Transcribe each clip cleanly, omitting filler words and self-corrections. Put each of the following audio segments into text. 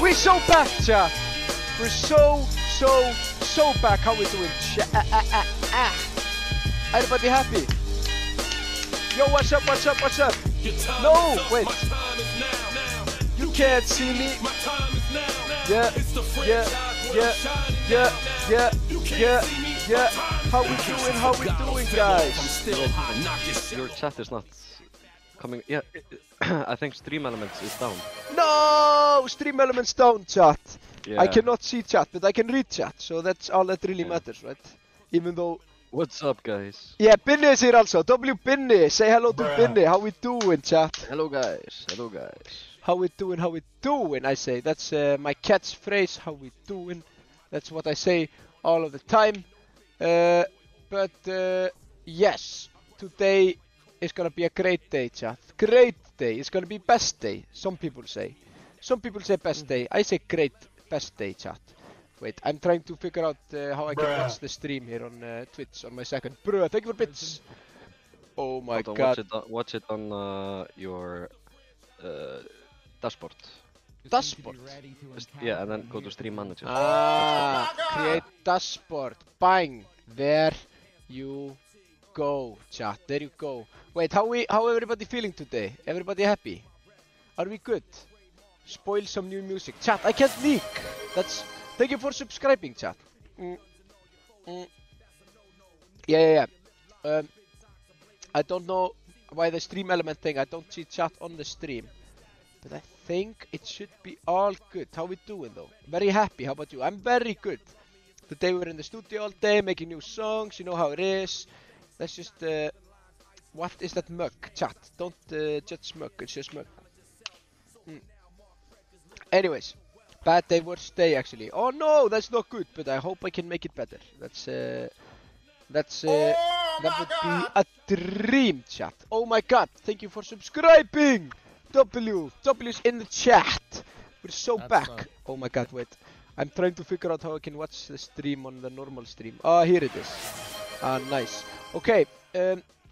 We're so back, chat. We're so back. How we doing? Everybody happy? Yo, what's up? No, wait. You can't see me. Yeah. How we doing, guys? Your chat is not coming. Yeah, I think Stream Elements is down. No, Stream Elements down, chat. Yeah. I cannot see chat, but I can read chat, so that's all that really matters, right? Even though. What's up, guys? Yeah, Binny is here also. W Binny, say hello to Binny. How we doing, chat? Hello, guys. How we doing? I say that's my catchphrase. How we doing? That's what I say all of the time. But yes, today is gonna be a great day, chat. Great day. It's gonna be best day. Some people say best day. I say great best day, chat. Wait, I'm trying to figure out how I can watch the stream here on Twitch on my second. Bruh, thank you for bits. Oh my god. Watch it on your dashboard. Dashboard? Yeah, and then go to Stream Manager. Create dashboard. Bang. There you go, chat. There you go. Wait, how everybody feeling today? Everybody happy? Are we good? Spoil some new music. Chat, I can't leak. Thank you for subscribing, chat. Yeah. I don't know why the stream element thing. I don't see chat on the stream. But I think it should be all good. How we doing though? Very happy. How about you? I'm very good. Today we're in the studio all day making new songs. You know how it is. Let's just what is that mug? Chat. Don't judge mug. It's just mug. Anyways, bad day, worst day actually. Oh no, that's not good. But I hope I can make it better. That would be a dream, chat. Oh my god! Thank you for subscribing. W's in the chat. We're so back. Oh my god, wait. I'm trying to figure out how I can watch the stream on the normal stream. Ah, here it is. Ah, nice. Okay,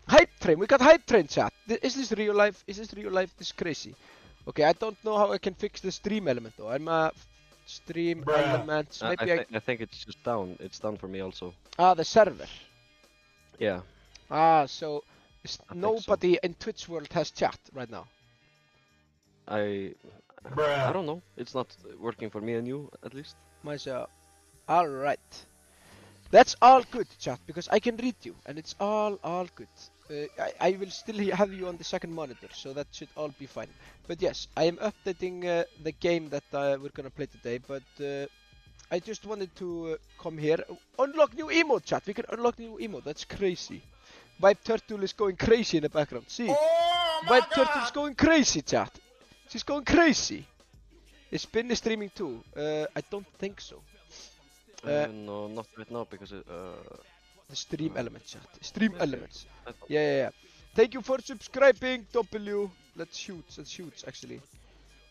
Hype Train. We got Hype Train, chat. Is this real life? This is crazy. Okay, I don't know how I can fix the stream element though. I'm a stream element. Maybe I think it's just down. It's down for me also. Ah, the server. Yeah. Ah, so nobody in Twitch world has chat right now. I don't know. It's not working for me and you, at least. Myself. Alright. That's all good, chat, because I can read you, and it's all good. I will still have you on the second monitor, so that should all be fine. But yes, I am updating the game that we're gonna play today, but I just wanted to come here. Unlock new emote, chat. We can unlock new emote. That's crazy. Vibe Turtle is going crazy in the background. See? Vibe Turtle is going crazy, chat. She's going crazy. Is Binny streaming too? I don't think so. No, not right now because the stream element, chat. Stream elements. Yeah. Thank you for subscribing, W. That's huge actually.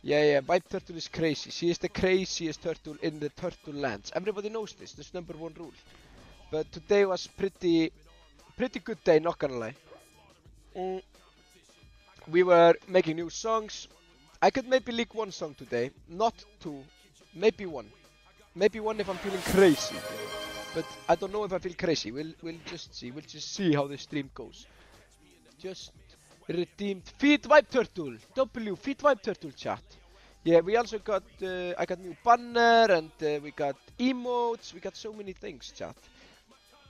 Yeah. Vibe Turtle is crazy. She is the craziest turtle in the turtle lands. Everybody knows this. This is #1 rule. But today was pretty good day, not gonna lie. We were making new songs. I could maybe leak one song today, not two, maybe one. Maybe one if I'm feeling crazy. But I don't know if I feel crazy. We'll just see. We'll just see how the stream goes. Just redeemed. Feed Vibe Turtle. W. Feed Vibe Turtle, chat. Yeah, we also got. I got new banner and we got emotes. We got so many things, chat.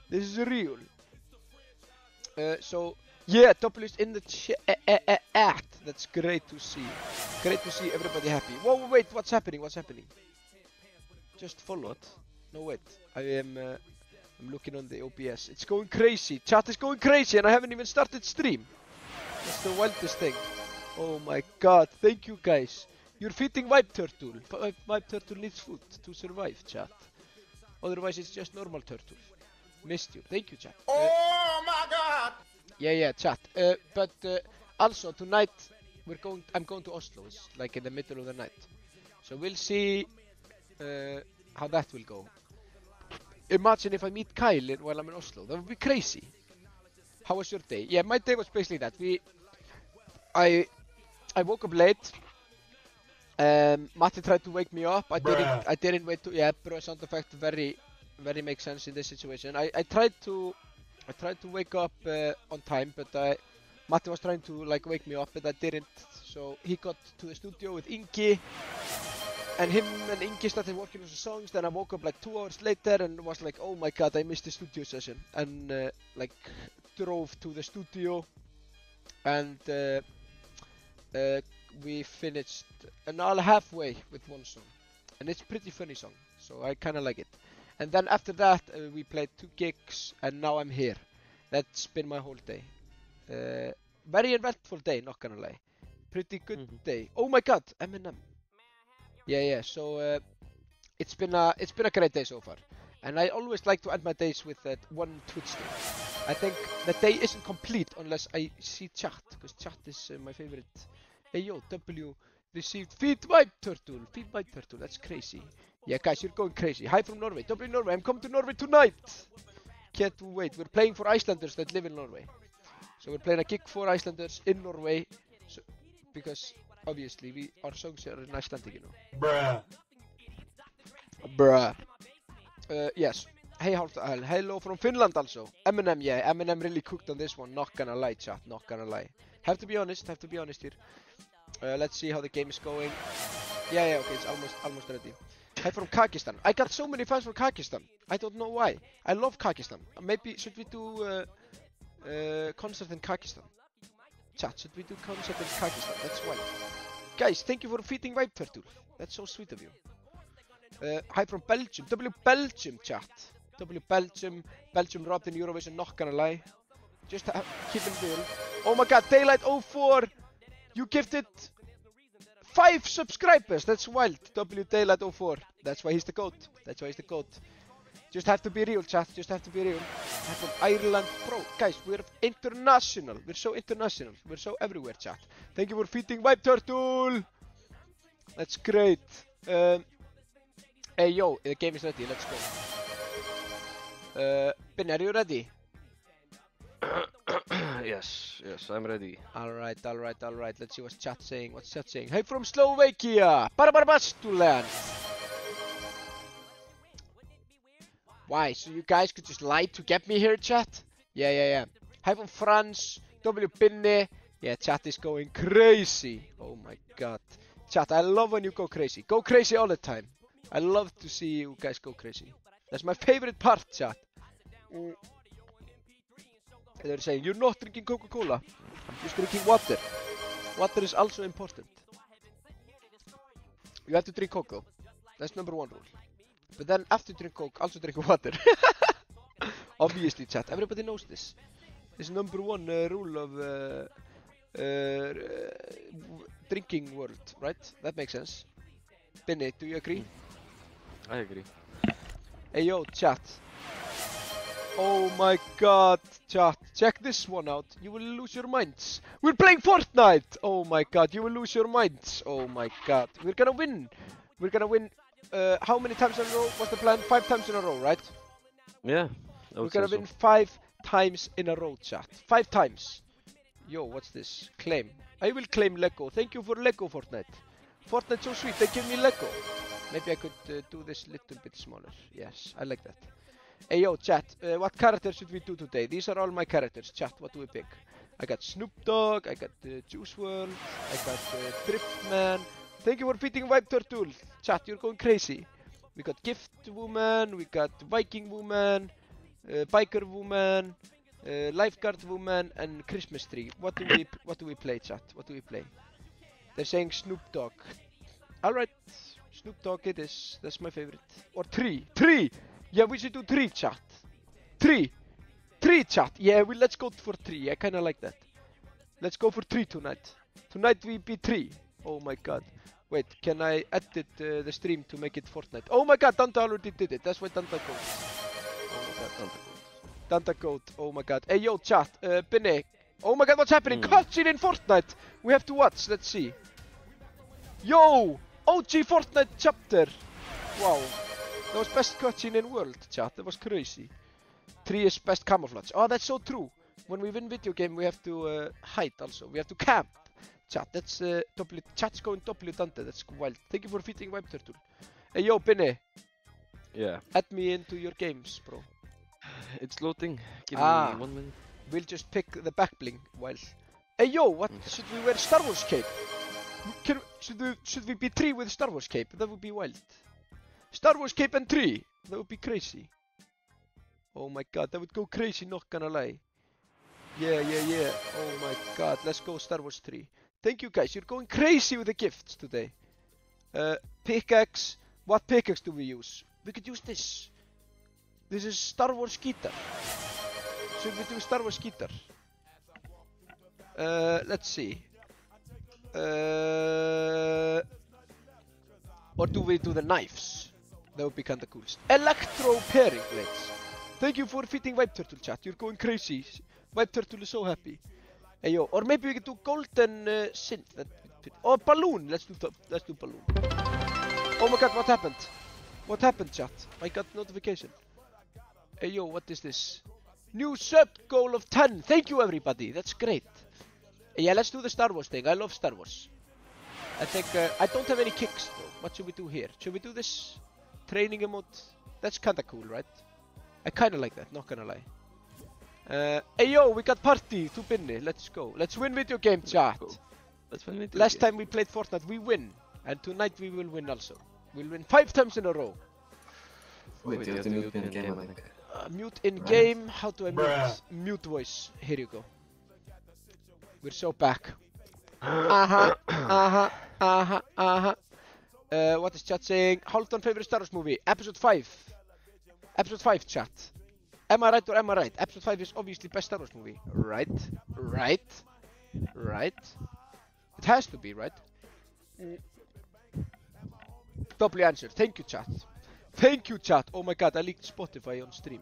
This is real. So yeah, W is in the chat. That's great to see. Great to see everybody happy. Whoa, wait. What's happening? Just follow it. No, wait. I'm looking on the OBS. It's going crazy. Chat is going crazy and I haven't even started stream. That's the wildest thing. Oh my god. Thank you, guys. You're feeding Vibe Turtle. Vibe Turtle needs food to survive, chat. Otherwise, it's just normal turtle. Missed you. Thank you, chat. Oh my god! Yeah, chat. But also, tonight, I'm going to Oslo. It's like in the middle of the night. So we'll see how that will go. Imagine if I meet Kyle while I'm in Oslo. That would be crazy. How was your day? Yeah, my day was basically that. I woke up late. Matti tried to wake me up. I didn't wait to. Yeah, bro. Sound effect very makes sense in this situation. I tried to wake up on time, but Matti was trying to like wake me up, but I didn't. So he got to the studio with Ingi, and him and Ingi started working on the songs. Then I woke up like 2 hours later and was like, oh my god, I missed the studio session, and like drove to the studio, and we finished an hour halfway with one song, and it's a pretty funny song, so I kind of like it. And then after that we played 2 gigs, and now I'm here. That's been my whole day. Very eventful day, not gonna lie. Pretty good day. Oh my god, Eminem. Yeah. So it's been a great day so far, and I always like to end my days with that one Twitch stream. I think the day isn't complete unless I see chat, because chat is my favorite. Hey yo, W received Feed Vibe Turtle. Feed Vibe Turtle, that's crazy. Yeah, guys, you're going crazy. Hi from Norway. W Norway, I'm coming to Norway tonight. Can't wait. We're playing for Icelanders that live in Norway. So we're playing a gig for Icelanders in Norway. So, because obviously our songs are in Icelandic, you know. Bruh. Yes. Hey, hello from Finland also. Eminem, yeah. Eminem really cooked on this one. Not gonna lie, chat. Not gonna lie. Have to be honest here. Let's see how the game is going. Yeah, okay, it's almost ready. Hi from Kakistan. I got so many fans from Kakistan. I don't know why. I love Kakistan. Maybe should we do concert in Kakistan? Chat, should we do concert in Kakistan? That's why. Guys, thank you for feeding Vibe Turtle. That's so sweet of you. Hi from Belgium. W Belgium, chat. W Belgium. Belgium robbed in Eurovision, not gonna lie. Just keep it real. Oh my god, Daylight 04! You gifted 5 subscribers! That's wild. W Daylight 04. That's why he's the GOAT. Just have to be real, chat. Just have to be real. I'm from Ireland. Bro, guys, we're international. We're so international. We're so everywhere, chat. Thank you for feeding Vibe Turtle! That's great. Hey, yo, the game is ready. Let's go. Ben, are you ready? Yes, I'm ready. Alright. Let's see what's chat saying. Hey, from Slovakia! Barabastuland! Why? So you guys could just lie to get me here, chat? Yeah. Hi from France. W Binne. Yeah, chat is going crazy. Oh my god. Chat, I love when you go crazy. Go crazy all the time. I love to see you guys go crazy. That's my favorite part, chat. They're saying, you're not drinking Coca-Cola. I'm just drinking water. Water is also important. You have to drink Cocoa. That's number 1 rule. But then after you drink Coke, also drink water. Obviously, chat. Everybody knows this. It's number 1 rule of drinking world, right? That makes sense. Benny, do you agree? I agree. Hey yo, chat. Oh my god, chat. Check this one out. You will lose your minds. We're playing Fortnite! Oh my god, you will lose your minds. Oh my god. We're gonna win. How many times in a row was the plan? 5 times in a row, right? Yeah. We're gonna win 5 times in a row, chat. 5 times. Yo, what's this? Claim. I will claim Lego. Thank you for Lego, Fortnite. Fortnite's so sweet. They give me Lego. Maybe I could do this little bit smaller. Yes, I like that. Hey yo, chat, what characters should we do today? These are all my characters. Chat, what do we pick? I got Snoop Dogg, I got Juice WRLD, I got Driftman. Thank you for feeding Vibe Turtle. Chat, you're going crazy. We got Gift Woman, we got Viking Woman, Biker Woman, Lifeguard Woman, and Christmas Tree. What do we play, chat? What do we play? They're saying Snoop Dogg. Alright, Snoop Dogg it is. That's my favorite. Or 3. 3! Yeah, we should do 3, chat. 3! 3, chat. Yeah, let's go for 3. I kinda like that. Let's go for 3 tonight. Tonight we be 3. Oh my god. Wait, can I edit the stream to make it Fortnite? Oh my god, Danta already did it. That's why Danta goes. Oh my god, Danta goat. Oh my god. Hey yo, chat. Bene. Oh my god, what's happening? Cutscene in Fortnite. We have to watch. Let's see. Yo! OG Fortnite chapter. Wow. That was best cutscene in world, chat. That was crazy. 3 is best camouflage. Oh, that's so true. When we win video game, we have to hide also. We have to camp. chat. That's chat's going W Dante. That's wild. Thank you for feeding Vibe Turtle. Hey yo, Binny. Yeah. Add me into your games, bro. It's loading. Give me 1 minute. We'll just pick the back bling while. Hey yo, what should we wear? Star Wars cape? Should we be 3 with Star Wars cape? That would be wild. Star Wars cape and 3. That would be crazy. Oh my god, that would go crazy, not gonna lie. Yeah. Oh my god, let's go Star Wars 3. Thank you guys, you're going crazy with the gifts today. Pickaxe. What pickaxe do we use? We could use this. This is Star Wars guitar. Should we do Star Wars guitar? Let's see. Or do we do the knives? That would be kinda cool. Electro pairing blades. Thank you for feeding Vibe Turtle, chat. You're going crazy. Vibe Turtle is so happy. Hey yo, or maybe we could do golden synth. Or balloon. Let's do balloon. Oh my god, what happened? What happened, chat? I got notification. Hey yo, what is this? New sub goal of 10. Thank you everybody. That's great. Yeah, let's do the Star Wars thing. I love Star Wars. I think I don't have any kicks though. What should we do here? Should we do this training emote? That's kinda cool, right? I kinda like that, not gonna lie. Hey yo, we got party to Binny. Let's go. Let's win video game, chat. Let's win video Last game. time we played Fortnite, we win. And tonight we will win also. We'll win 5 times in a row. Wait, you have to mute me in game, I think. Mute in game. How do I mute? Mute voice. Here you go. We're so back. What is chat saying? Haldon favorite Star Wars movie? Episode 5. Episode 5, chat. Am I right or am I right? Episode 5 is obviously best Star Wars movie. Right. It has to be, right? Double answer. Thank you, chat. Thank you, chat. Oh my god, I leaked Spotify on stream.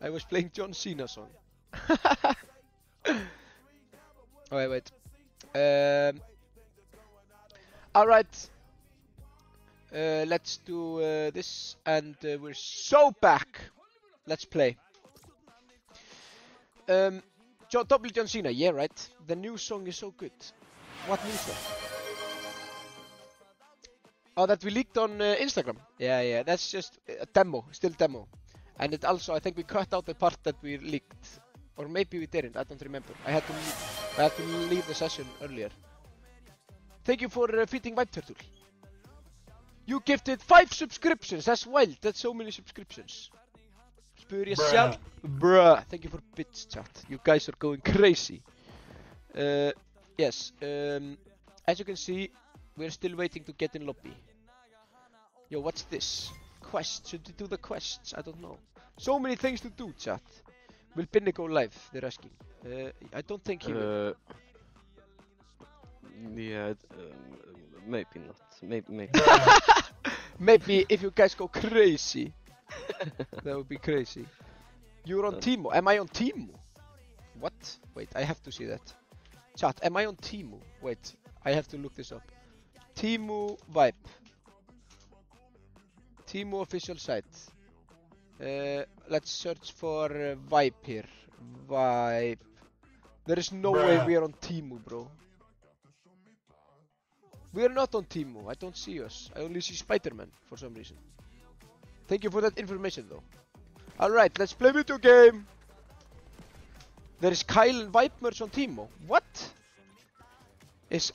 I was playing John Cena song. Oh, wait. Alright. Let's do this, and we're so back. Let's play. Double John Cena, yeah, right? The new song is so good. What new song? Oh, that we leaked on Instagram. Yeah, that's just a demo, still demo. And it also, I think we cut out the part that we leaked. Or maybe we didn't, I don't remember. I had to leave the session earlier. Thank you for feeding Vibe Turtle. You gifted 5 subscriptions, that's wild, that's so many subscriptions. Spur yourself. Bruh. Thank you for bits, chat. You guys are going crazy. Yes, as you can see, we're still waiting to get in lobby. Yo, what's this? Quest, should we do the quests? I don't know. So many things to do, chat. Will Binny go live? They're asking. I don't think he will. Yeah, maybe not. Maybe. Maybe if you guys go crazy. That would be crazy. You're on Teemo. Am I on Teemo? What? Wait, I have to see that. Chat, am I on Teemo? Wait, I have to look this up. Teemo Vibe. Teemo official site. Let's search for Vibe here. Vibe. There is no way we are on Teemo, bro. We are not on Teemo. I don't see us. I only see Spider-Man for some reason. Thank you for that information, though. Alright, let's play video game. There is Kyle and Vibe merch on Teemo. What?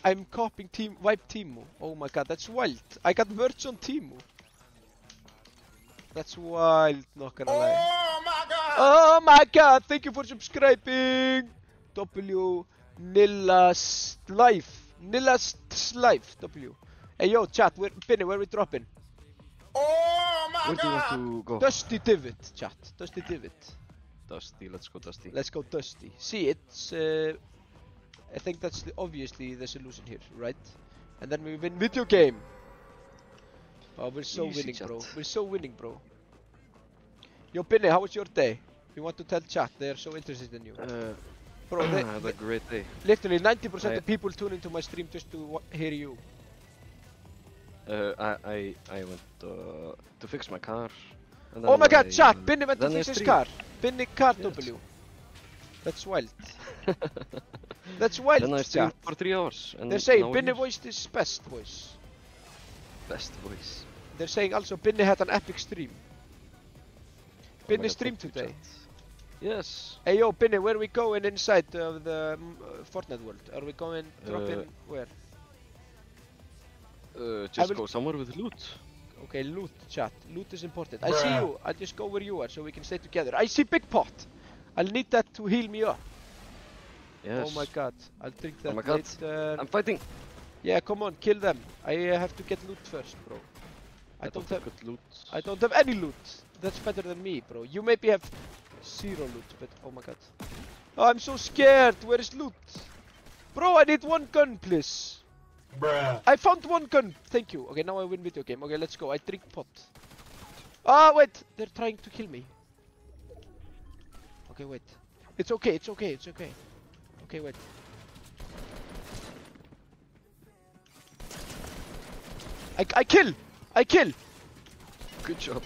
I'm copying Vibe Teemo. Oh my god, that's wild. I got merch on Teemo. That's wild, not gonna lie. Oh my god! Oh my god, thank you for subscribing. W Nilla's Life. Nilla's Life. W. Hey yo, chat, Binny, where we dropping? Oh my Where do you want god! to go? Dusty Divot, chat. Dusty Divot. Dusty, let's go Dusty. Let's go Dusty. See, it's I think that's obviously the solution here, right? And then we win video game. Oh, we're so Easy, winning, chat. bro. We're so winning, bro. Yo, Binny, how was your day? You want to tell chat? They are so interested in you. Bro, I had a great day. literally 90% of people tune into my stream just to hear you. I went to fix my car. And Oh my god, I, chat! Binny went to then I fix his streamed. car. Binny car Yes. W. That's wild. That's wild, Then I streamed chat. for 3 hours. And They're saying now Binny here. voiced his best voice. Best voice. They're saying also Binny had an epic stream. Oh my Binny God, streamed thank you, today. chat. Yes. Hey yo, Binny, where are we going inside of the Fortnite world? Are we going dropping where? Just will- go somewhere with loot. Okay, loot, chat. Loot is important. I see you. I'll just go where you are so we can stay together. I see Big Pot. I'll need that to heal me up. Yes. Oh my god. I'll drink that Oh my god. later. I'm fighting. Yeah, come on, kill them. I have to get loot first, bro. I don't have good loot. I don't have any loot. That's better than me, bro. You maybe have 0 loot, but oh my god. Oh, I'm so scared. Where is loot? Bro, I need 1 gun, please. Bruh. I found 1 gun. Thank you. Okay, now I win video game. Okay, let's go. I drink pot. Ah, wait. They're trying to kill me. Okay, wait. It's okay. It's okay. It's okay. Okay, wait. I kill. I kill. Good job.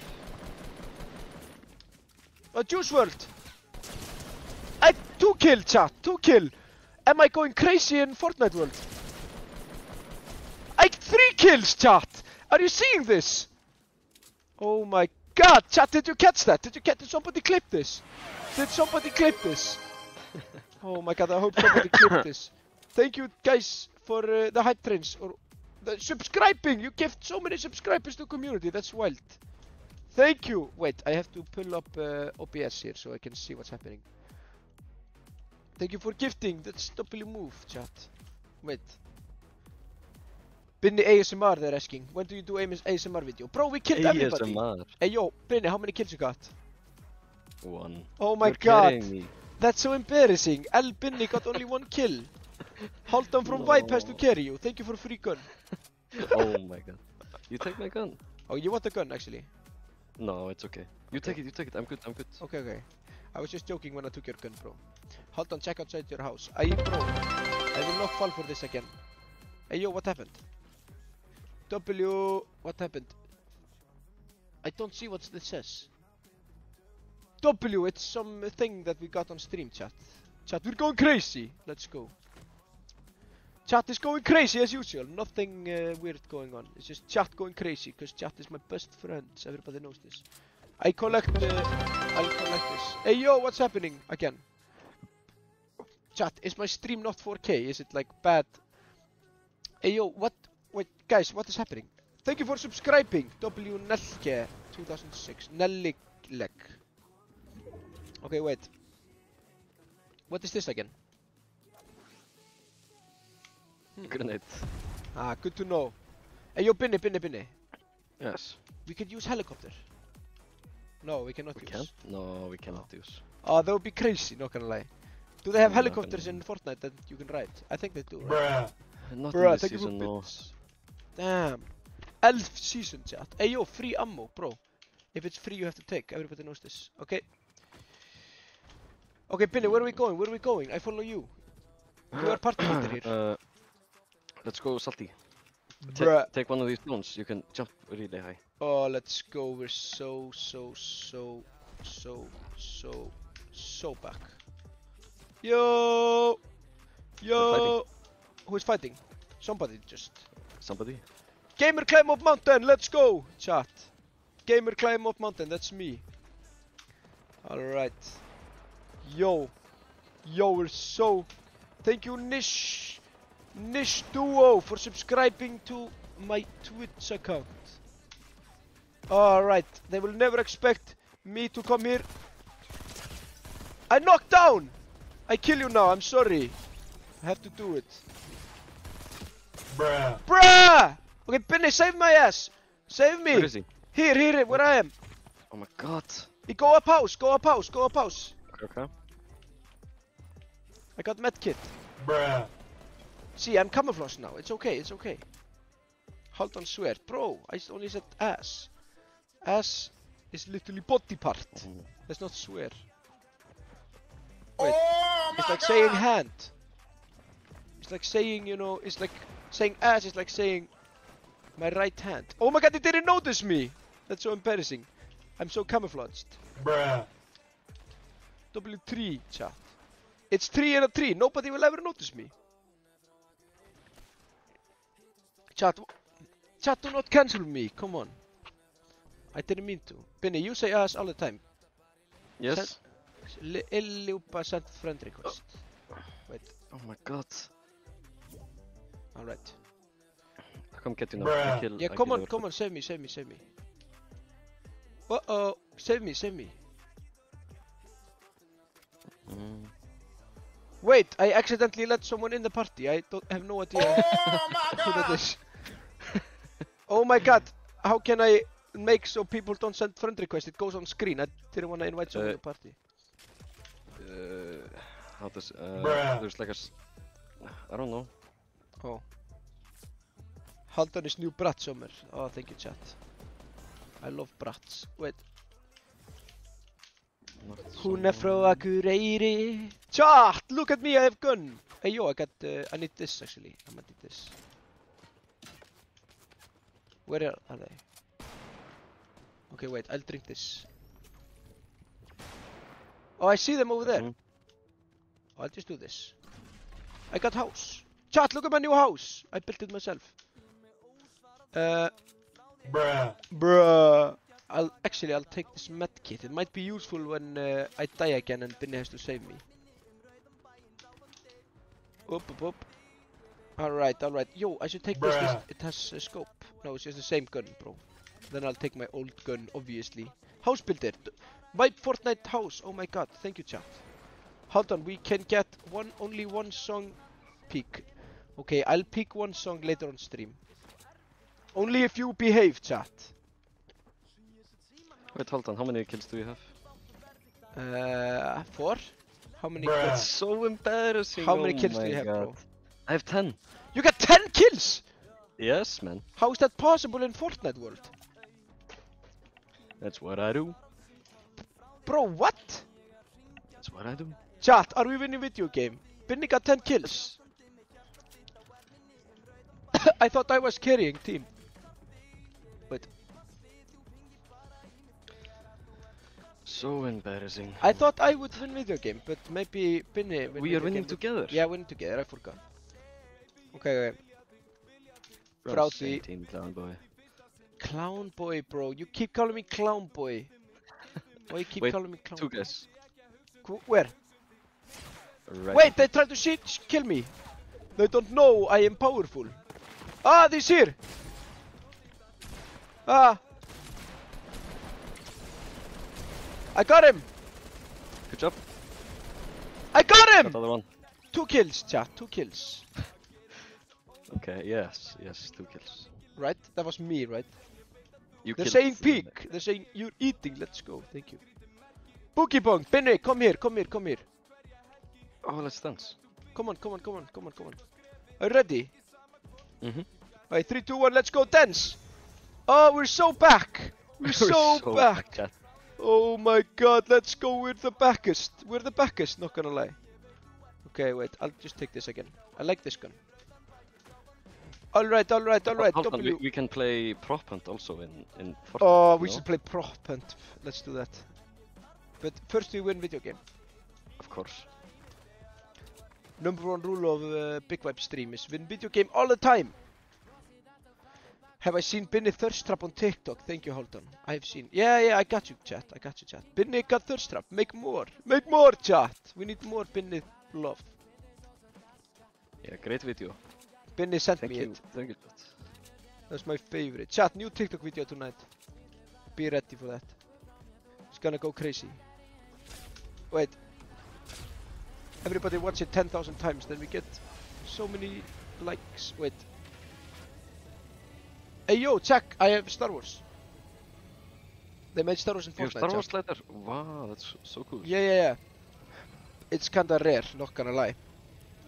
Juice WRLD. I 2 kill, chat. 2 kill. Am I going crazy in Fortnite world? I 3 kills, chat. Are you seeing this? Oh my god, chat. Did you catch that? Did somebody clip this? Did somebody clip this? Oh my god, I hope somebody clipped this. Thank you guys for the hype trains or the subscribing. You gave so many subscribers to community. That's wild. Thank you. Wait, I have to pull up OBS here so I can see what's happening. Thank you for gifting. That's W move, chat. Wait. Binny ASMR, they're asking. When do you do ASMR video? Bro, we killed everybody. ASMR. Hey yo, Binny, how many kills you got? 1. Oh my You're god. kidding me. That's so embarrassing. El Binny got only 1 kill. Haldan from Vibe has to No. carry you. Thank you for free gun. Oh my god. You take my gun. Oh, you want the gun actually? No, it's okay. You take it, you take it. I'm good, I'm good. Okay, okay. I was just joking when I took your gun, bro. Haldan, check outside your house. Bro, I will not fall for this again. Hey yo, what happened? W, what happened? I don't see what this says. W, it's some thing that we got on stream, chat. Chat, we're going crazy. Let's go. Chat is going crazy as usual. Nothing weird going on. It's just chat going crazy because chat is my best friends. Everybody knows this. I'll collect this. Hey yo, what's happening again? Chat, is my stream not 4K? Is it like bad? Hey yo, what? Wait, guys, what is happening? Thank you for subscribing. W Nelke 2006. Nellik. Okay, wait. What is this again? Grenade. Ah, good to know. Hey yo, Binny. Yes. We could use helicopter. No, we cannot We use. can? No, we cannot use. Oh, that would be crazy, not gonna lie. Do they have Not helicopters gonna- in Fortnite that you can ride? I think they do, right? Bruh. Not Bruh, in this thank you for season, no. bits. Damn. Elf season, chat. Hey yo, free ammo, bro. If it's free, you have to take. Everybody knows this. Okay. Okay, Binny, where are we going? Where are we going? I follow you. You are party leader here. Let's go salty. Bruh. Take one of these stones. You can jump really high. Oh, let's go. We're so back. Yo! Yo! Who is fighting? Somebody just. Somebody? Gamer climb up mountain, let's go! Chat. Gamer climb up mountain, that's me. Alright. Yo. Yo, we're so... Thank you, Nish Duo, for subscribing to my Twitch account. Alright, they will never expect me to come here. I knocked down! I kill you now, I'm sorry. I have to do it. Bruh. Bruh! Okay, Binny, save my ass! Save me! Where is he? Here, where I am. Oh my god. Go up house. Okay. I got medkit. Bruh. See, I'm camouflaged now. It's okay. Hold on, swear. Bro, I only said ass. Ass is literally body part. Let's not swear. Wait, Oh it's my like saying God. hand. It's like saying, it's like saying ass is like saying my right hand. Oh my god, they didn't notice me! That's so embarrassing. I'm so camouflaged. Bruh. W3 chat. It's 3 in a tree. Nobody will ever notice me. Chat, do not cancel me. Come on. I didn't mean to. Binny, you say us all the time. Yes. Illupa sent friend request. Wait. Oh my god. Alright. I come get you now. Bruh. I kill. Yeah, I come kill on, your- come on, save me. Uh-oh, save me. Mm. Wait, I accidentally let someone in the party. I don't have no idea Oh my who that god! is. Oh my god, how can I make so people don't send friend request? It goes on screen. I didn't want to invite someone to the party. How does Bruh. there's like I don't know. Oh. Haldan is new brat summer. Oh, thank you, chat. I love brats. Wait. Not Hún er frá someone- Akureyri. Chat! Look at me, I have gun! Hey, yo, I need this actually. I might need this. Where are they? Okay, wait, I'll drink this. Oh, I see them over there. Mhm. I'll just do this. I got house. Chat, look at my new house. I built it myself. Bruh. I'll take this med kit. It might be useful when I die again and Binny has to save me. Up. Alright. Yo, I should take this. Bruh. It has a scope. No, it's just the same gun, bro. Then I'll take my old gun, obviously. House builder. My Fortnite house. Oh my god. Thank you, chat. Hold on. We can get only one song peak. Okay, I'll pick one song later on stream. Only if you behave, chat. Wait, hold on. How many kills do you have? 4? How many Bruh. That's so embarrassing. How many oh kills do my you have, god. bro? I have 10. You got 10 kills! Yes, man. How is that possible in Fortnite world? That's what I do. Bro, what? That's what I do. Chat, are we winning video game? Binny got 10 kills. I thought I was carrying team. Wait, So embarrassing. I thought I would win video game, but maybe Binny win We video are winning game. together. Yeah, winning together, I forgot. Okay. Bro, Frá því- 18 clown boy. Clown boy, bro. You keep calling me clown boy. Why you keep Wait, calling me clown Two boy? guys. Where? Right. Wait, they tried to kill me. They don't know I am powerful. Ah, this here. Ah. I got him. Good job. I got him. Got the other one. 2 kills, chat. 2 kills. Okay, yes, 2 kills. Right? That was me, right? You They're killed saying the- peak. They're saying you're eating. Let's go. Thank you. Boogie Bong. Binny, come here. Oh, let's dance. Come on. Are you ready? Mhm. Alright, 3, 2, 1. Let's go dance. Oh, we're so back. We're so back. chat. Oh my god, let's go, we're the backest. We're the backest, not gonna lie. Okay, wait, I'll just take this again. I like this gun. Alright, Hold on, W. we can play prop hunt also in Fortnite. Oh, we no? should play prop hunt. Let's do that. But first we win video game. Of course. Number 1 rule of Big Vibe stream is win video game all the time. Have I seen Binny Thirst Trap on TikTok? Thank you, Haldan. I have seen. Yeah, I got you, chat. Binny got Thirst Trap. Make more, chat. We need more Binny love. Yeah, great video. Binny sent Thank me you. it. Thank you, chat. That's my favorite. Chat, new TikTok video tonight. Be ready for that. It's gonna go crazy. Wait. Everybody watch it 10,000 times, then we get so many likes. Wait. Hey yo, check! I have Star Wars. They made Star Wars in You have Fortnite. Star chat. Wars later? Wow, that's so cool. Yeah. It's kinda rare, not gonna lie.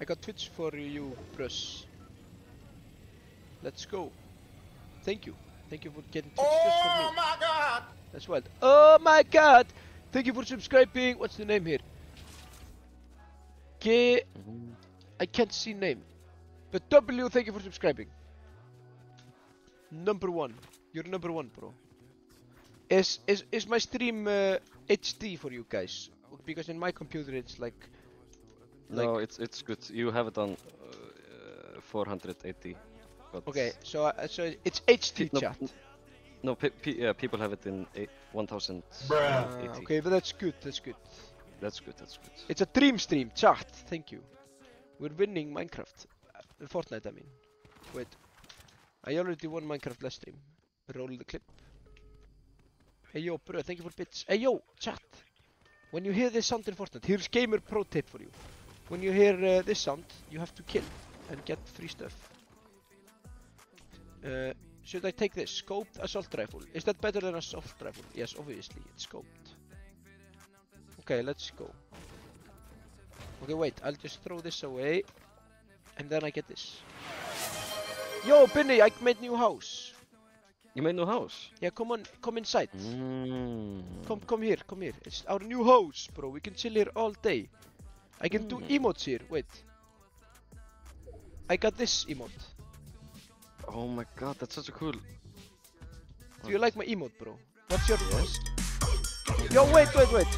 I got Twitch for you, Bruce. Let's go. Thank you. Thank you for getting Twitch just for me. Oh my god! That's wild. Oh my god! Thank you for subscribing. What's the name here? Mhm. I can't see name. But W, thank you for subscribing. Number 1. You're number 1, bro. Is my stream HD for you guys? Because in my computer it's like No, it's good. You have it on 480. But Okay, so it's HD no, chat. No, yeah, people have it in 1080. Bruh. Okay, but that's good. That's good. That's good. That's good. It's a dream stream chat. Thank you. We're winning Minecraft. Fortnite, I mean. Wait. I already won Minecraft last stream. Roll the clip. Hey yo, bro, thank you for bits. Hey yo, chat. When you hear this sound in Fortnite, here's gamer pro tip for you. When you hear this sound, you have to kill and get free stuff. Should I take this? Scoped assault rifle. Is that better than assault rifle? Yes, obviously, it's scoped. Okay, let's go. Okay, wait, I'll just throw this away. And then I get this. Yo, Binny, I made new house. You made no house? Yeah, come on, come inside. Mm. Come here, come here. It's our new house, bro. We can chill here all day. I can do emotes here. Wait. I got this emote. Oh my god, that's such a cool. Do you like my emote, bro? What's your request? Yo, wait. Okay, wait.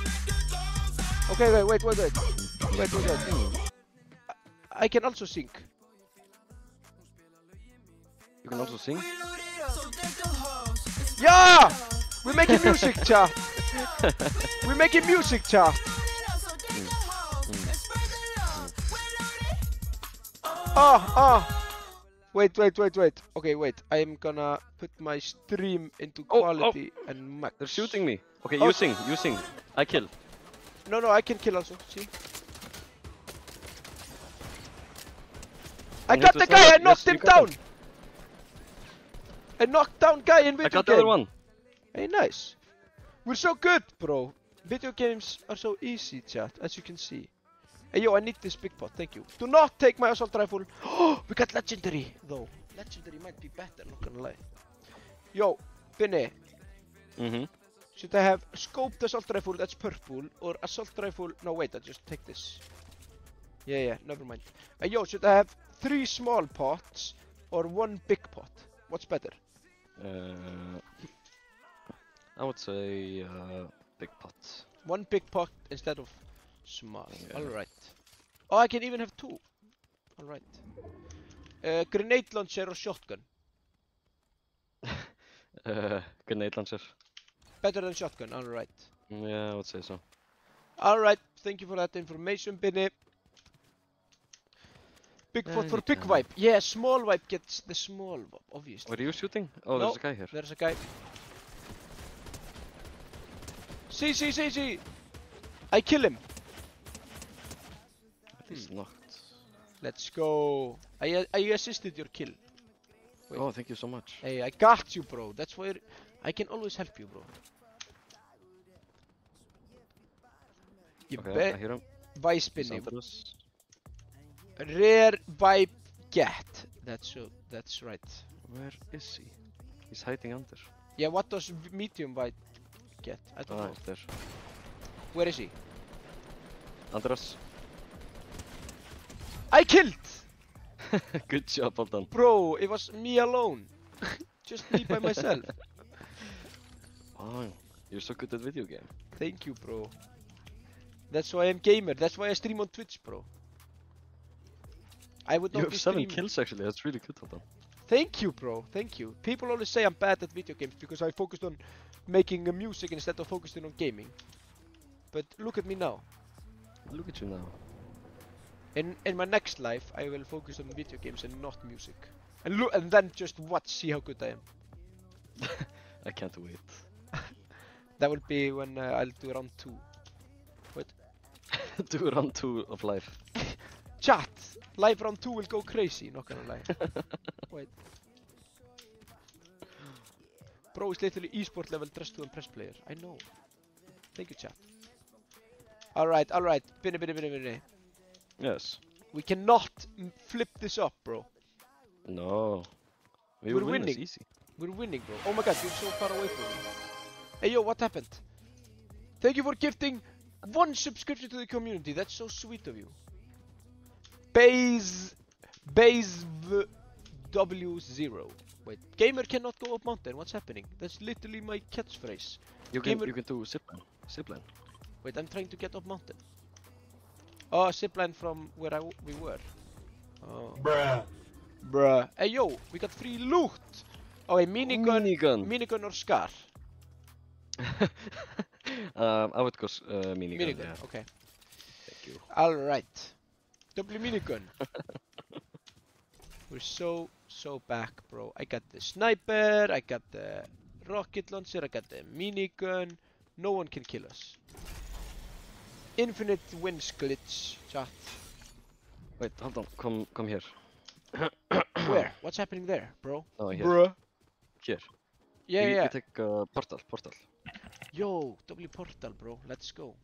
I can also sing. You can also sing? Yeah! We're making music, chat. We're making music, chat. Wait. Okay, wait. I'm gonna put my stream into quality and max. They're shooting me. Okay, Oh. you sing. I kill. No, I can kill also. See? I got the guy! I knocked him down! I knocked down guy in video I got game. the other one. Hey, nice. We're so good, bro. Video games are so easy, chat, as you can see. Hey, yo, I need this big pot, thank you. Do not take my assault rifle. Oh, we got legendary, though. Legendary might be better, not gonna lie. Yo, Binny. Should I have scoped assault rifle that's purple, or assault rifle... No, wait, I just take this. Yeah, never mind. Hey, yo, should I have 3 small pots, or 1 big pot? What's better? I would say big pot. 1 big pot instead of small. Yeah. Alright. Oh, I can even have 2. Alright. Grenade launcher or shotgun? Grenade launcher. Better than shotgun, alright. Yeah, I would say so. Alright, thank you for that information, Binny. Big pot for big wipe. Yeah, small wipe gets the small wipe, obviously. What are you shooting? Oh, No, there's a guy here. There's a guy. See. I kill him. He's knocked. Let's go. I assisted your kill. Wait. Oh, thank you so much. Hey, I got you, bro. That's why I can always help you, bro. You Okay, I bet. hear him. Vice He's spinning. under us. Rare vibe get. That's right. Where is he? He's hiding under. Yeah, what does medium vibe get? I don't know. There. Where is he? Under us. I killed! Good job, well done. Bro, it was me alone. Just me by myself. Oh, you're so good at video game. Thank you, bro. That's why I'm gamer. That's why I stream on Twitch, bro. I would You not have be 7 streaming. kills actually, that's really good, well done. Thank you, bro. Thank you. People always say I'm bad at video games because I focused on making music instead of focusing on gaming. But look at me now. Look at you now. In my next life, I will focus on video games and not music. And then just see how good I am. I can't wait. That will be when I'll do round 2. Wait. Do round 2 of life. Chat! Live round 2 will go crazy, not gonna lie. Wait. Bro is literally esport level dressed to impress player. I know. Thank you, chat. Alright. Binny. Yes. We cannot flip this up, bro. No. We We're will win this winning. easy. We're winning, bro. Oh my god, you're so far away from me. Hey, yo, what happened? Thank you for gifting 1 subscription to the community. That's so sweet of you. W0. Wait, gamer cannot go up mountain. What's happening? That's literally my catchphrase. You Gamer- can do zipline. Zipline. Wait, I'm trying to get up mountain. Oh, zipline from where we were. Oh. Bruh. Bruh. Hey, yo, we got free loot. Oh, a minigun. Minigun. Minigun or Scar? I would go minigun. Minigun, Yeah. okay. Thank you. Alright. Double minigun. We're so back, bro. I got the sniper, I got the rocket launcher, I got the minigun. No one can kill us. Infinite wins glitch, chat. Wait, hold on. Come here. Where? What's happening there, bro? Oh, here. Bruh. Here. Yeah, yeah. You take portal. Yo, W portal, bro. Let's go.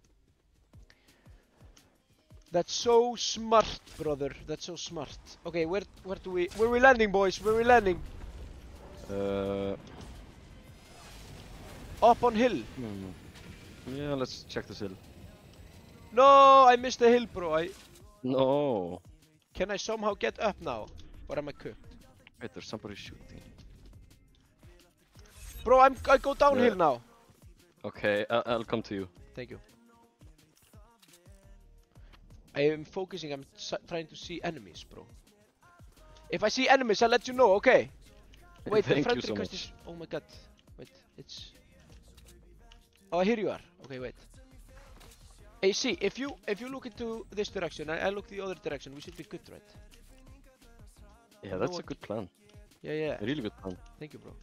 That's so smart, brother. That's so smart. Okay, where are we landing, boys? Where are we landing? Up on hill. Yeah, let's check this hill. No, I missed the hill, bro. No. Can I somehow get up now? Or am I cooked? Wait, there's somebody shooting. Bro, I go downhill now. Okay, I'll come to you. Thank you. I am focusing. I'm trying to see enemies, bro. If I see enemies, I'll let you know. Okay. Wait, the Thank friend you so request much. is. Oh my god. Wait, it's. Oh, here you are. Okay, wait. Hey, see, if you look into this direction, I look the other direction. We should be good, right? Yeah, that's a good plan. Yeah, yeah. A really good plan. Thank you, bro.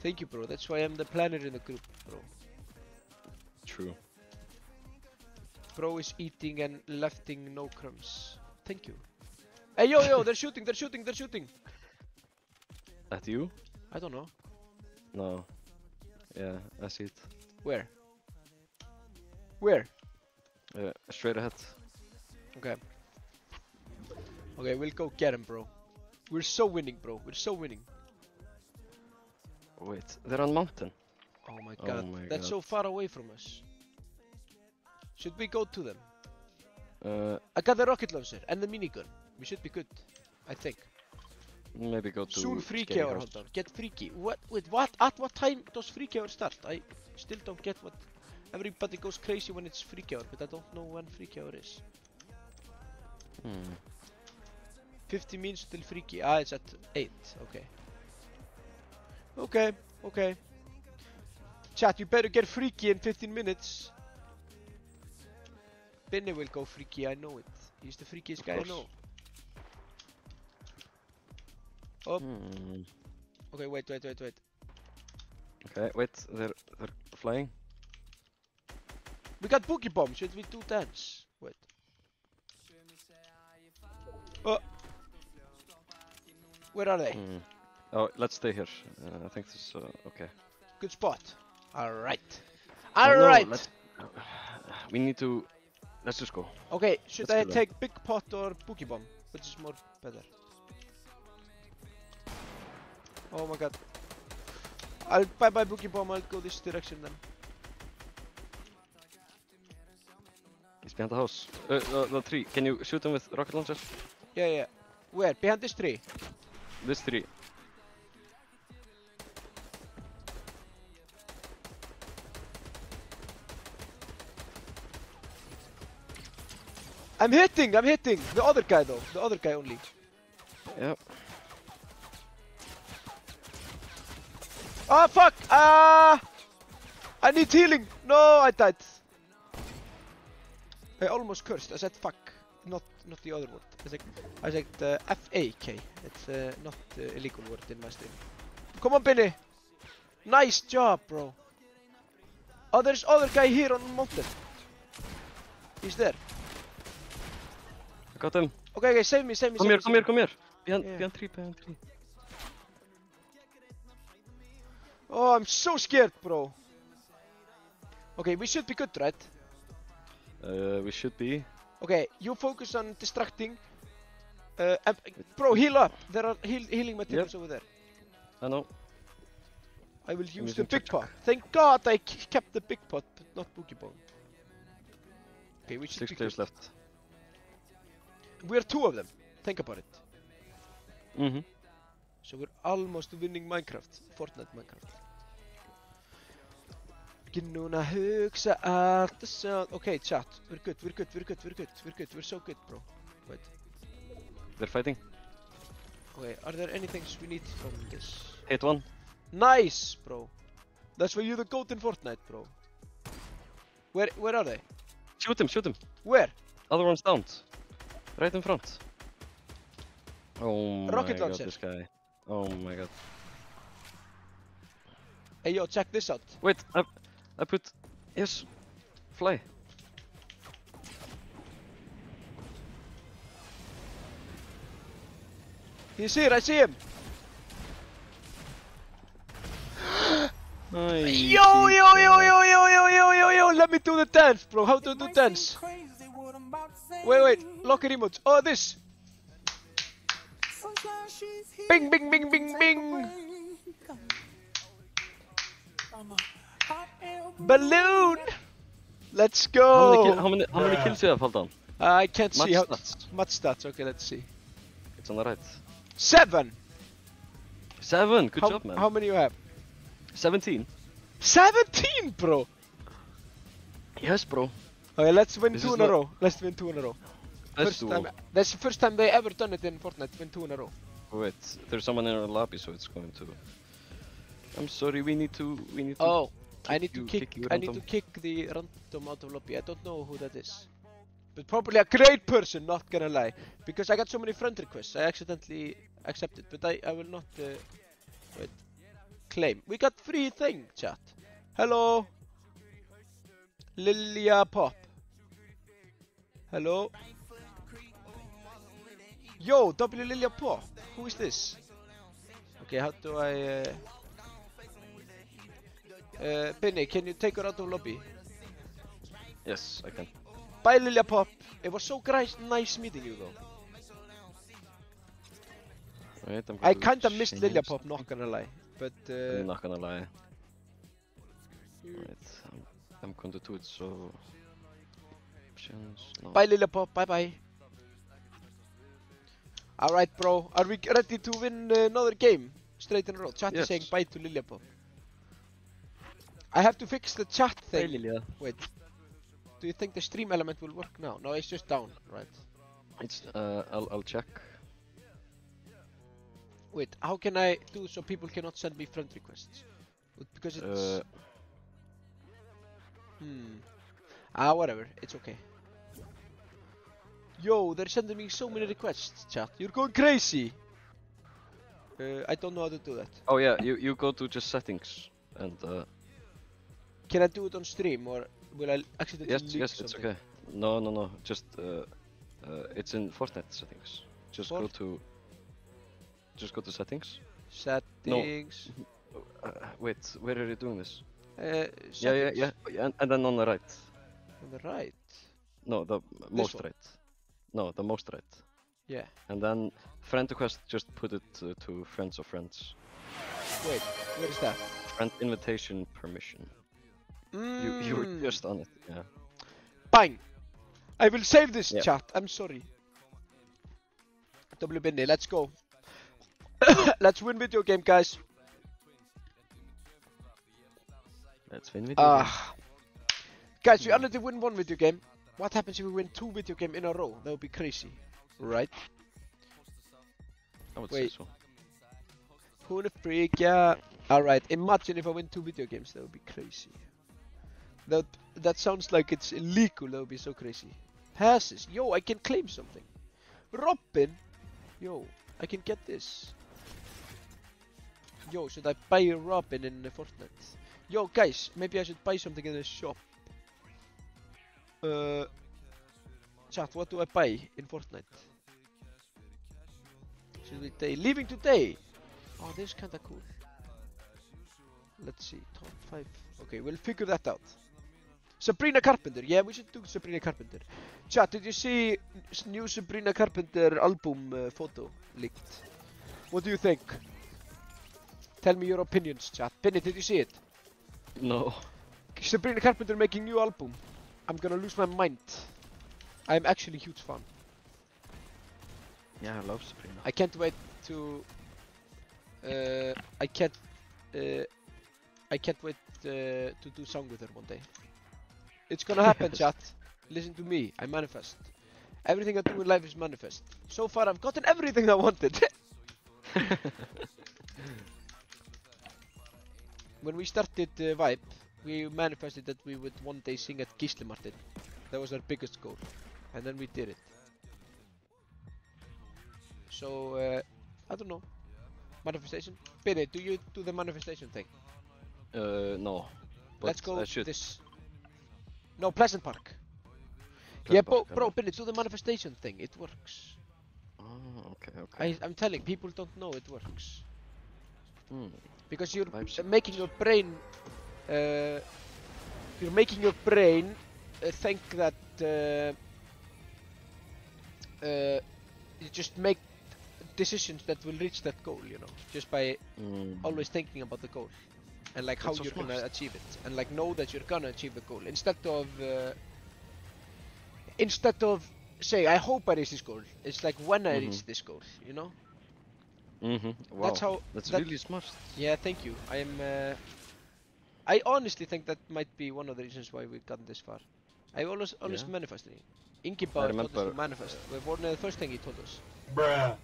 Thank you, bro. That's why I'm the planner in the group, bro. True. Bro is eating and lefting no crumbs. Thank you. Hey, yo, they're shooting. At you? I don't know. No. Yeah, I see it. Where? Where? Straight ahead. Okay. Okay, we'll go get him, bro. We're so winning, bro. We're so winning. Wait, they're on mountain. Oh my Oh god. my That's god. so far away from us. Should we go to them? Uh, I got the rocket launcher and the minigun. We should be good. I think. maybe go to Soon freaky Scary hour, House. hold on. Get freaky. What? Wait, what? At what time does freaky hour start? I still don't get what. Everybody goes crazy when it's freaky hour, but I don't know when freaky hour is. 50 minutes till freaky. Ah, it's at 8. Okay. Okay. Chat, you better get freaky in 15 minutes. Benny will go freaky, I know it. He's the freakiest guy I know. Oh. Okay, wait. Okay, wait, they're flying. We got Boogie Bomb, should we do dance? Wait. Oh. Where are they? Oh, let's stay here. I think this is okay. Good spot. Alright. No, Alright! let's. We need to. Let's just go. Okay, should Let's I do that. take Big Pot or Boogie Bomb? Which is more better? Oh my god. I'll bye Boogie Bomb, I'll go this direction then. He's behind the house. The tree. Can you shoot him with rocket launcher? Yeah. Where? Behind this tree? This tree. I'm hitting! The other guy though. The other guy only. Yep. Oh fuck! I need healing! No, I died. I almost cursed. I said fuck. Not the other word. I said F-A-K. It's not the illegal word in my stream. Come on, Benny! Nice job, bro. Oh, there's other guy here on the mountain. He's there. I got him. Okay, save me. Come here. Behind Yeah. tree. Oh, I'm so scared, bro. Okay, we should be good, right? We should be. Okay, you focus on distracting. Bro, heal up. There are healing materials over there. I know. I will use the using big Chuck. pot. Thank God I kept the big pot, but not Boogie Bomb. Okay, we should 6 be players good. left. We're 2 of them. Think about it. Mhm. So we're almost winning Fortnite Minecraft. Ekki núna hugsa allt the sound. Okay, chat. We're good. We're so good, bro. Wait. They're fighting. Okay, are there any things we need from this? Hit one. Nice, bro. That's why you're the GOAT in Fortnite, bro. Where are they? Shoot him. Where? Other one's downed. Right in front. Oh my Rocket god, launcher. this guy. Oh my god. Hey, yo, check this out. Wait, I put... Yes. Fly. He's here, I see him. Yo, let me do the dance, bro. How to do dance? Wait, lock emotes. Oh, this. Bing, bing, bing, bing, bing. Balloon. Let's go. How many kills you have, Haldan? I can't see how Stats. much stats. Okay, let's see. It's on the right. 7. 7. Good job, man. How many you have? 17. 17, bro. Yes, bro. Okay, let's win This 2 is in a not- row. Let's win 2 in a row. Let's do Time. That's the first time they ever done it in Fortnite. Win 2 in a row. Wait, there's someone in our lobby, so it's going to... I'm sorry, we need to... Oh, I need to you- kick. you I need to random. kick the random out of lobby. I don't know who that is, but probably a great person. Not gonna lie, because I got so many friend requests. I accidentally accepted, but I will not wait. Claim. We got free thing, chat. Hello, Lilia Pop. Hello. Yo, W Lilia Pop. Who is this? Okay, how do I? Benny, can you take her out of lobby? Yes, I can. Bye, Lilia Pop. It was so nice meeting you, though. Right, I'm I going to kinda missed change Lilia Pop, not gonna lie. But I'm not gonna lie. Right, I'm going to do it, so... Options, no. bye, Lilia Pop. Bye bye. Alright, bro. Are we ready to win another game? Straight in a row. Chat is Yes. saying bye to Lilia Pop. I have to fix the chat Hey, thing. Lilia. Wait. Do you think the stream element will work now? No, it's just down, right? It's, I'll check. Wait, how can I do so people cannot send me friend requests? Because it's... whatever. It's okay. Yo, they're sending me so many requests, chat. You're going crazy! I don't know how to do that. Oh yeah, you go to just settings, and Can I do it on stream, or will I accidentally leak yes, something? it's okay. No, just, it's in Fortnite settings. Just go to settings. Settings. Wait, where are you doing this? Settings. Yeah, and then on the right. On the right. No, the most one? right. No, the most right. Yeah. And then friend request, just put it to friends of friends. Wait, where is that? Friend invitation permission. You were just on it, yeah. Bang! I will save this Yeah. chat. I'm sorry. W Binny, let's go. Let's win video game, guys. Let's win video. Guys, we already win 1 video game. What happens if we win 2 video game in a row? That would be crazy, right? I would wait. say so. Who the freak, yeah. Alright, imagine if I win 2 video games. That would be crazy. That sounds like it's illegal. That would be so crazy. Passes. Yo, I can claim something. Robin. Yo, I can get this. Yo, should I buy a Robin in Fortnite? Yo, guys, maybe I should buy something in the shop. Chat, what do I buy in Fortnite? Should we say leaving today? Oh, this is kinda cool. Let's see, top 5. Okay, we'll figure that out. Sabrina Carpenter. Yeah, we should do Sabrina Carpenter. Chat, did you see new Sabrina Carpenter album photo leaked? What do you think? Tell me your opinions, chat. Benny, did you see it? No. Sabrina Carpenter making new album. I'm gonna lose my mind. I'm actually a huge fan. Yeah, I love Sabrina. I can't wait to. I can't wait to do song with her one day. It's gonna happen, chat. Listen to me. I manifest. Everything I do in life is manifest. So far, I've gotten everything I wanted. When we started Vibe, we manifested that we would one day sing at Gísli Martin. That was our biggest goal, and then we did it. So I don't know. Manifestation. Binny, do you do the manifestation thing? No. But Let's go I should. this. No, Pleasant Park. Pleasant Yeah, Park, bro, Binny, do the manifestation thing. It works. Oh, okay. I'm telling people don't know it works Hmm. because you're Vibes. making your brain. You're making your brain think that you just make decisions that will reach that goal, you know, just by always thinking about the goal and like how That's so you're smart. gonna achieve it, and like know that you're gonna achieve the goal instead of say I hope I reach this goal. It's like when I reach this goal, you know. Wow. That's how. That's that- really smart. Yeah, thank you. I honestly think that might be one of the reasons why we've gotten this far. I always Yeah. manifesting. Ingi Bauer told us to remember- manifest. We've one of the first thing he told us. Bruh.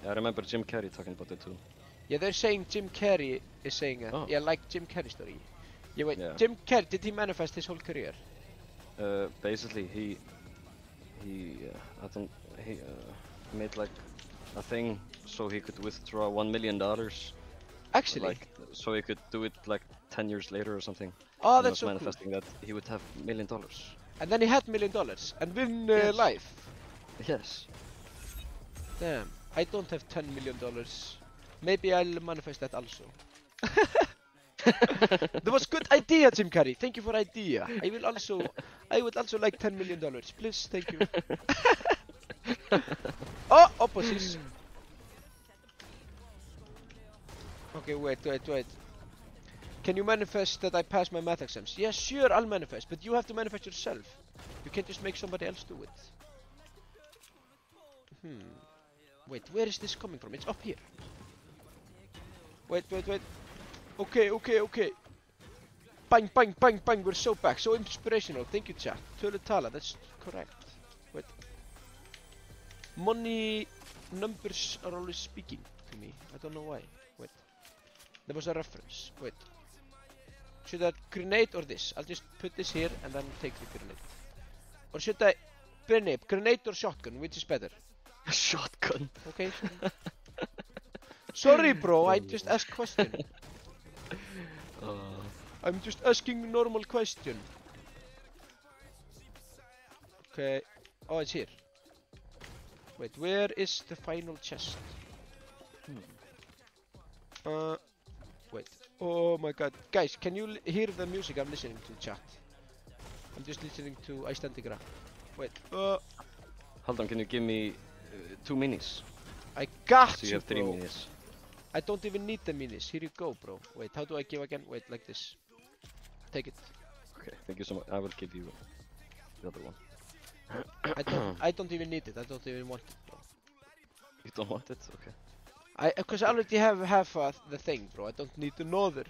I remember Jim Carrey talking about it too. Yeah, they're saying Jim Carrey is saying it. Oh. Yeah, like Jim Carrey story. Yeah, wait. Yeah. Jim Carrey, did he manifest his whole career? Basically, he I don't he made like a thing so he could withdraw $1 million. Actually. Like so he could do it like 10 years later or something. Oh, And that's was so cool. manifesting that he would have $1 million. And then he had $1 million and win Yes. life. Yes. Damn, I don't have $10 million. Maybe I'll manifest that also. That was good idea, Jim Carrey. Thank you for idea. I would also like $10 million. Please, thank you. Oh, opposites. Okay, wait. Can you manifest that I pass my math exams? Yeah, sure, I'll manifest, but you have to manifest yourself. You can't just make somebody else do it. Wait, where is this coming from? It's up here. Wait. Okay. Bang, bang, bang, bang. We're so back. So inspirational. Thank you, chat. Tala, that's correct. Wait. Money numbers are always speaking to me. I don't know why. Wait. There was a reference. Wait. Should I grenade or this? I'll just put this here and then take the grenade. Or should I... Grenade or shotgun? Which is better? Shotgun. Okay. Sorry, bro. I just asked question. I'm just asking normal question. Okay. Oh, it's here. Wait, where is the final chest? Wait. Oh my god. Guys, can you hear the music I'm listening to, chat? I'm just listening to Icelandic rap. Wait. Hold on, can you give me 2 minis? I got So you you, have 3 bro. minis. I don't even need the minis. Here you go, bro. Wait, how do I give again? Wait, like this. Take it. Okay, thank you so much. I will give you the other one. I don't even need it. I don't even want it, bro. You don't want it? Okay. Because I already have half the thing, bro. I don't need another.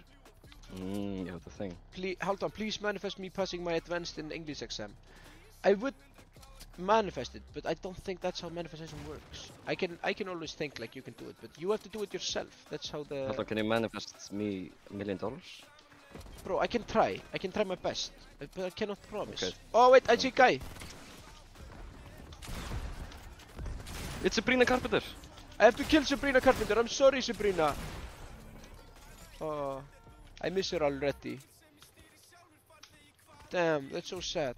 You have the thing. Please, hold on. Please manifest me passing my advanced in English exam. I would manifest it, but I don't think that's how manifestation works. I can always think like you can do it, but you have to do it yourself. That's how the... Hold on, can you manifest me $1 million? Bro, I can try. I can try my best, but I cannot promise. Okay. Oh wait, I see guy. It's Sabrina Carpenter! I have to kill Sabrina Carpenter. I'm sorry, Sabrina. Oh, I miss her already. Damn, that's so sad.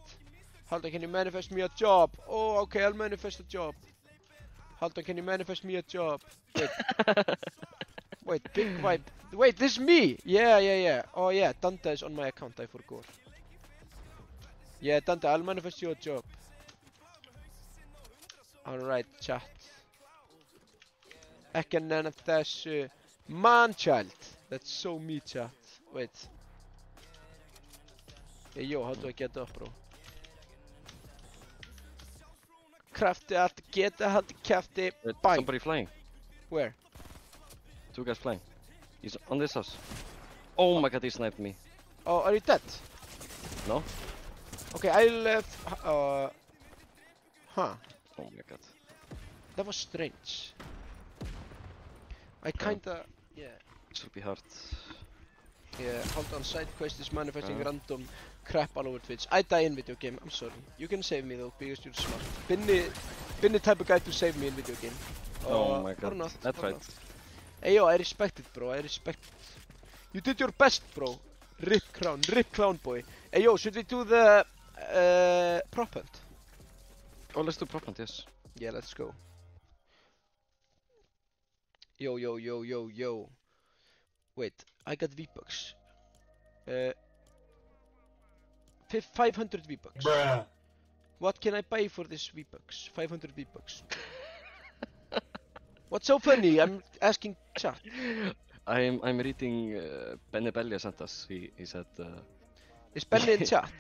Hold on, can you manifest me a job? Oh, okay, I'll manifest a job. Hold on, can you manifest me a job? Wait. Wait, big vibe. Wait, this is me! Yeah. Oh yeah, Dante is on my account, I forgot. Yeah, Dante, I'll manifest you a job. Alright, chat. Ekki nenna þessu. Man-child! That's so me, chat. Wait. Hey, yo, how do I get up, bro? Krafti allt geta haldi kjafti. Wait, Bang! somebody flying. Where? 2 guys flying. He's on this house. Oh my god, he sniped me. Oh, are you dead? No? Okay, I'll... Huh. Oh my god. That was strange. I kinda... Yeah. This will be hard. Yeah, hold on, side quest is manifesting Okay. random crap all over Twitch. I die in video game, I'm sorry. You can save me though, because you're smart. Been the type of guy to save me in video game. Oh my Or god. not, That's or right. not. Hey yo, I respect it bro, I respect it. You did your best bro. Rip clown boy. Hey yo, should we do the prop hunt? Oh, let's do prop hunt, yes. Yeah, let's go. Yo. Wait, I got V-Bucks. 500 V-Bucks. Bruh. What can I buy for this V-Bucks? 500 V-Bucks. What's so funny? I'm asking chat. I'm reading Benny Bellia sent us. He said Is Benny in chat?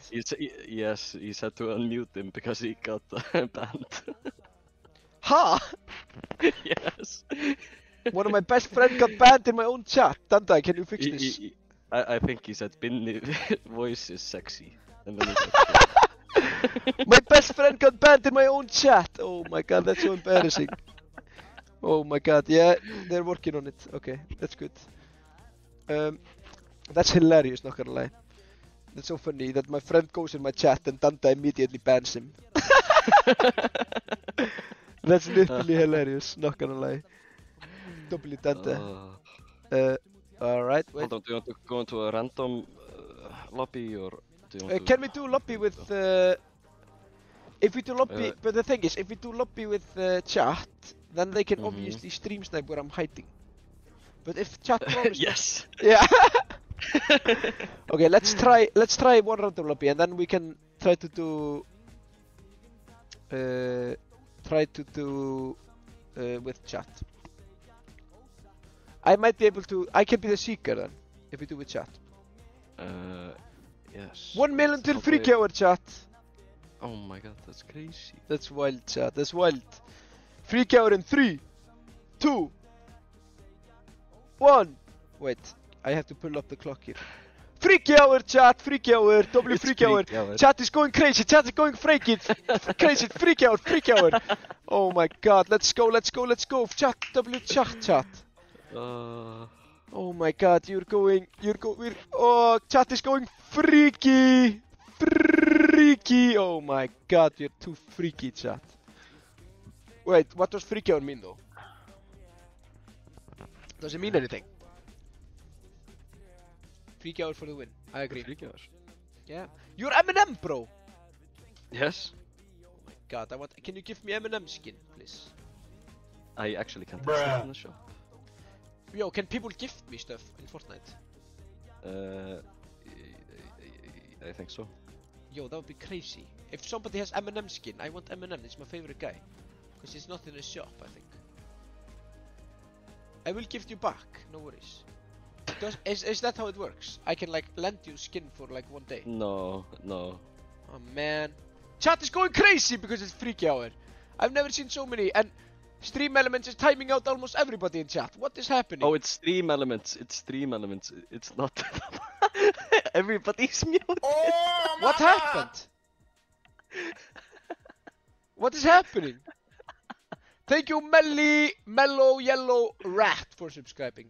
yes, he said to unmute him because he got banned. Ha! Yes. One of my best friends got banned in my own chat. Dante, can you fix this? I think he said Benny voice is sexy. And then he said, My best friend got banned in my own chat. Oh my god, that's so embarrassing. Oh my god, yeah, they're working on it. Okay, that's good. That's hilarious, not gonna lie. That's so funny that my friend goes in my chat and Dante immediately bans him. That's literally hilarious, not gonna lie. Double Dante. Alright, wait. Hold on, do you want to go into a random lobby or do you want to... Can we do lobby with... if we do lobby... but the thing is, if we do lobby with chat, then they can obviously stream snipe where I'm hiding. But if chat promises... Yes! Yeah! Okay, let's try one random lobby and then we can try to do... with chat. I might be able to... I can be the seeker then, if we do with chat. Yes. 1 million till Hopefully- freak hour chat. Oh my god, that's crazy. That's wild chat, that's wild. Freak hour in 3, 2, 1. Wait, I have to pull up the clock here. Freak hour chat, freak hour, W It's freak hour. freak hour. Chat is going crazy, chat is going freaky, crazy, freak hour, freak hour. Oh my god, let's go. Chat, W chat. Oh my god, oh, chat is going freaky. Oh my god, you're too freaky, chat. Wait, what does freaky hour mean though? Does it mean anything? Freaky hour for the win. I agree. Freak hour. Yeah. You're Eminem, bro. Yes? Oh my god, can you give me Eminem skin, please? I actually can't Bruh. test it in the shop. Yo, can people gift me stuff in Fortnite? I think so. Yo, that would be crazy. If somebody has Eminem skin, I want Eminem. It's my favorite guy. Because it's not in the shop, I think. I will gift you back, no worries. Is that how it works? I can like lend you skin for like 1 day. No. Oh man. Chat is going crazy because it's freaky hour. I've never seen so many, and Stream Elements is timing out almost everybody in chat. What is happening? Oh, it's stream elements. It's not. Everybody's muted. Oh my What God. happened? What is happening? Thank you, Mellow Yellow Rat, for subscribing.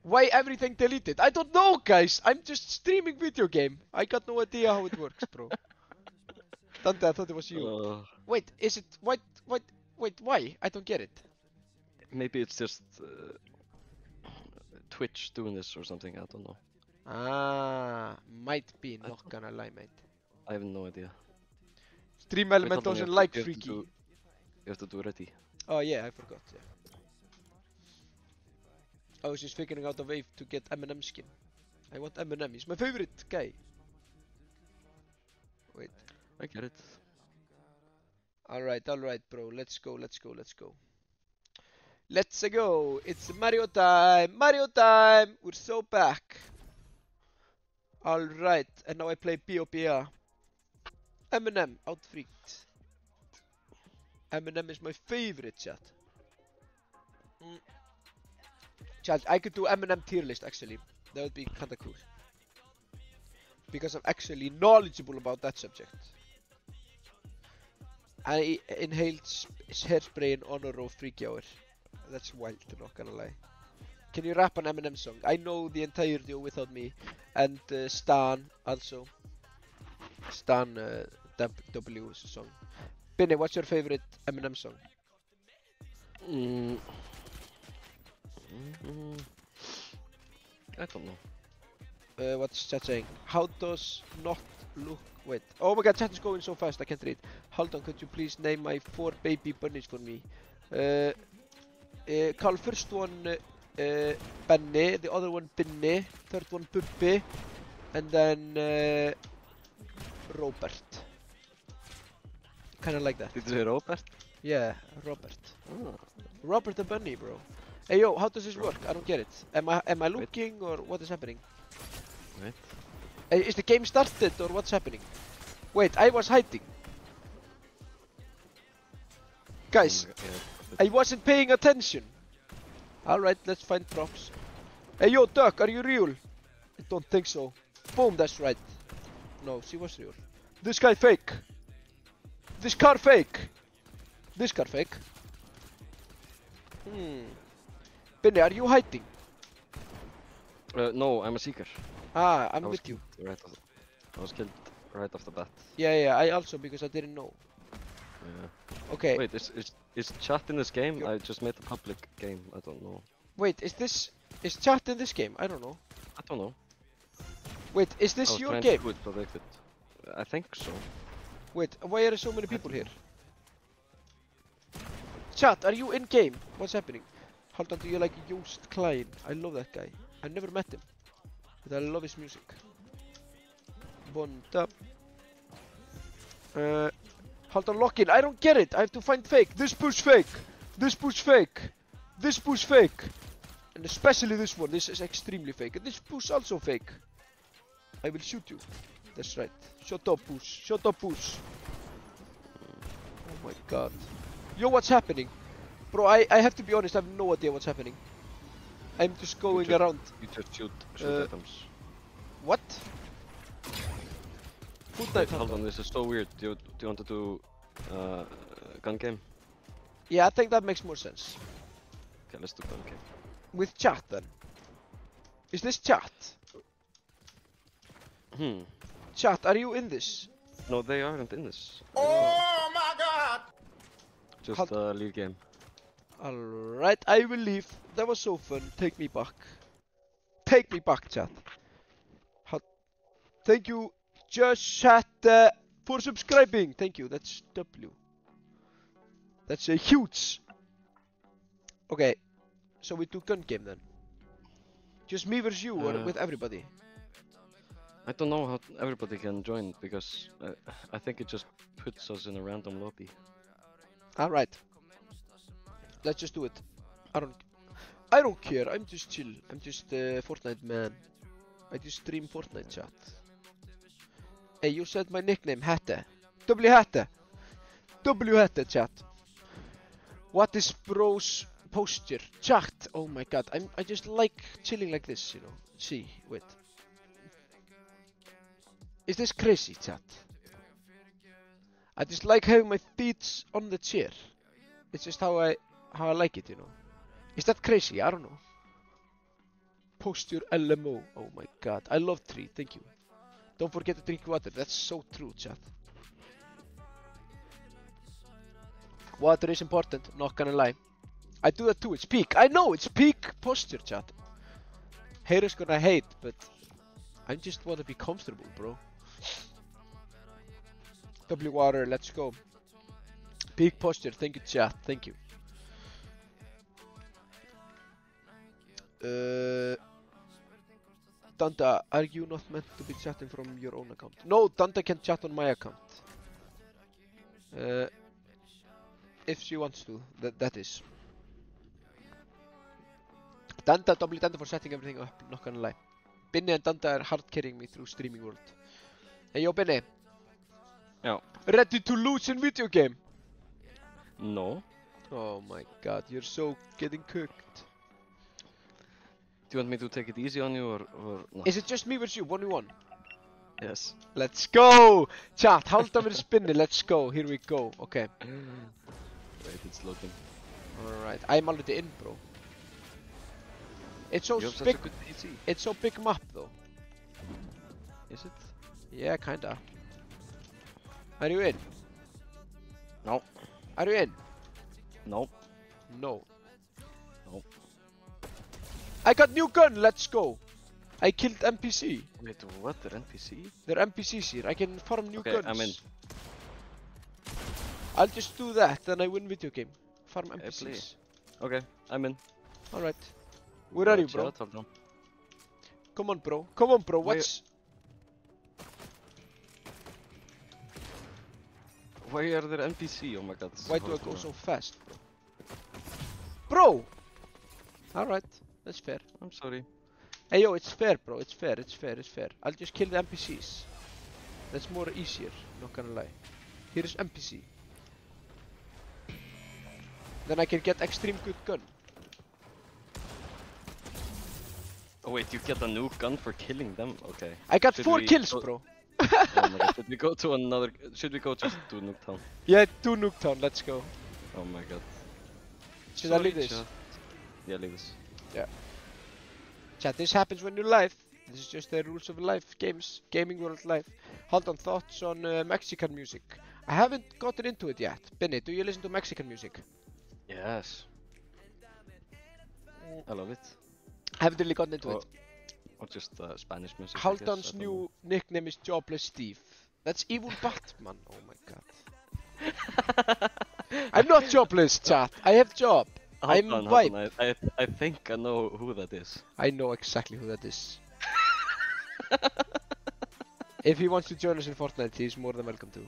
Why everything deleted? I don't know, guys. I'm just streaming video game. I got no idea how it works, bro. Dante, I thought it was you. Wait, is it wait, why? I don't get it. Maybe it's just Twitch doing this or something. I don't know. Ah, might be, not gonna lie, mate. I have no idea. Stream Wait, Element hold on, doesn't you like have to freaky. You have to do ready. Oh yeah, I forgot. Yeah. I was just figuring out a way to get Eminem skin. I want Eminem. He's my favorite guy. Wait. I get it. Alright, bro. Let's go. Let's go. It's Mario time. We're so back. Alright, and now I play BOPA. Eminem, outfreaked. Eminem is my favorite, chat. Chat, I could do Eminem tier list actually. That would be kinda cool. Because I'm actually knowledgeable about that subject. I inhaled hairspray in honor of Freaky Hour. That's wild, not gonna lie. Can you rap an Eminem song? I know the entire duo without me. And Stan also. Stan W's song. Binny, what's your favorite Eminem song? I don't know. What's chat saying? How does not look... Wait. Oh my god, chat is going so fast, I can't read. Hold on, could you please name my 4 baby bunnies for me? Call first one Benny, the other one Binny, third one Bubby, and then Robert. Kinda like that. Did you say Robert? Yeah, Robert. Oh. Robert the bunny, bro. Hey yo, how does this work? I don't get it. Am I looking or what is happening? Wait. Is the game started or what's happening? Wait, I was hiding. Guys, Oh my God, yeah. I wasn't paying attention. Alright, let's find props. Hey yo, Duck, are you real? I don't think so. Boom, that's right. No, she was real. This guy fake. This car fake. This car fake. Binny, are you hiding? No, I'm a seeker. Ah, I'm I was with you. killed I was killed right off the bat. Yeah, I also, because I didn't know. Yeah. Okay. Wait, is chat in this game? You're- I just made a public game. I don't know. Wait, is chat in this game? I don't know. I don't know. Wait, is I this was your trying game? to do it, but I could. I think so. Wait, why are there so many people here? Chat, are you in game? What's happening? Hold on, do you like Joost Klein? I love that guy. I never met him, but I love his music. Bond up. Hold on, lock in. I don't get it. I have to find fake. This push fake. This push fake. This push fake. And especially this one. This is extremely fake. And this push also fake. I will shoot you. That's right. Shut up, push. Shut up, push. Oh my god. Yo, what's happening? Bro, I have to be honest. I have no idea what's happening. I'm just going just- around. You just shoot Uh, items. What? Fortnite, Hold on, this is so weird. Do you want to do gun game? Yeah, I think that makes more sense. Okay, let's do gun game. With chat then. Is this chat? Chat, are you in this? No, they aren't in this. Oh my god! Just Hold- a league game. Alright, I will leave. That was so fun. Take me back. Take me back, chat. Thank you, just chat, for subscribing. Thank you, that's W. That's a huge. Okay, so we do gun game then. Just me versus you or with everybody? I don't know how everybody can join because I think it just puts us in a random lobby. Alright. Let's just do it. I don't care, I'm just chill. I'm just a Fortnite man. I just stream Fortnite chat. Hey, you said my nickname, Hatte. W Hatte. W Hatte, chat. What is bro's posture? Chat. Oh my god, I just like chilling like this, you know. See, wait. Is this crazy, chat? I just like having my feet on the chair. It's just how I like it, you know. Is that crazy? I don't know. Posture LMO. Oh my god. I love tree. Thank you. Don't forget to drink water. That's so true, chat. Water is important. Not gonna lie. I do that too. It's peak. I know. It's peak posture, chat. Haters gonna hate, but I just want to be comfortable, bro. W water. Let's go. Peak posture. Thank you, chat. Thank you. Danta, are you not meant to be chatting from your own account? No, Danta can chat on my account. If she wants to, that is. Danta, double Danta for setting everything up, not gonna lie. Binny and Danta are hard carrying me through streaming world. Hey yo, Binny. Yeah. Ready to lose in video game? No. Oh my god, you're so getting cooked. Do you want me to take it easy on you or not? Is it just me versus you, 1v1? Yes. Let's go! Chat, halda mér spinni, let's go, here we go, okay. Wait, it's loading. Alright, I'm already in, bro. It's so You have such big, a good PC. it's so big map though. Is it? Yeah, kinda. Are you in? No. Are you in? No. No. No. I got new gun, let's go! I killed NPC. Wait, what? The NPC? There are NPCs here, I can farm new Okay, guns. I'm in. I'll just do that, then I win video game. Farm play. NPCs. Okay, I'm in. Alright. Where are you, bro? Chat, hold on. Come on, bro. Come on, bro. Where- What's... Why are there NPC? Oh my god. Why do I go so fast, bro? Bro! Alright, that's fair. I'm sorry. Hey, yo, it's fair, bro. It's fair, it's fair, it's fair. I'll just kill the NPCs. That's more easier, not gonna lie. Here's NPC. Then I can get extreme good gun. Oh wait, you get a new gun for killing them? Okay. I got Should 4 we kills, go- bro. Oh my god. Should we go to another... Should we go just to Nuketown? Yeah, 2 Nuketown, let's go. Oh my god. Should I leave this? Chat. Yeah, leave this. Chat, this happens when you live. This is just the rules of life, gaming world life. Hold on, thoughts on Mexican music. I haven't gotten into it yet. Benny, do you listen to Mexican music? Yes. I love it. I haven't really gotten into Or- it. Or just Spanish music. I Haldan's guess, I don't new nickname is Jobless Steve. That's evil Batman. Oh my god. I'm not jobless, chat. I have job. know. I'm Hold white. on, I think I know who that is. I know exactly who that is. If he wants to join us in Fortnite, he's more than welcome to.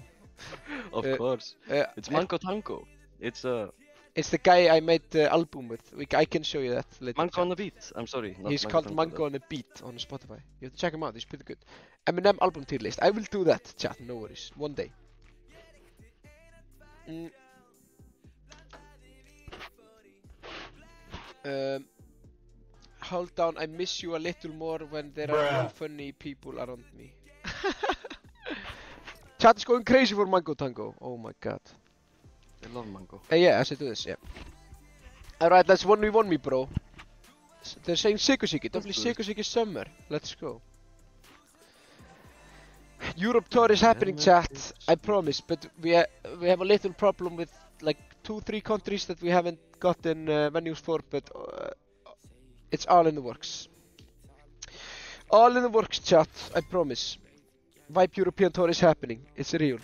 Of Uh, course. It's Mango Tango. It's It's the guy I made the album with. I can show you that later. Mango chat. on the beat. I'm sorry. Not He's Mango called Tango, Mango on a Beat on Spotify. You have to check him out, he's pretty good. Eminem album tier list. I will do that, chat, no worries. One day. Hold down, I miss you a little more when there are no funny people around me. Chat is going crazy for Mango Tango. Oh my god. I love Mango. Yeah, I should do this, yeah. Alright, let's 1v1 me, bro. They're saying Sigusiki, definitely do it. Sigusiki summer. Let's go. Europe tour is happening, chat. I promise, but we have a little problem with like 2-3 countries that we haven't gotten venues for, but it's all in the works. All in the works, chat. I promise. Vibe European tour is happening. It's real.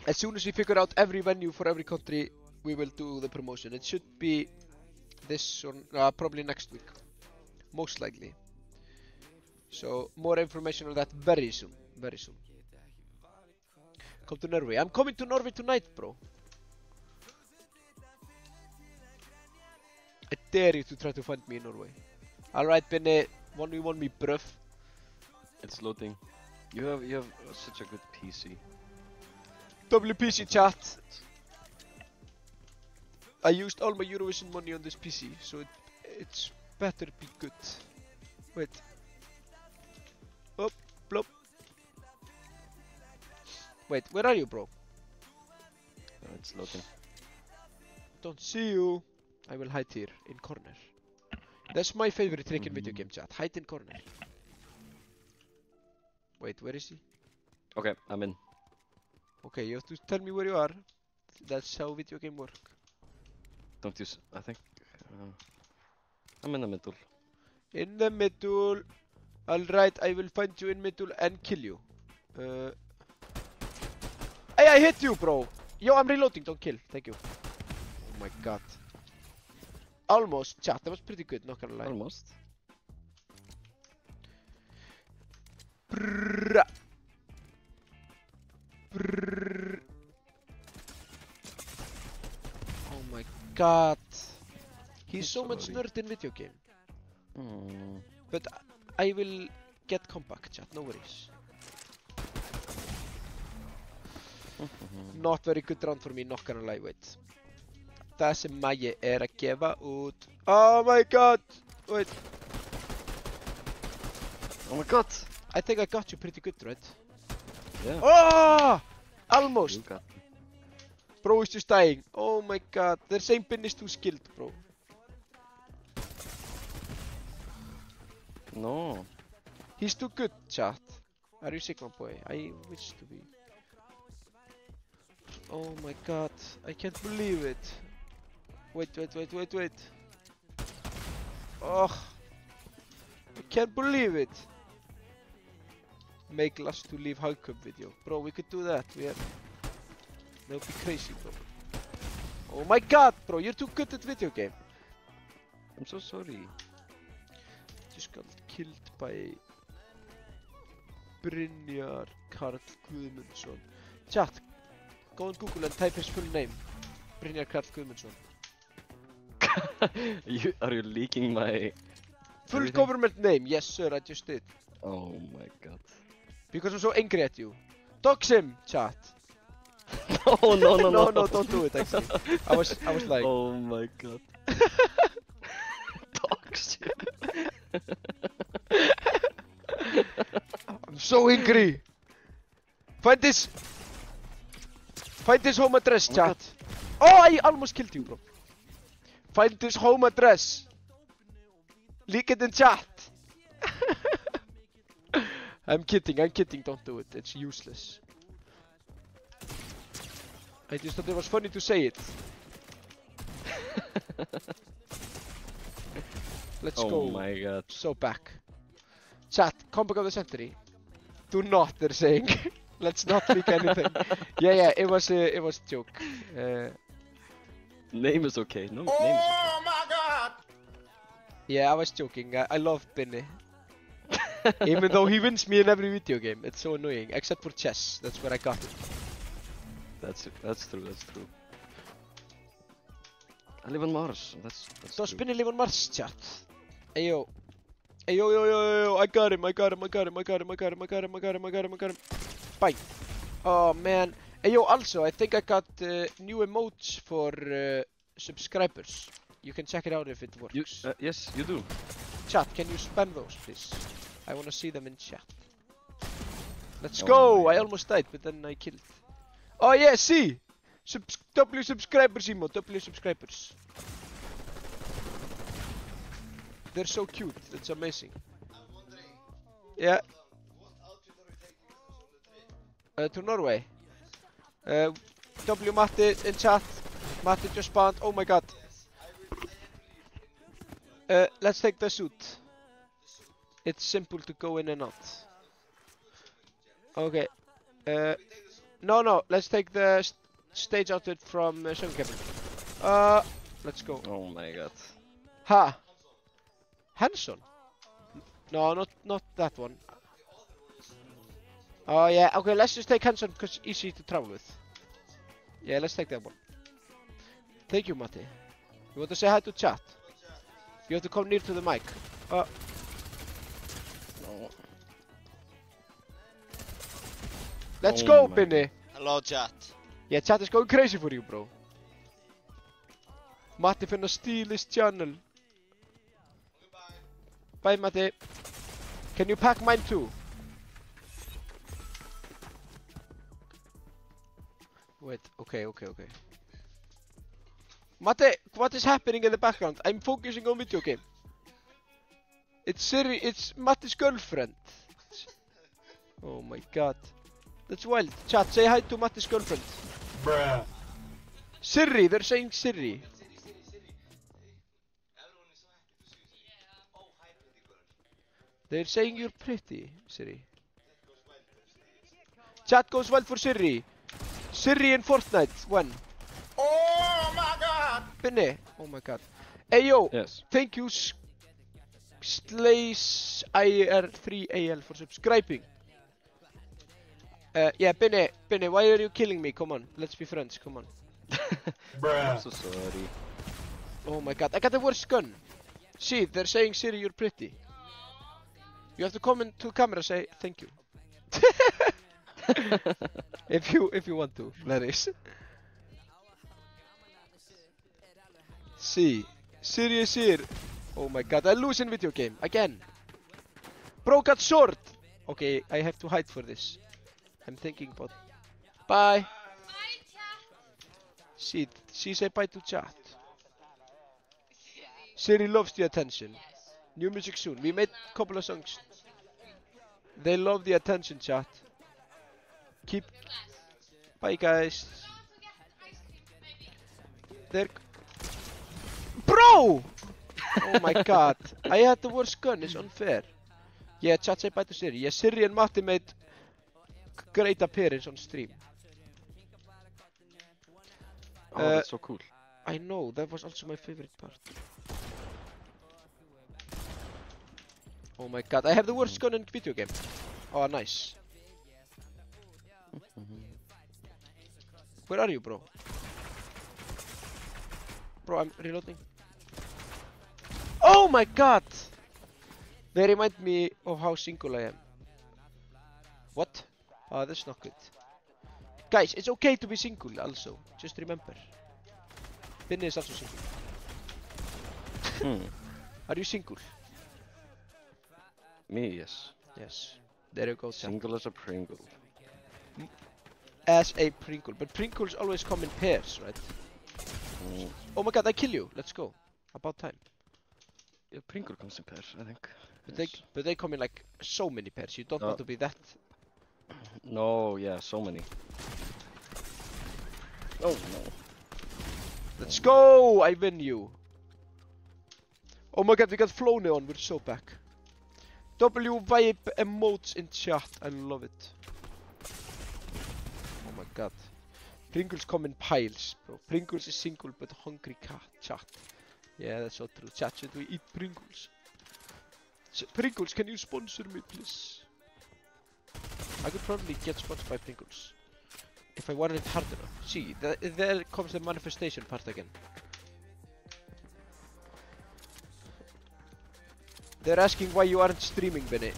As soon as we figure out every venue for every country, we will do the promotion. It should be this or probably next week, most likely. So more information on that very soon, very soon. Come to Norway. I'm coming to Norway tonight, bro. I dare you to try to find me in Norway. Alright, Benny, 1v1 me, bruv. It's loading. You have such a good PC. WPC chat. I used all my Eurovision money on this PC, so it's better be good. Wait. Up, blop. Wait, where are you, bro? It's loading. Don't see you. I will hide here in corner. That's my favorite trick in video game chat. Hide in corner. Wait, where is he? Okay, I'm in. Okay, you have to tell me where you are. That's how video game work. Don't use. I think I'm in the middle. In the middle. Alright, I will find you in middle and kill you. Hey, I hit you, bro. Yo, I'm reloading. Don't kill. Thank you. Oh my god. Almost, chat. That was pretty good. Not gonna lie. Almost. Brrrr. Brrrr. Oh my god. He's so much sorry. nerd in video game. Hmm. But I will get comeback, chat. No worries. Not very good round for me. Not gonna lie. Wait. Það sem Mæi að gefa út. Oh my god! Wait, Oh my god! I think I got you pretty good, right? Yeah. Oh! Almost! You got Bro is just dying. Oh my god, they're saying Bin is too skilled, bro. No. He's too good, chat. Are you Sigma boy? I wish to be. Oh my god, I can't believe it. Wait. Oh, I can't believe it. Make last to leave Hug Cup video. Bro, we could do that. That would be crazy, bro. Oh my god, bro, you're too good at video game. I'm so sorry. Just got killed by Brynjar Karl Guðmundsson. Chat, go on Google and type his full name. Brynjar Karl Guðmundsson. Are you leaking my Full everything? government name, yes sir, I just did. Oh my god. Because I'm so angry at you. Dox him, chat. No, No, don't do it actually. I was like, Oh my god. Dogs. I'm so angry. Find this home address, Oh my chat. Oh, I almost killed you, bro. Find this home address. Leak it in chat. I'm kidding, don't do it. It's useless. I just thought it was funny to say it. Let's go. Oh my god. So back. Chat, comeback of the century. Do not, they're saying. Let's not leak anything. Yeah, it was a joke. Name is okay. No, name is Oh my god! Yeah, I was joking. I love Binny. Even though he wins me in every video game. It's so annoying. Except for chess. That's where I got it. That's true. I live on Mars. That's Does true. Binny live on Mars, chat? Ayo. Ayo. I got him. Bang. Oh man. Ayo, also, I think I got new emotes for subscribers. You can check it out if it works. Yes, you do. Chat, can you spam those, please? I wanna see them in chat. Let's Oh go! my I God. almost died, but then I killed. Oh yeah, see! W subscribers, emote. W subscribers. They're so cute. It's amazing. Yeah. To Norway. W Matti in chat. Matti just spawned. Oh my god. Let's take the suit. It's simple to go in and out. Okay. No. Let's take the stage outfit from Sjöngkabin. Let's go. Oh my god. Ha. Hanson. No, not that one. Oh yeah. Okay, let's just take Hanson because it's easy to travel with. Yeah, let's take that one. Thank you, Matti. You want to say hi to chat? You have to come near to the mic. No. Let's Oh go, my Binny. Hello, chat. Yeah, chat is going crazy for you, bro. Matti finna steal his channel. Bye, Matti. Can you pack mine too? Wait, okay. Matti, what is happening in the background? I'm focusing on video game. It's Siri, it's Matti's girlfriend. Oh my god. That's wild. Chat, say hi to Matti's girlfriend. Bruh. Siri, they're saying Siri. They're saying you're pretty, Siri. Chat goes well for Siri. Siri in Fortnite, when? Oh my god! Binny. Oh my god. Hey yo, Yes. thank you Slays IR3AL for subscribing. Yeah, Binny, why are you killing me? Come on, let's be friends, come on. I'm Bruh. so sorry. Oh my god, I got the worst gun. See, they're saying Siri, you're pretty. You have to comment to the camera, say thank you. if you want to, that is. See. Serious here. Oh my god, I lose in video game. Again. Bro got short. Okay, I have to hide for this. I'm thinking about... Bye. She say bye to chat. Siri loves the attention. New music soon. We made a couple of songs. They love the attention, chat. Keep... Bye, guys. They're... Bro! Oh my god. I had the worst gun. It's unfair. Yeah, chat say bye to Siri. Yeah, Siri and Matti made great appearance on stream. Oh, that's so cool. I know, that was also my favorite part. Oh my god, I have the worst gun in video game. Oh, nice. Where are you, bro? Bro, I'm reloading. Oh my god! They remind me of how single I am. What? Oh, that's not good. Guys, it's okay to be single also. Just remember. Binny is also single. Are you single? Me, yes. Yes. There you go, chat. Single as a Pringle. As a Pringle. But Pringles always come in pairs, right? Oh my god, I kill you. Let's go. About time. Yeah, Pringle comes in pairs, I think. But they come in like so many pairs. You don't want to be that. No, yeah, so many. Oh no. Let's go! I win you. Oh my god, we got Flow Neon. We're so back. W vibe emotes in chat. I love it. Oh my god. Pringles come in piles, bro. Pringles is single but hungry cat. Chat. Yeah, that's so true. Chat, should we eat Pringles? Pringles, can you sponsor me, please? I could probably get sponsored by Pringles if I wanted hard enough. See, there comes the manifestation part again. They're asking why you aren't streaming, Benny.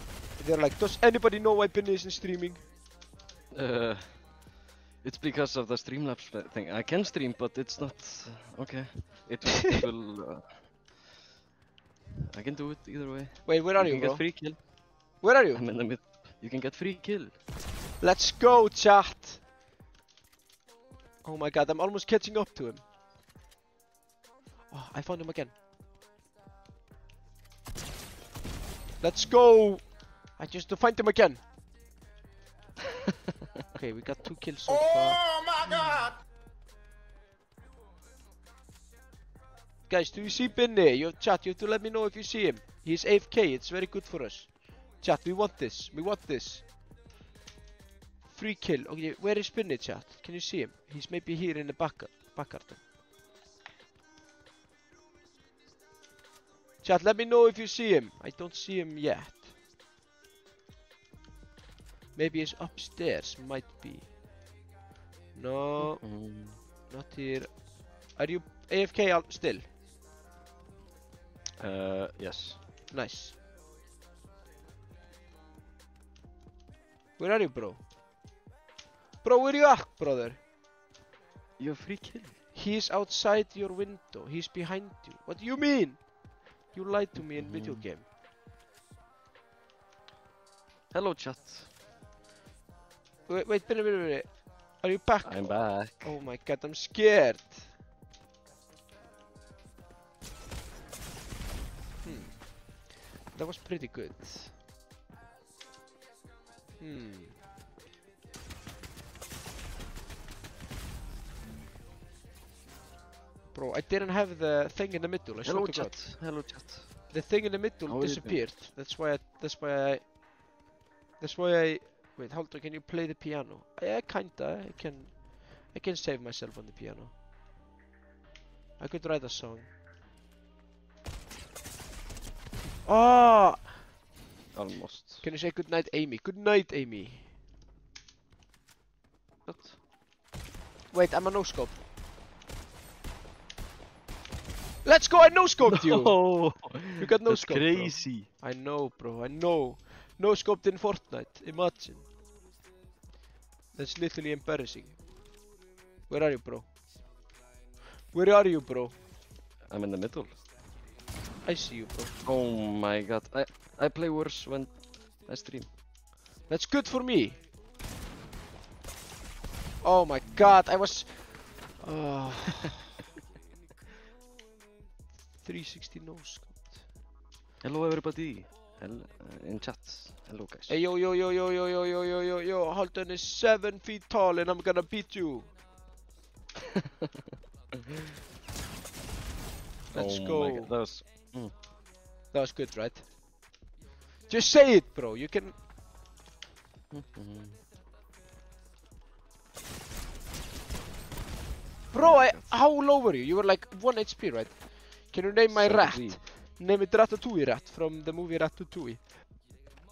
They're like, does anybody know why Benny isn't streaming? It's because of the Streamlabs thing. I can stream, but it's not... okay. It will... I can do it either way. Wait, where are you, You can bro? get free kill. Where are you? I'm in the mid. You can get free kill. Let's go, chat! Oh my god, I'm almost catching up to him. Oh, I found him again. Let's go! I just to find him again. Okay, we got 2 kills so far. Oh my god! Guys, do you see Binny? You chat, you have to let me know if you see him. He's AFK, it's very good for us. Chat, we want this. We want this. Free kill. Okay, where is Binny, chat? Can you see him? He's maybe here in the back garden. Chat, let me know if you see him. I don't see him yet. Maybe he's upstairs. Might be. No. Not here. Are you AFK still? Yes. Nice. Where are you, bro? Bro, where you at, brother? You have free kill. He's outside your window. He's behind you. What do you mean? You lied to me in video game. Hello, chat. Wait, wait. Are you back? I'm back. Oh my god, I'm scared. That was pretty good. Bro, I didn't have the thing in the middle. I Hello, swear to God. chat. Hello, chat. The thing in the middle How are you disappeared. That's why I. Wait, hold on. Can you play the piano? Yeah, kinda. I can save myself on the piano. I could write a song. Ah! Almost. Can you say good night, Amy? Good night, Amy. What? Wait, I'm a no-scope. Let's go! I no-scoped you! Oh, You got that's no-scoped, crazy. bro. I know, bro. I know. No-scoped in Fortnite. Imagine. That's literally embarrassing. Where are you, bro? Where are you, bro? I'm in the middle. I see you, bro. Oh my god. I play worse when I stream. That's good for me. Oh my god, I was... 360 no scope. Hello everybody. In chat. Hello guys. Hey yo yo yo yo yo yo yo yo yo yo, Halton is 7 feet tall and I'm gonna beat you. Let's Oh go. my god, that was... That was good, right? Just say it, bro. You can... Bro, how low were you? You were like 1 HP, right? Can you name my rat? 73. Name it Ratatouille Rat from the movie Ratatouille.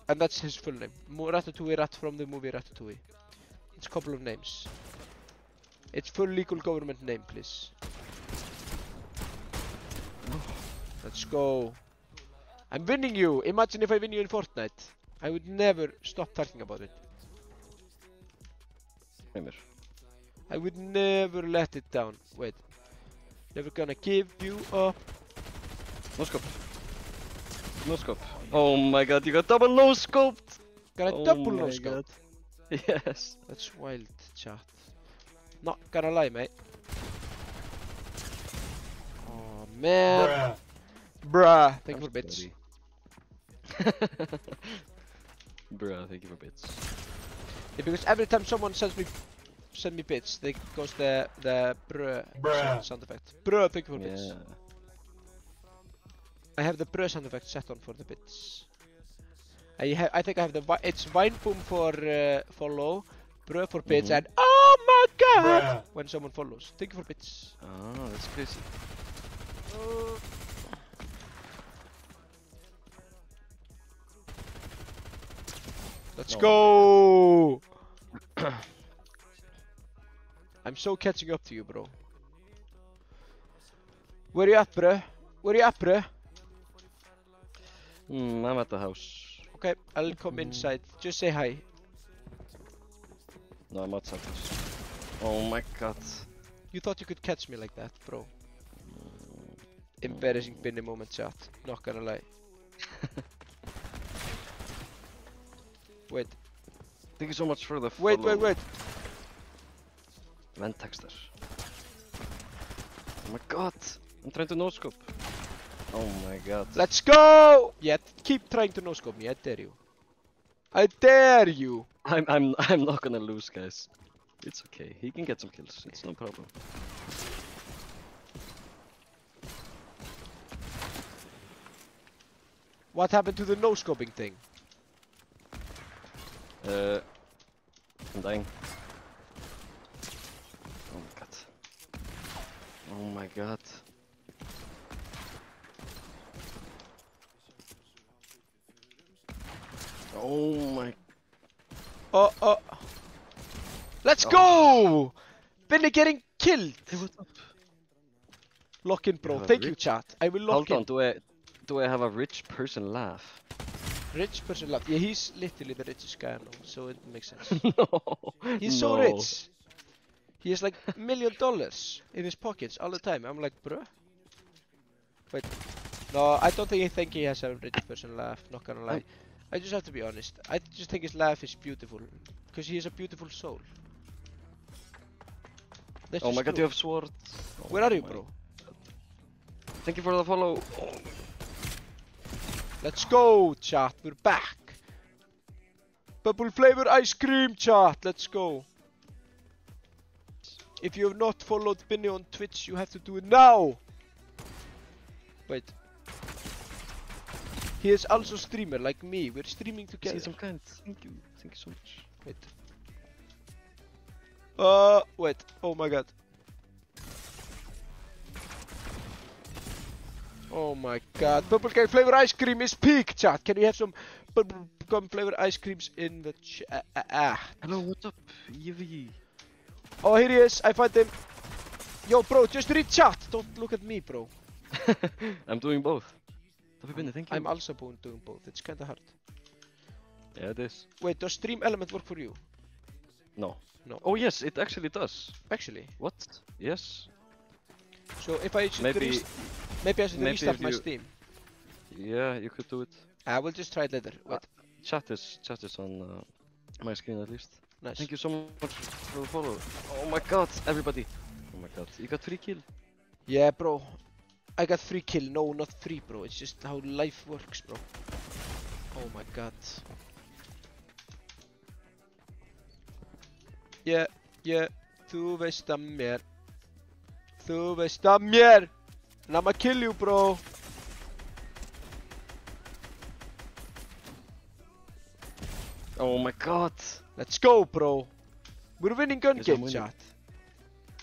And that's his full name. Ratatouille Rat from the movie Ratatouille. It's a couple of names. It's full legal government name, please. Let's go. I'm winning you. Imagine if I win you in Fortnite. I would never stop talking about it. Heimer. I would never let it down. Wait. Never gonna give you up. No scope. No scope. Oh my god, you got double no scoped! Got a Oh double my no scope. Yes. That's wild, chat. Not gonna lie, mate. Oh man. Bruh. Thank you for bits. Bruh, thank you for bits. Yeah, because every time someone send me bits, they goes the bruh sound effect. Bruh, thank you for bits. Yeah. I have the bruh sound effect set on for the bits. I think I have the it's Vine Boom for follow, bruh for bits, and oh my god when someone follows. Thank you for bits. Oh, that's crazy. Let's go! I'm so catching up to you, bro. Where you at, bruh? Where you at, bruh? I'm at the house. Okay, I'll come inside. Just say hi. No, I'm outside house. Oh my god. You thought you could catch me like that, bro. Embarrassing Binny moment, chat. Not gonna lie. Wait. Thank you so much for the Wait, follow. wait. Vent texter. Oh my god. I'm trying to no scope. Oh my god. Let's go! Yeah, keep trying to no-scope me. I dare you. I dare you! I'm not gonna lose, guys. It's okay. He can get some kills. It's no problem. What happened to the no-scoping thing? I'm dying. Oh my god. Oh my god. Oh my. Let's go! Binny getting killed! Hey, what's up? Lock in, bro. Have a Thank you, rich- chat. I will lock Hold on. in. Do I have a rich person laugh? Rich person left. Yeah, he's literally the richest guy I know, so it makes sense. No. He's so No. rich. He has like $1 million in his pockets all the time. I'm like, bruh. Wait. No, I don't think he has a rich person laugh. Not gonna lie. I just have to be honest. I just think his laugh is beautiful. Because he is a beautiful soul. That's Oh just my god, true. you have swords. Oh Where are you, my bro? Thank you for the follow. Let's go, chat. We're back. Bubble flavor ice cream, chat. Let's go. If you have not followed Binny on Twitch, you have to do it now. Wait. He is also streamer like me. We're streaming together. See some kind. Thank you. Thank you so much. Wait. Wait. Oh my god. Oh my god. Bubblegum flavor ice cream is peak, chat. Can we have some bubblegum flavor ice creams in the chat? Hello, what's up? Yvi. Oh, here he is. I find him. Yo, bro, just read chat. Don't look at me, bro. I'm doing both. Thank you. I'm also doing both. It's kinda hard. Yeah, it is. Wait, does Stream Element work for you? No. No. Oh yes, it actually does. Actually. What? Yes. So if I should Maybe. Maybe I should Maybe restart if my you- Steam. Yeah, you could do it. I will just try it later. Wait, Chat is on my screen at least. nice. Thank you so much for the follow. Oh my god, everybody. Oh my god, you got 3 kill. Yeah, bro. I got 3 kill. No, not 3, bro. It's just how life works, bro. Oh my god. Yeah, yeah. Þú veist að mér. Þú veist að mér. And I'ma kill you, bro. Oh my god. Let's go, bro. We're winning gun Yes, I'm game, winning. chat.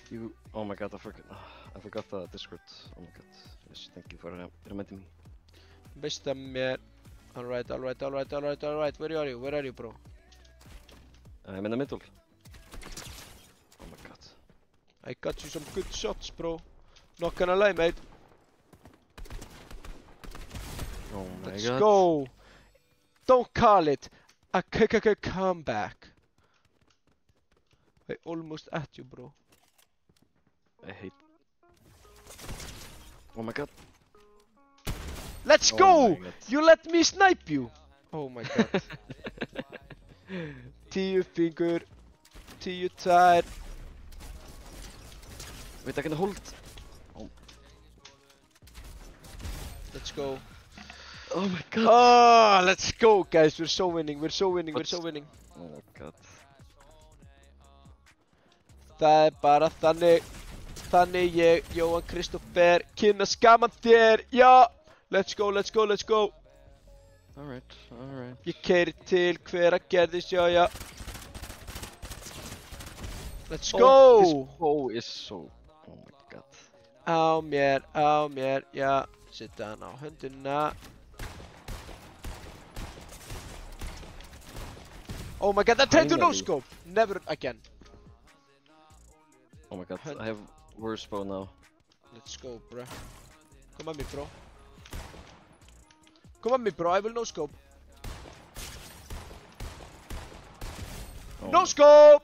You. Oh my god, I forgot the Discord. Oh my god. Yes, thank you for reminding me. Veist að mér. Alright, alright, alright, alright, alright. Where are you? Where are you, bro? I'm in the middle. Oh my god. I got you some good shots, bro. Not gonna lie, mate. Oh my Let's god. go. Don't call it a comeback. I almost at you, bro. I hate. Oh my god. Let's Oh go! my god. You let me snipe you! Oh my god. 10 fingur, 10 tær. Wait, I can hold. Let's go. Oh my god. Oh, let's go, guys. We're so winning, we're so winning, we're so What's- winning. Oh my god. Það bara þannig. Þannig ég, Jóhann Kristófer, kynna skaman þér. Já! Let's go, let's go, let's go. Alright, alright. Ég keyri til hver að gerðist, já, já. Let's Oh, go! This bow is so. Oh my god. Á mér, já. Sitta hann á höndina. Oh my god, I tried to no Finally. scope! Never again. Oh my god. Hun- I have worse bow now. Let's go, bruh. Come on me, bro. Come on me, bro, I will no scope. Oh No my- scope!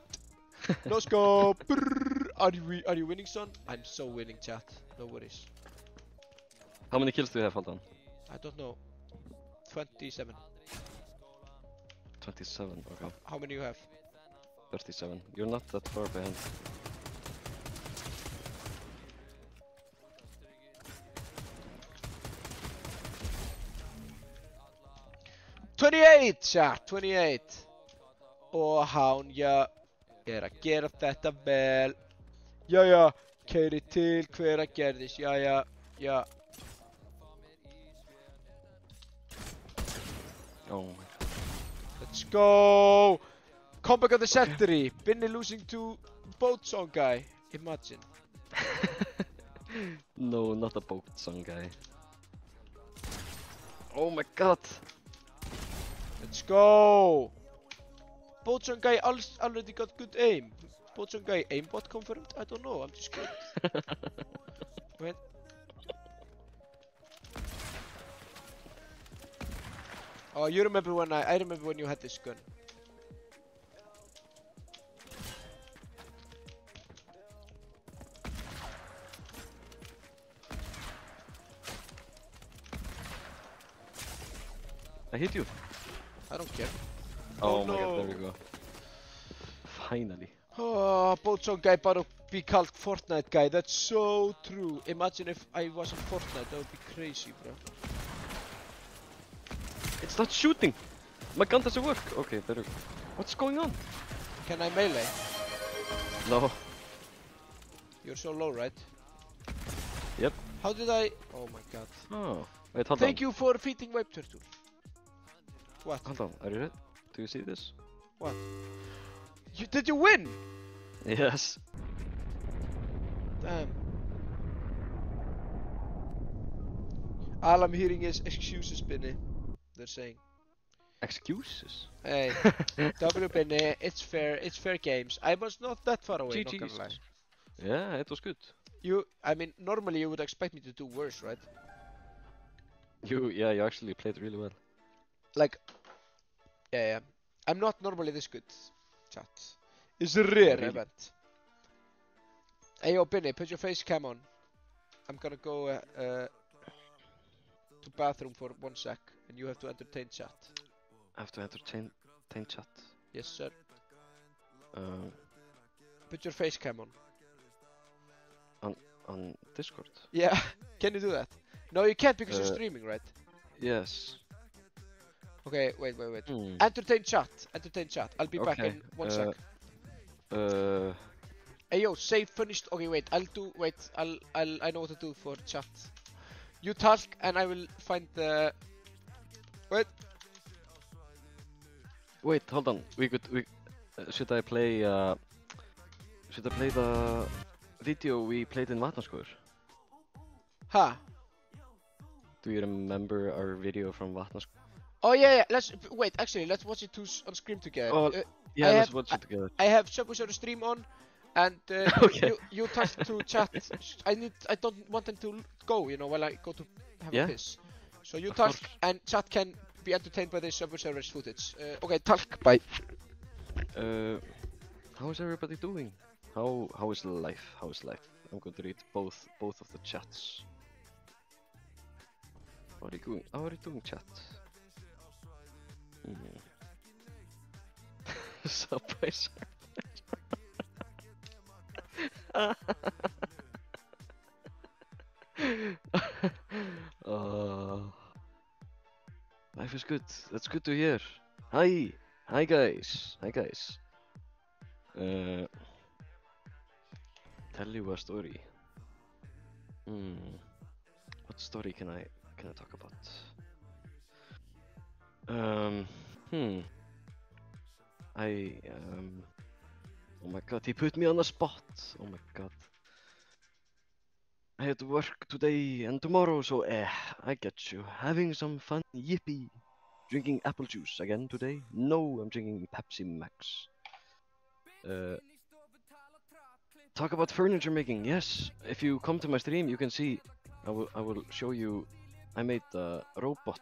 No scope! Brrr. Are you winning, son? I'm so winning, chat. No worries. How many kills do you have, Haldan? I don't know. 27. 27. Okay. How many you have? 37. You're not that far behind. $28, chat, 28. Og hann, já, er að gera þetta vel. Jæja, keyri til hver að gerðist, jæja, já. Oh my god. Let's go! Comeback of the century. Binny losing to boat song guy. Imagine. No, not a boat song guy. Oh my god. Let's go! Boat song guy already got good aim. Boat song guy aimbot confirmed? I don't know, I'm just good. Wait. Oh, you remember when I remember when you had this gun. I hit you. I don't care. Oh, Oh my god, there no. we go. Finally. Oh, boat song guy about to be called Fortnite guy. That's so true. Imagine if I was on Fortnite, that would be crazy, bro. It's not shooting! My gun doesn't work! Okay, there we go. What's going on? Can I melee? No. You're so low, right? Yep. How did I? Oh my god. Oh. Wait, hold Thank on. you for feeding Wipe Turtle. What? Hold on, are you ready? Do you see this? Did you win? Yes. Damn. All I'm hearing is excuses, Binny. They're saying, Excuses? hey, W Binny, it's fair games. I was not that far away, not GG's. gonna lie. Yeah, it was good. I mean, normally you would expect me to do worse, right? Yeah, you actually played really well. Like, yeah. I'm not normally this good, chat. It's a rare really? event. Hey, yo, Binny, put your face cam on. I'm gonna go to bathroom for 1 sec, and you have to entertain chat. I have to entertain chat. Yes, sir. Um, Put your face cam on. on Discord. Yeah, can you do that? No, you can't because you're Uh, streaming, right? Yes. Okay, wait. Hmm. Entertain chat. I'll be back Okay, in 1 sec. Uh, Hey yo, say finished. Okay, wait. I know what to do for chat. You talk and I will find the. Wait. wait, hold on. Should I play the video we played in Vatnaskógur? Ha. Do you remember our video from Vatnaskógur? Oh yeah. Let's wait. Actually, let's watch it on stream together. Oh, yeah, I let's have- watch it together. I have Subway Surfer stream on, and Okay. you talk to chat. I don't want them to go. You know, while I go to have Yeah. a piss. So you Of talk, course. and chat can be entertained by the Subway Surfer's footage. Okay, talk. Bye. How is everybody doing? How is life? How is life? I'm going to read both of the chats. How are you doing, chat? Subway Surfer. Life is good. That's good to hear. Hi guys. Tell you a story. What story can I talk about? Oh my god, he put me on the spot. Oh my god. I had to work today and tomorrow, so I get you. Having some fun, yippee. Drinking apple juice again today? No, I'm drinking Pepsi Max. Talk about furniture making. Yes, if you come to my stream, you can see. I will show you. I made a robot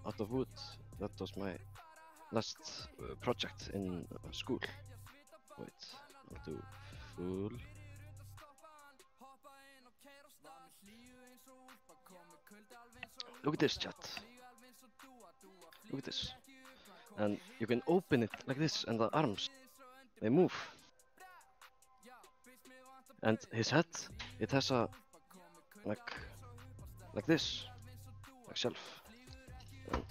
out of wood. That was my last project in school. Wait, I'll do full. Look at this, chat. Look at this. And you can open it like this, and the arms, they move. And his head, it has a, like this, like shelf. And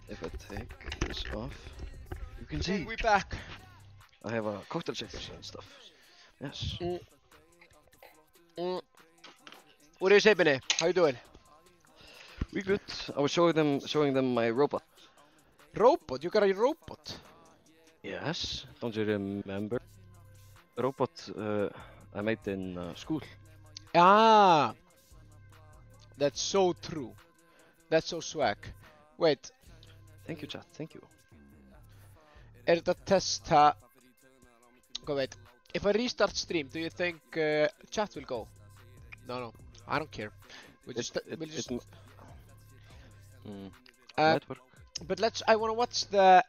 if I take this off, you can see We back. I have a cocktail shakers and stuff. Yes. What do you say, Benny? How you doing? We good. I was showing them my robot. Robot? You got a robot? Yes. Don't you remember? Robot I made in school. Ah, that's so true. That's so swag. Wait, Thank you, chat. Thank you. þetta testa. Okay, wait. If I restart stream, do you think chat will go? No, I don't care. We'll just. Might work. But I wanna watch the.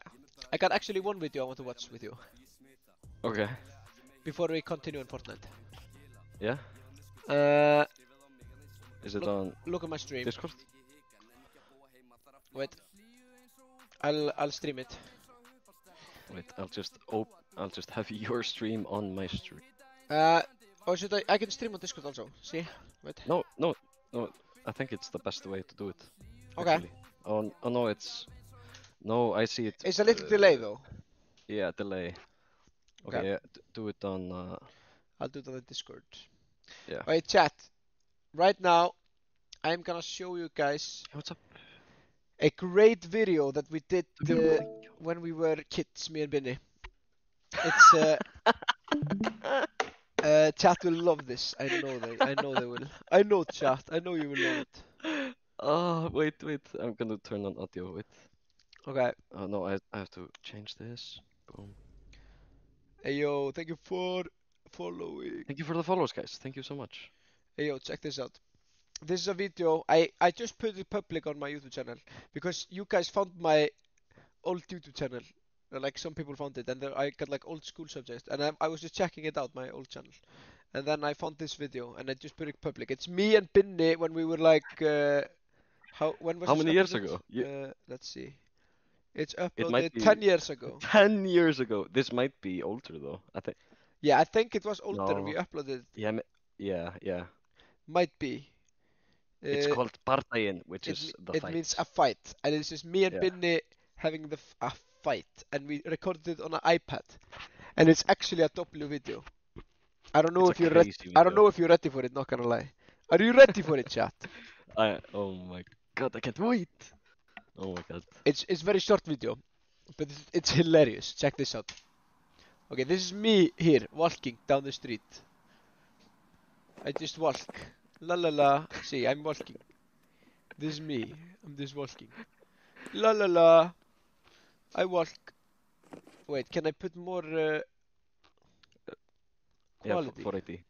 I got actually one video I want to watch with you Okay. before we continue in Fortnite. Yeah. Is it on Look at my stream. Discord? Wait. I'll stream it. Wait, I'll just have your stream on my stream. Or should I can stream on Discord also. See? Wait. No. I think it's the best way to do it. Okay. Actually. Oh no, it's. No, I see it. It's a little delay though. Yeah, delay. Okay, Okay. yeah, do it on. I'll do it on the Discord. Yeah. Alright, chat. Right now, I'm gonna show you guys What's up? a great video that we did Uh, when we were kids, me and Binny. It's chat will love this. I know they will. I know chat. I know you will love it. Oh, wait. I'm gonna turn on audio. Wait. Okay. Oh no, I have to change this. Boom. Hey yo, thank you for following. Thank you for the follows, guys. Thank you so much. Hey yo, check this out. This is a video. I just put it public on my YouTube channel because you guys found my old YouTube channel. Like some people found it, and there I got like old school subjects, and I was just checking it out, my old channel, and then I found this video, and I just put it public. It's me and Binny when we were like When was How this many years uploaded? ago? Let's see. It's It might uploaded be 10 years ago. 10 years ago. This might be older though. I think. Yeah, I think it was older. No. We uploaded. Yeah. Yeah. Might be. It's Uh, called Partayin, which it is the it fight. means a fight, and it's just me and Yeah. Binni having a fight, and we recorded it on an iPad, and it's actually a W video. I don't know It's if a you're ready. crazy I don't video. know if you're ready for it. Not gonna lie. Are you ready for it, chat? Oh my god, I can't wait. Oh my god. It's very short video, but it's hilarious. Check this out. Okay, this is me here walking down the street. I just walk. La la la. See, I'm walking. This is me. I'm just walking. La la la. I walk. Wait, can I put more Yeah, quality? 480.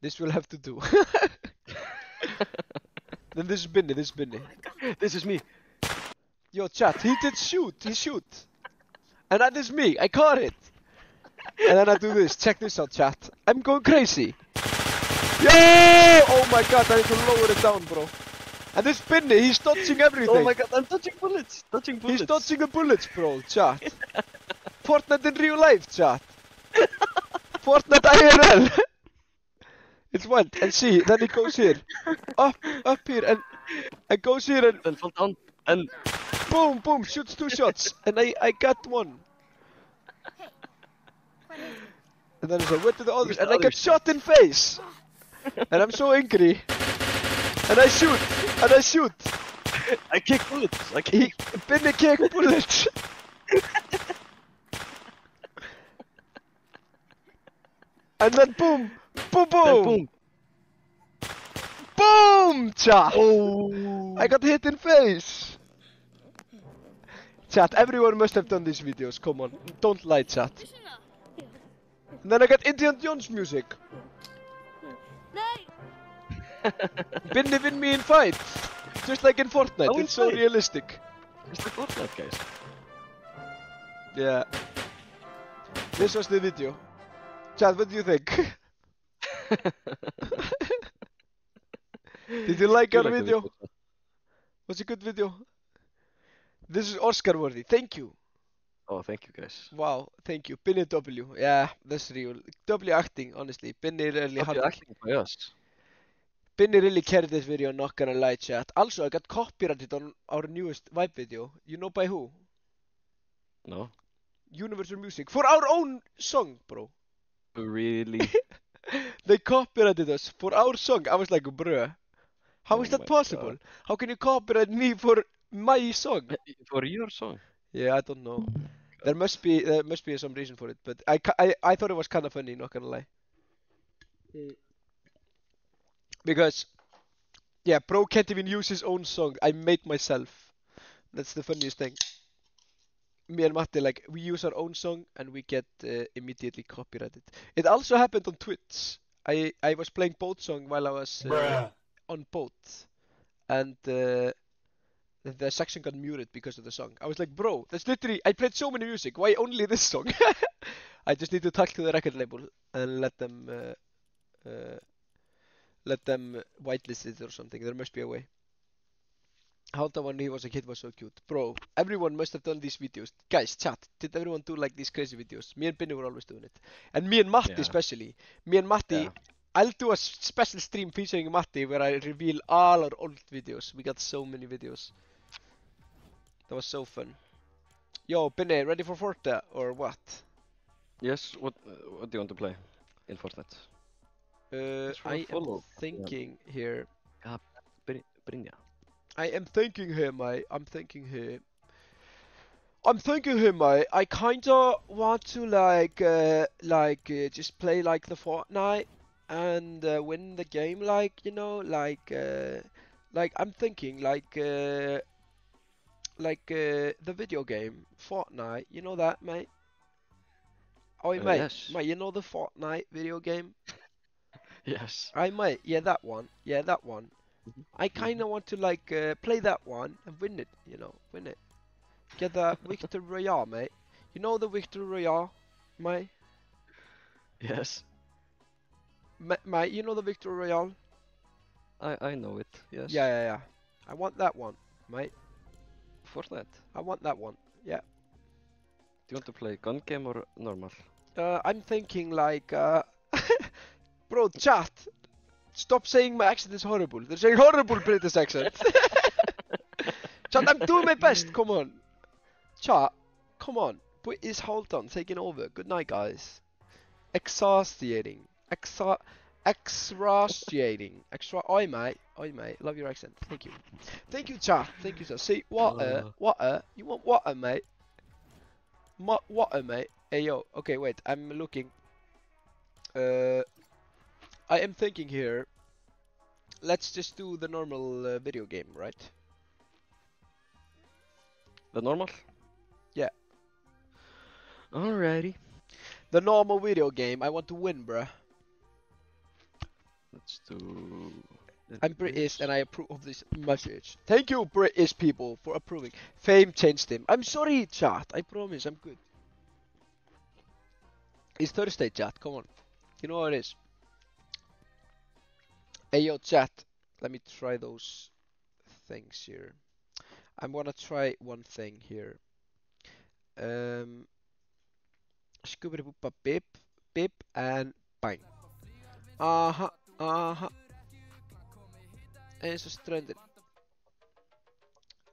This will have to do. Then this is Binni. This is Binni. This is me. Yo, chat. He did shoot. He shoot. And that is me. I caught it. And then I do this. Check this out, chat. I'm going crazy. Yo! Oh my god, I need to lower it down, bro. And this Binni, he's dodging everything. Oh my god, I'm touching bullets. Touching bullets. He's dodging the bullets, bro, chat. Fortnite in real life, chat. Fortnite IRL. It went, and see, then it goes here. Up here, and it goes here, and And fall down. And boom, boom, shoots 2 shots. And I got one. And then I said, where to the others? Where's the And I got others? shot in face. And I'm so angry. And I shoot, and I shoot. I kick bullets. I He kick. Binni kick bullets. And then boom, boom, boom, Boom. boom, chat. Oh. I got hit in face. Chat, everyone must have done these videos. Come on, don't lie, chat. And then I got Indiana Jones music. Binni win me in fight, just like in Fortnite. Oh, It's so fight. realistic. It's the Fortnite guys. Yeah. This was the video. Chat, what do you think? Did you like Do our like the video? Was a good video. This is Oscar worthy. Thank you. Oh, thank you guys. Wow, thank you. Binni W. Yeah, that's real. W acting, honestly. Binni really What had. you acting by us? Binni really carried this video, not gonna lie, chat. Also, I got copyrighted on our newest Vibe video. You know by who? No. Universal Music. For our own song, bro. Really? They copyrighted us for our song. I was like, bruh. How is Oh that my possible? God. How can you copyright me for my song? For your song? Yeah, I don't know. There must be some reason for it, but I thought it was kind of funny, not gonna lie. Because yeah, bro can't even use his own song. I made myself. That's the funniest thing. Me and Matti, like, we use our own song and we get immediately copyrighted. It also happened on Twitch. I was playing boat song while I was Bruh. on boat, and the section got muted because of the song. I was like, bro, that's literally, I played so many music. Why only this song? I just need to talk to the record label and let them whitelist it or something. There must be a way. Halda when he was a kid was so cute. Bro, everyone must have done these videos. Guys, chat, did everyone do like these crazy videos? Me and Binni were always doing it. And me and Matti Yeah. especially. Me and Matti, Yeah. I'll do a special stream featuring Matti where I reveal all our old videos. We got so many videos. That was so fun. Yo, Binni, ready for Forte or what? Yes. What do you want to play in Fortnite? for a I am follow. thinking here. Brynja. I am thinking here, mate. I'm thinking here. I kinda want to just play like the Fortnite and win the game, like, you know, like I'm thinking the video game Fortnite. You know that, mate? Oh, mate, Yes. mate, you know the Fortnite video game? Yes. Mate, yeah, that one. Yeah, that one. Mhm. I kinda want to play that one and win it, you know, win it. Get the Victor Royale, mate. You know the Victor Royale, mate? Yes. Mate, you know the Victor Royale? I know it. Yes. Yeah. I want that one, mate. Fortnite. I want that one. Yeah. Do you want to play gun game or normal? I'm thinking like, bro, chat. Stop saying my accent is horrible. They're saying horrible British accent. Chat, I'm doing my best. Come on. Chat, come on. Put his hold on. Taking over. Good night, guys. Exhausting. Excruciating. Oi, mate. Love your accent. Thank you. Thank you, chat. Thank you, sir. See, water. You want water, mate? Water, mate. Hey, yo. Okay, wait. I'm looking. I am thinking here. Let's just do the normal video game, right? The normal? Yeah. Alrighty. The normal video game. I want to win, bruh. Let's do... I'm British and I approve of this message. Thank you, British people, for approving. Fame changed him. I'm sorry, chat. I promise, I'm good. It's Thursday, chat. Come on. You know how it is. Hey, yo, chat. Let me try those things here. I'm gonna try one thing here. Scoobity boop bip, bip, and bang. Eins og ströndir.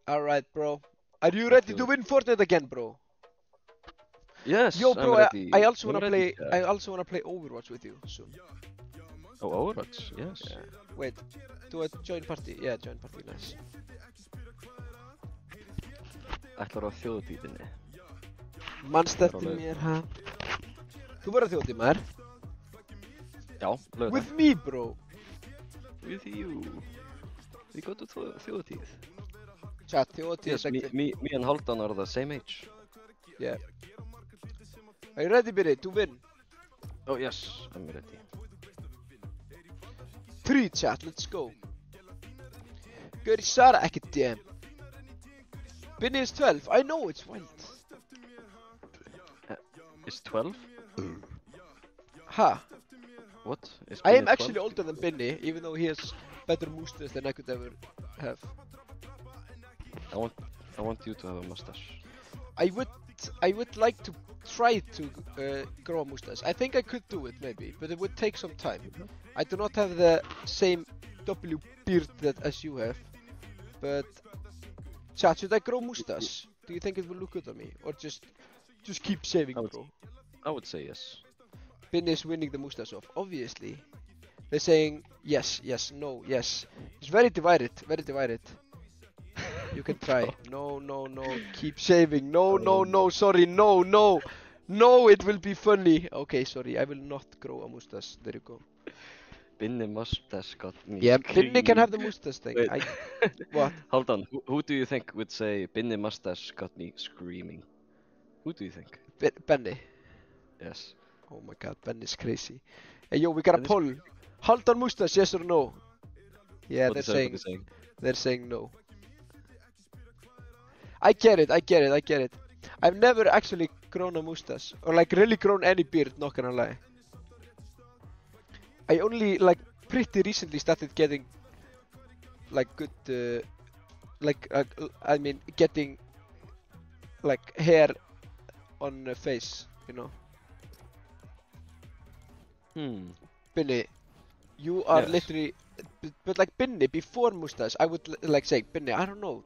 Alright, bro. Are you ready to win Fortnite again, bro? Yes, Yo, bro, I'm ready. I also I'm wanna ready, play. yeah. I also wanna play Overwatch with you soon. Oh, Overwatch, yes. Yeah. Wait, do a join party? Yeah, join party, nice. Ætlar á þjóðtíðinni. Manst eftir mér, ha? Þú verður þjóðtíð, maður. Já, lögðu With me, bro. With you. We go to þjóðtíð. Chat, þjóðtíð. Yes, me and Haldan are the same age. Yeah. Are you ready, Billy, to win? Oh, yes, I'm ready. 3, chat, let's go. Gaur, svara ekkert DM. Binni is 12. I know, it's wild. Is 12? Ha. What? Is I am Binni actually 12? older than Binni, even though he has better mustache than I could ever have. I want you to have a mustache. I would like to try to grow a mustache. I think I could do it maybe, but it would take some time. I do not have the same W beard as you have, but chat, should I grow mustache? Do you think it will look good on me, or just keep shaving, bro? I would say yes. Binni is winning the mustache off, obviously. They're saying yes, yes, no, yes. It's very divided, very divided. You can try. No, keep shaving. No, sorry, no, it will be funny. Okay, sorry, I will not grow a mustache. There you go. Binni mustache got me. Yeah, Binni can have the mustache thing. Wait. What? Hold on, who do you think would say Binni mustache got me screaming? Who do you think? Benny. Yes. Oh my god, Benny's crazy. Hey, yo, we got a Benny's poll. Hold on mustache, yes or no? Yeah, What they're is saying. They're saying no. I get it. I've never actually grown a mustache, or like really grown any beard, not gonna lie. I only like pretty recently started getting like good, I mean getting like hair on the face, you know. Binni, you are Yes. literally, but like Binni, before mustache, I would like say, Binni, I don't know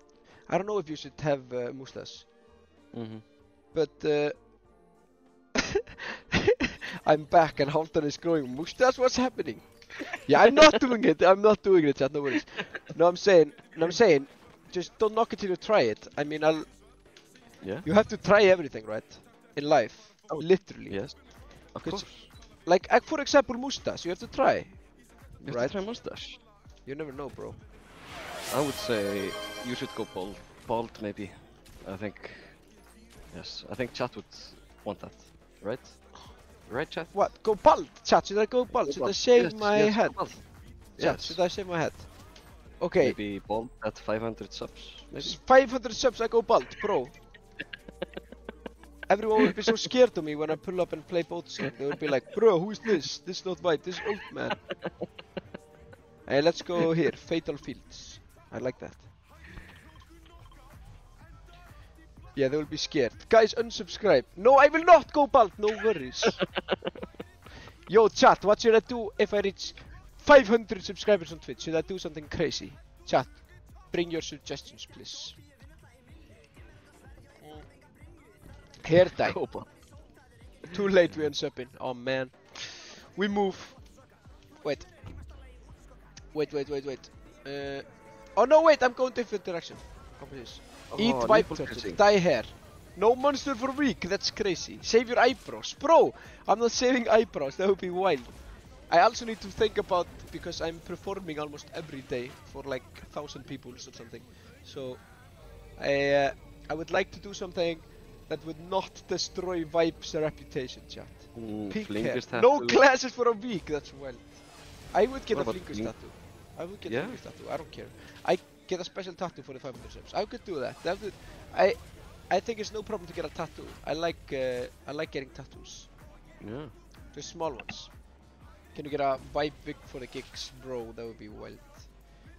if you should have mustache, but I'm back and Halton is growing mustache. What's happening? Yeah, I'm not doing it. Chat. No worries. No, I'm saying, just don't knock it till you try it. I mean, Yeah. you have to try everything, right? In life, Oh, literally. Yes. Of course. Like, for example, mustache, you have to try. You have right? to try mustache. You never know, bro. I would say you should go bald maybe. I think. Yes, I think chat would want that, right? Right, chat? What? Go bald? Chat, should I go bald? Should I shave my head? Bald. Chat, Yes. should I shave my head? Okay. Maybe bald at 500 subs, maybe? 500 subs, I go bald, bro. Everyone will be so scared of me when I pull up and play both skin. They will be like, bro, who's this? This is not white, this is old man. Hey, let's go here. Fatal Fields. I like that. Yeah, they will be scared. Guys, unsubscribe. No, I will not go bald. No worries. Yo, chat, what should I do if I reach 500 subscribers on Twitch? Should I do something crazy? Chat, bring your suggestions, please. Hair dye. Go bald. Too late, we unsubbing. Oh man. We move. Wait. Oh no, wait, I'm going different direction. Eat Oh, wipe nipple turtle, piercing. dye hair. No monster for week, that's crazy. Save your eyebrows. Bro, I'm not saving eyebrows, that would be wild. I also need to think about, because I'm performing almost every day for like 1,000 people or something. So, I would like to do something that would not destroy Vibe's reputation, chat. Pink hair. Flingus No tattoo. classes for a week, that's wild. I would get What a about Flingus blink? tattoo. I would get Yeah? a Flingus tattoo, I don't care. I get a special tattoo for the 500 subs. I could do that. I think it's no problem to get a tattoo. I like getting tattoos. Yeah. The small ones. Can you get a Vibe wig for the gigs? Bro, that would be wild.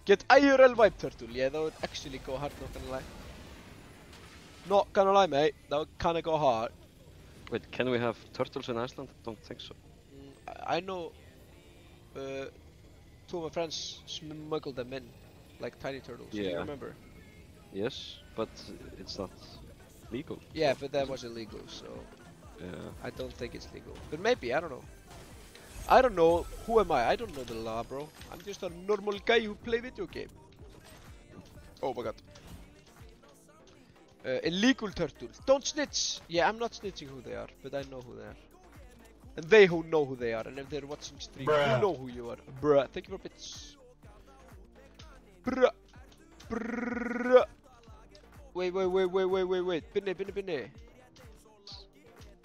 Get IRL Vibe turtle. Yeah, that would actually go hard, not gonna lie. Not gonna lie, mate. That would kinda go hard. Wait, can we have turtles in Iceland? Don't think so. I know two of my friends smuggled them in, like tiny turtles. Do you Yeah. remember? Yes, but it's not legal. Yeah, but that was illegal, so Yeah. I don't think it's legal. But maybe, I don't know. I don't know. Who am I? I don't know the law, bro. I'm just a normal guy who play video game. Oh my god. Illegal turtle. Don't snitch! Yeah, I'm not snitching who they are, but I know who they are. And they who know who they are, and if they're watching stream, you Bruh. know who you are. Bruh, thank you for bits. Bruh. Bruh. Wait. Binne.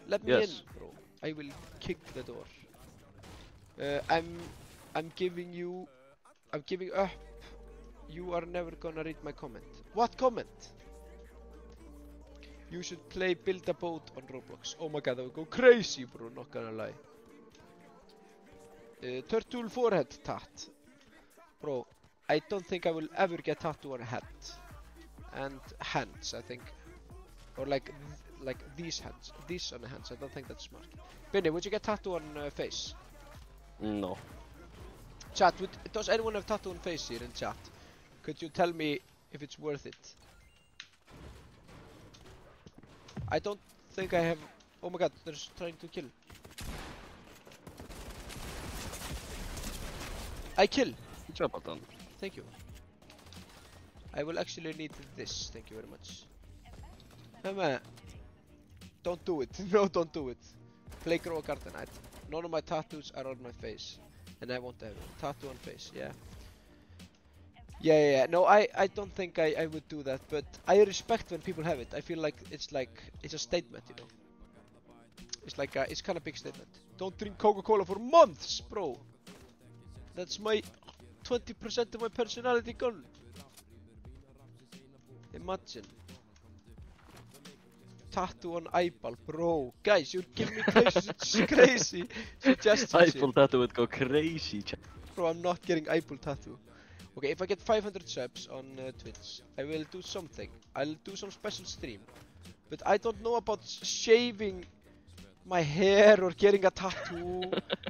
Let me Yes. in, bro. I will kick the door. I'm giving up. You are never gonna read my comment. What comment? You should play Build a Boat on Roblox. Oh my god, that would go crazy, bro, not gonna lie. Turtle forehead tat. Bro, I don't think I will ever get tattoo on a head. And hands, I think. Or like these hands. These on the hands, I don't think that's smart. Benny, would you get tattoo on face? No. Chat, does anyone have tattoo on face here in chat? Could you tell me if it's worth it? I don't think I have... Oh my god, they're trying to kill. I kill! Good job, well done. Thank you. I will actually need this, thank you very much. Emma, don't do it. No, don't do it. Play Grow a Garden. None of my tattoos are on my face. And I won't have a tattoo on face, yeah. Yeah. No, I don't think I would do that, but I respect when people have it. I feel like it's a statement, you know. It's like it's kind of big statement. Don't drink Coca-Cola for months, bro. That's my 20% of my personality gone. Imagine. Tattoo on eyeball, bro. Guys, you're giving me crazy suggestions here. Eyeball tattoo would go crazy. Bro, I'm not getting eyeball tattoo. Okay, if I get 500 subs on Twitch, I will do something. I'll do some special stream. But I don't know about shaving my hair or getting a tattoo.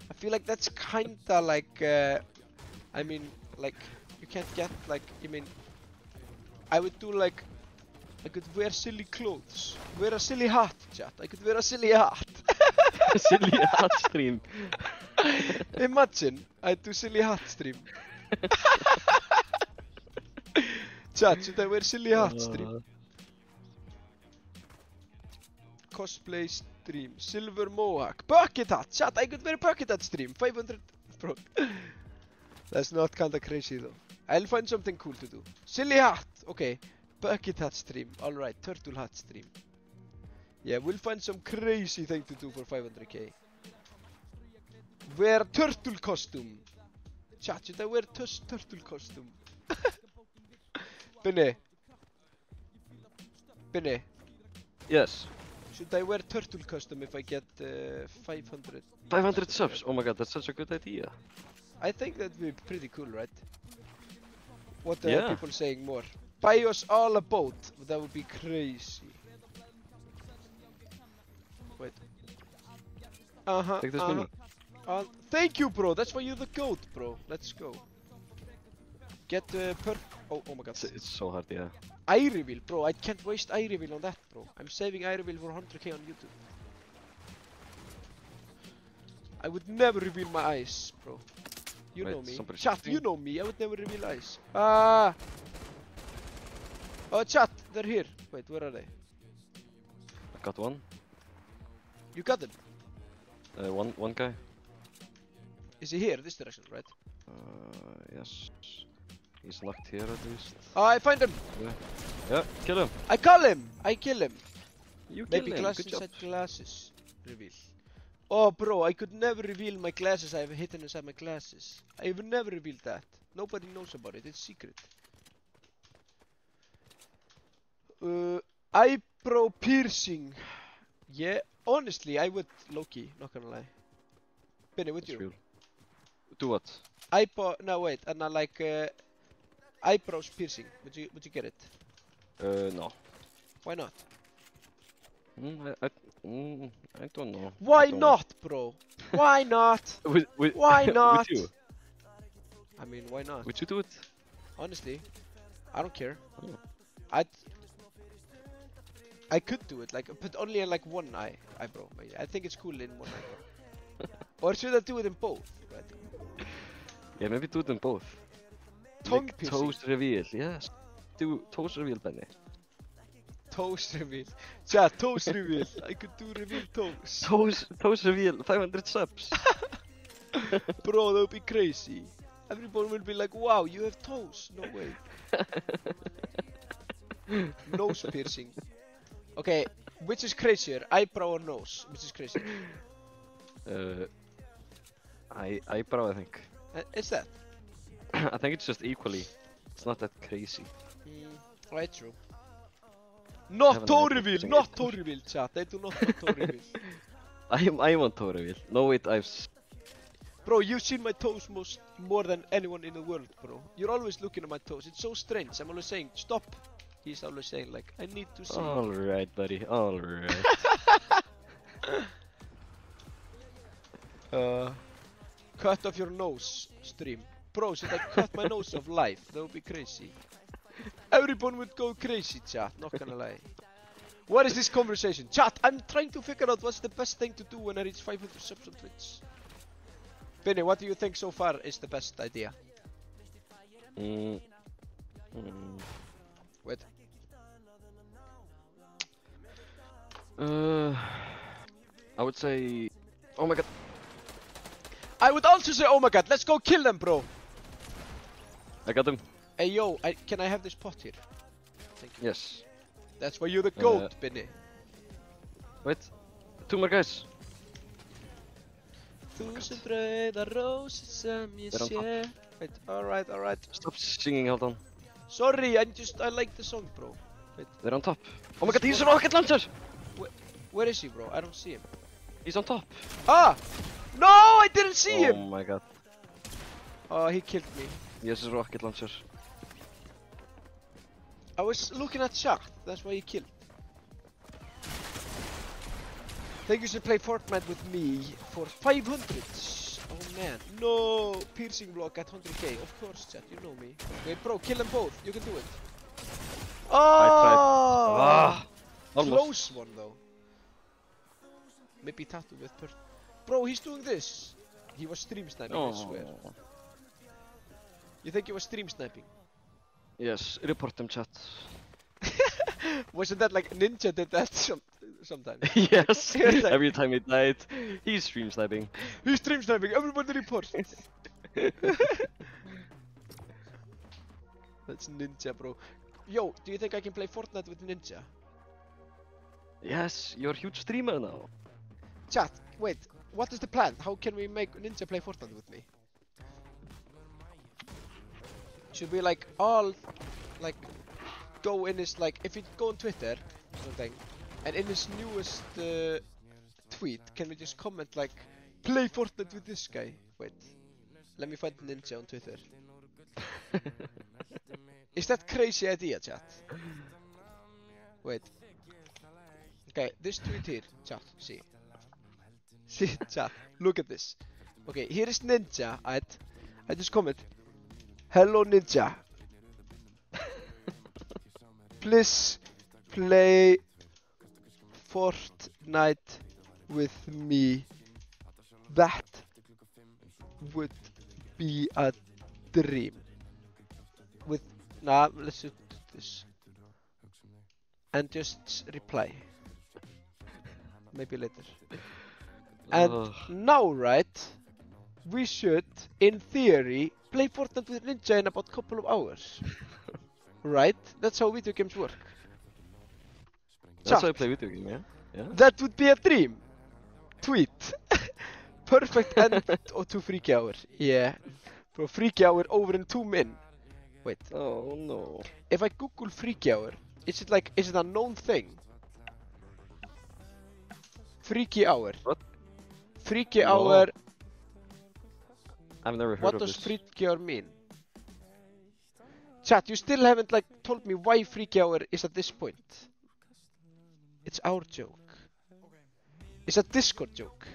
I feel like that's kinda like, I mean, like, you can't get, like, I would do like, I could wear silly clothes. Wear a silly hat, chat. I could wear a silly hat. Silly hat stream. Imagine, I do silly hat stream. Chat, should I wear silly hat stream? Cosplay stream, silver mohawk, bucket hat. Chat, I could wear bucket hat stream. 500, bro. That's not kinda crazy though. I'll find something cool to do. Silly hat, okay. Bucket hat stream, alright. Turtle hat stream. Yeah, we'll find some crazy thing to do for 500k. Wear turtle costume. Chat, should I wear turtle costume? Binny, Yes. should I wear turtle costume if I get 500? 500 subs. Oh my god, that's such a good idea. I think that would be pretty cool, right? What are Yeah. people saying more? Buy us all a boat. That would be crazy. Wait. Uh-huh. Take this mini. Thank you, bro. That's why you're the goat, bro. Let's go. Get oh my god. It's so hard, yeah. Eye reveal, bro. I can't waste eye reveal on that, bro. I'm saving eye reveal for 100k on YouTube. I would never reveal my eyes, bro. You Wait, know me. somebody's Chat, shooting. you know me. I would never reveal eyes. Oh, chat. They're here. Wait, where are they? I got one. You got them. One guy. Is he here? This direction, right? Yes. He's knocked here at least. Oh, I find him. Yeah, kill him. I call him. I kill him. You kill Maybe him. glasses Good job. inside glasses. Reveal. Oh, bro, I could never reveal my glasses. I have hidden inside my glasses. I have never revealed that. Nobody knows about it. It's secret. Eyebrow piercing. Yeah, honestly, I would low-key, not gonna lie. Benny, would It's you? real. Do what? No, wait, and I like eyebrows piercing. Would you get it? No. Why not? I don't know. Why I don't not, bro? Why not? know. Why not? Would you? I mean, why not? Would you do it? Honestly, I don't care. Oh. I could do it, like, but only in like one eyebrow. I think it's cool in one eyebrow. Or should I do it in both? Right? Yeah, maybe do them both. Tongue Like piercing. toes reveal, yes. Do toes reveal, Benny. Toes reveal. Chat, toes reveal. I could do reveal toes. Toes reveal, 500 subs. Bro, that would be crazy. Everyone will be like, wow, you have toes. No way. Nose piercing. Okay, which is crazier, eyebrow or nose? Which is crazier? Eyebrow, I think. Is that? I think it's just equally. It's not that crazy. Right, true. Not Haven't toe I been reveal, using not it? toe reveal, chat. I do not want toe reveal. I want toe reveal. No wait, Bro, you've seen my toes more than anyone in the world, bro. You're always looking at my toes. It's so strange. I'm always saying, stop. He's always saying, like, I need to see. Alright, buddy. Alright. Cut off your nose, stream. Bro, should I cut my nose off live? That would be crazy. Everyone would go crazy, chat. Not gonna lie. What is this conversation? Chat, I'm trying to figure out what's the best thing to do when I reach 500 subs on Twitch. Benny, what do you think so far is the best idea? Wait. I would say... Oh my god. I would also say, oh my god, let's go kill them, bro. I got him. Hey, yo, can I have this pot here? Thank you. Yes. That's why you're the goat, Benny. Wait. Two more guys. Þúsund rauðar rósir sem ég They're on top. sé. Wait, alright. Stop singing, hold on. Sorry, I like the song, bro. Wait, They're on top. Oh my god, he's a rocket launcher! where is he, bro? I don't see him. He's on top. Ah! No, I didn't see Oh him! my god. Oh, he killed me. Yes, a rocket launcher. I was looking at chat, that's why he killed. Think you should play Fortnite with me for 500. Oh man, no! Piercing block at 100k, of course, chat, you know me. Wait, bro, kill them both, you can do it. Oh! Ah! Almost. Close one though. Maybe tattoo with Bro, he's doing this. He was stream sniping, I swear. Oh. You think he was stream sniping? Yes, report him, chat. Wasn't that like Ninja did that sometimes? Yes, Like- every time he died, he's stream sniping. He's stream sniping, everybody report. That's Ninja, bro. Yo, do you think I can play Fortnite with Ninja? Yes, you're a huge streamer now. Chat, wait, what is the plan? How can we make Ninja play Fortnite with me? Should we like all like go in his like if you go on Twitter or something and in his newest tweet can we just comment like play Fortnite with this guy? Wait. Let me find Ninja on Twitter. Is that crazy idea, chat? Wait. Okay, this tweet here, chat, see. See, chat, look at this. Okay, here is Ninja, I just comment. Hello, Ninja. Please play Fortnite with me. That would be a dream. Let's do this. And just reply. Maybe later. And Ugh. now, right? We should, in theory, play Fortnite with Ninja in about a couple of hours. Right? That's how video games work. That's how I Chat. play video game, yeah? That would be a dream. Tweet. Perfect end to Freaky Hour. Yeah. Bro, Freaky Hour over in 2 min. Wait. Oh no. If I Google Freaky Hour, is it a known thing? Freaky Hour. What? Freaky No. Hour. I've never heard What of does this. Freaky Hour mean? Chat, you still haven't told me why Freaky Hour is at this point. It's our joke. It's a Discord joke.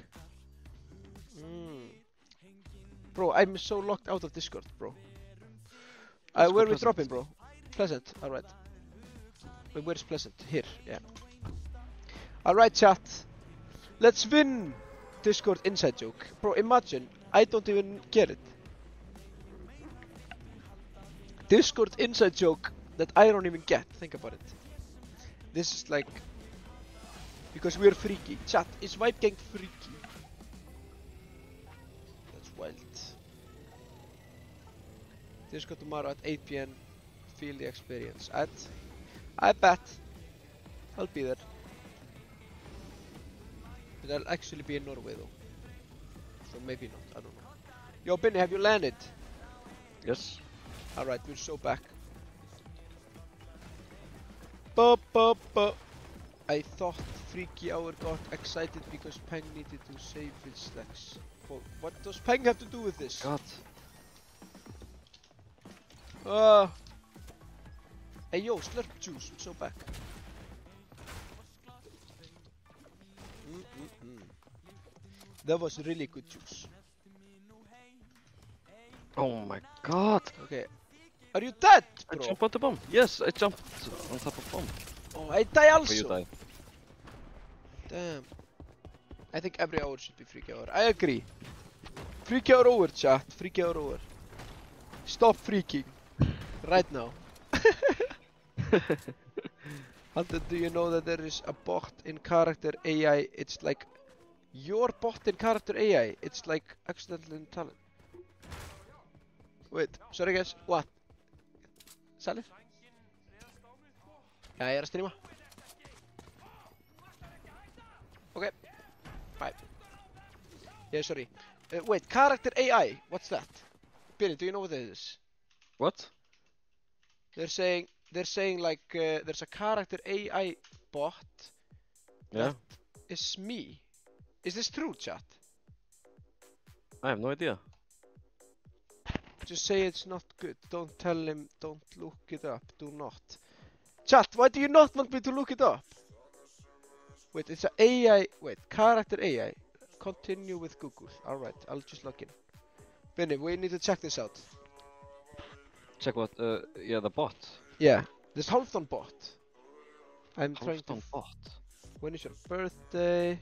Bro, I'm so locked out of Discord, bro. Let's go Where are we Pleasant. dropping, bro? Pleasant, alright. Wait, where's Pleasant? Here, yeah. Alright, chat. Let's win Discord inside joke. Bro, imagine, I don't even get it. Discord inside joke that I don't even get. Think about it. This is like... Because we're freaky. Chat, is Vibe Gang freaky? That's wild. Discord tomorrow at 8 PM. Feel the experience. I bet. I'll be there. But I'll actually be in Norway though. So maybe not, I don't know. Yo, Benny, have you landed? Yes. Alright, we're so back. Ba. I thought Freaky Hour got excited because Peng needed to save his legs. What does Peng have to do with this? God. Hey yo, slurp juice, we're so back. That was really good juice. Oh my god. Okay. Are you dead, I bro? jumped on the bomb. Yes, I jumped on top of bomb. Oh, I die But also. you die. Damn. I think every hour should be Freaky Hour. I agree. Freaky Hour over, chat. Freaky Hour over. Stop freaking. Right now. Hunter, do you know that there is a bot in character AI? It's like your bot in character AI. It's like accidental talent. Wait, sorry guys. What? Sælir? Já, ég að streama. Okay. Bye. Yeah, sorry. Wait, character AI. What's that? Benny, do you know what it is? What? They're saying like there's a character AI bot. Yeah. It's me. Is this true, chat? I have no idea. Just say it's not good. Don't tell him. Don't look it up. Do not. Chat, why do you not want me to look it up? Wait, it's a AI. Wait, character AI. Continue with Google. Alright, I'll just log in. Benny, we need to check this out. Check what? Yeah, the bot. Yeah, this Halfdan bot. I'm trying to. Halfdan bot. When is your birthday?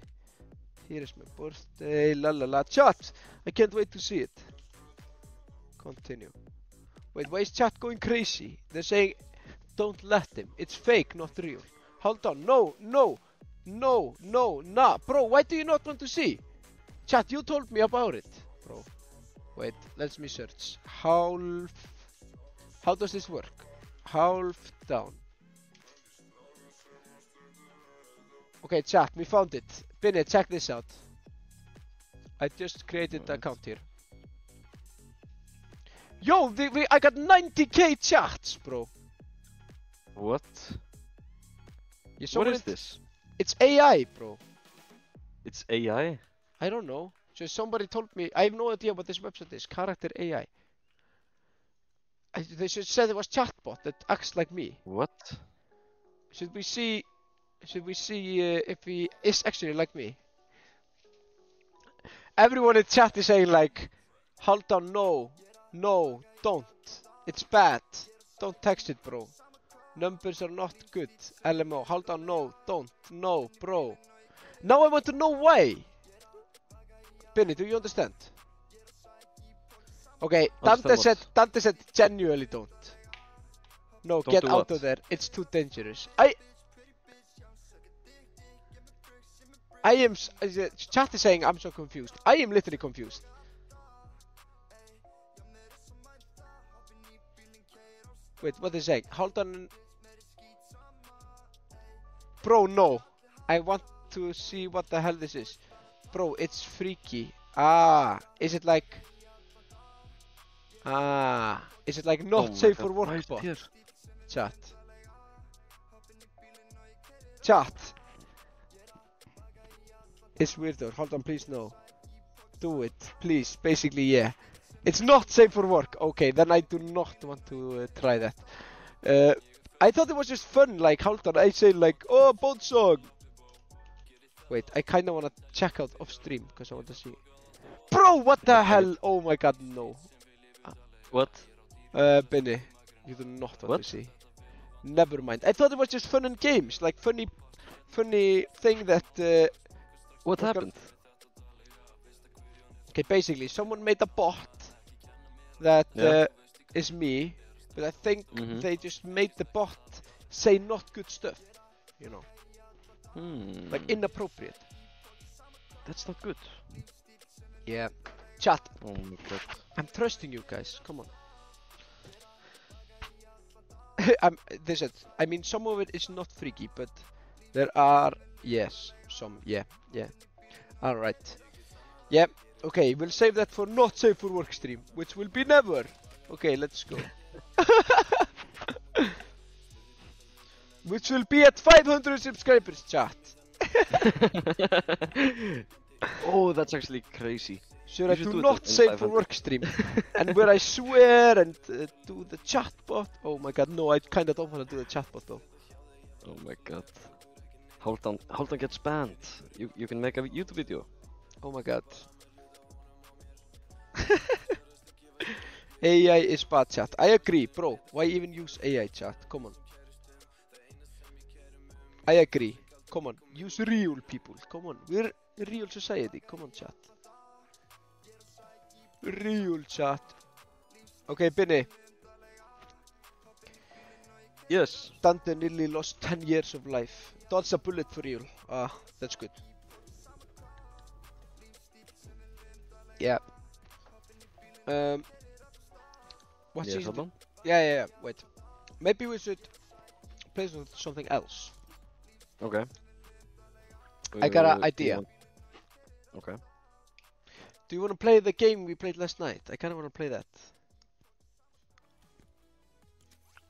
Here is my birthday. La la la. Chat! I can't wait to see it. Continue. Wait, why is chat going crazy? They're saying, don't let him. It's fake, not real. Hold on. No, no, no, no, nah. Bro, why do you not want to see? Chat, you told me about it. Bro. Wait, let me search. How does this work? Half down. Okay, chat, we found it. Benny, check this out. I just created the account here. Yo, I got 90k chats, bro. What? You saw What it? is this? It's AI, bro. It's AI? I don't know. So somebody told me, I have no idea what this website is, Character AI. They should say there was chatbot that acts like me. What? Should we see if he is actually like me? Everyone in chat is saying like, hold on, no, don't. It's bad. Don't text it, bro. Numbers are not good. LMO, hold on, no, don't, no, bro. Now I want to know why. Benny, do you understand? Okay, Understand Dante said genuinely don't. No, Don't get do out what? of there. It's too dangerous. Chat is saying I'm so confused. I am literally confused. Wait, what is saying? Hold on. Bro, no. I want to see what the hell this is. Bro, it's freaky. Is it like... is it like not Oh my safe God, for work why is it bot? here? Chat. Chat. It's weirder. Hold on, please, no. Do it, please. Basically, yeah. It's not safe for work. Okay, then I do not want to try that. I thought it was just fun. Like, hold on, I say like, oh, boat song. Wait, I kind of want to check out off stream because I want to see. Bro, what the Yeah, hell? Oh my god, no. What? Benny, you do not want What? to see. Never mind. I thought it was just fun and games, like funny thing that. What What happened? Okay, basically, someone made a bot that Yeah. is me, but I think Mhm. they just made the bot say not good stuff, you know, like inappropriate. That's not good. Yeah. Chat, Oh my God. I'm trusting you guys. Come on. I mean, some of it is not freaky, but there are, yes, some, yeah. All right. Yeah. Okay, we'll save that for not safe for work stream, which will be never. Okay, let's go. Which will be at 500 subscribers, chat. Oh, that's actually crazy. Should You I should do do it not in safe for 500. work stream? And where I swear and do the chatbot. Oh my god, no, I kinda don't wanna do the chatbot though. Oh my God. Hold on gets banned. You can make a YouTube video. Oh my god. AI is bad, chat. I agree, bro. Why even use AI, chat? Come on. I agree. Come on. Use real people. Come on. We're a real society. Come on, chat. Real chat. Okay, Benny. Yes. Dante nearly lost 10 years of life. Dodge a bullet for real. That's good. Yeah. What Yes, season? hold on. Yeah. Wait. Maybe we should play something else. Okay. I got an do you idea. want- Okay. Do you want to play the game we played last night? I kind of want to play that.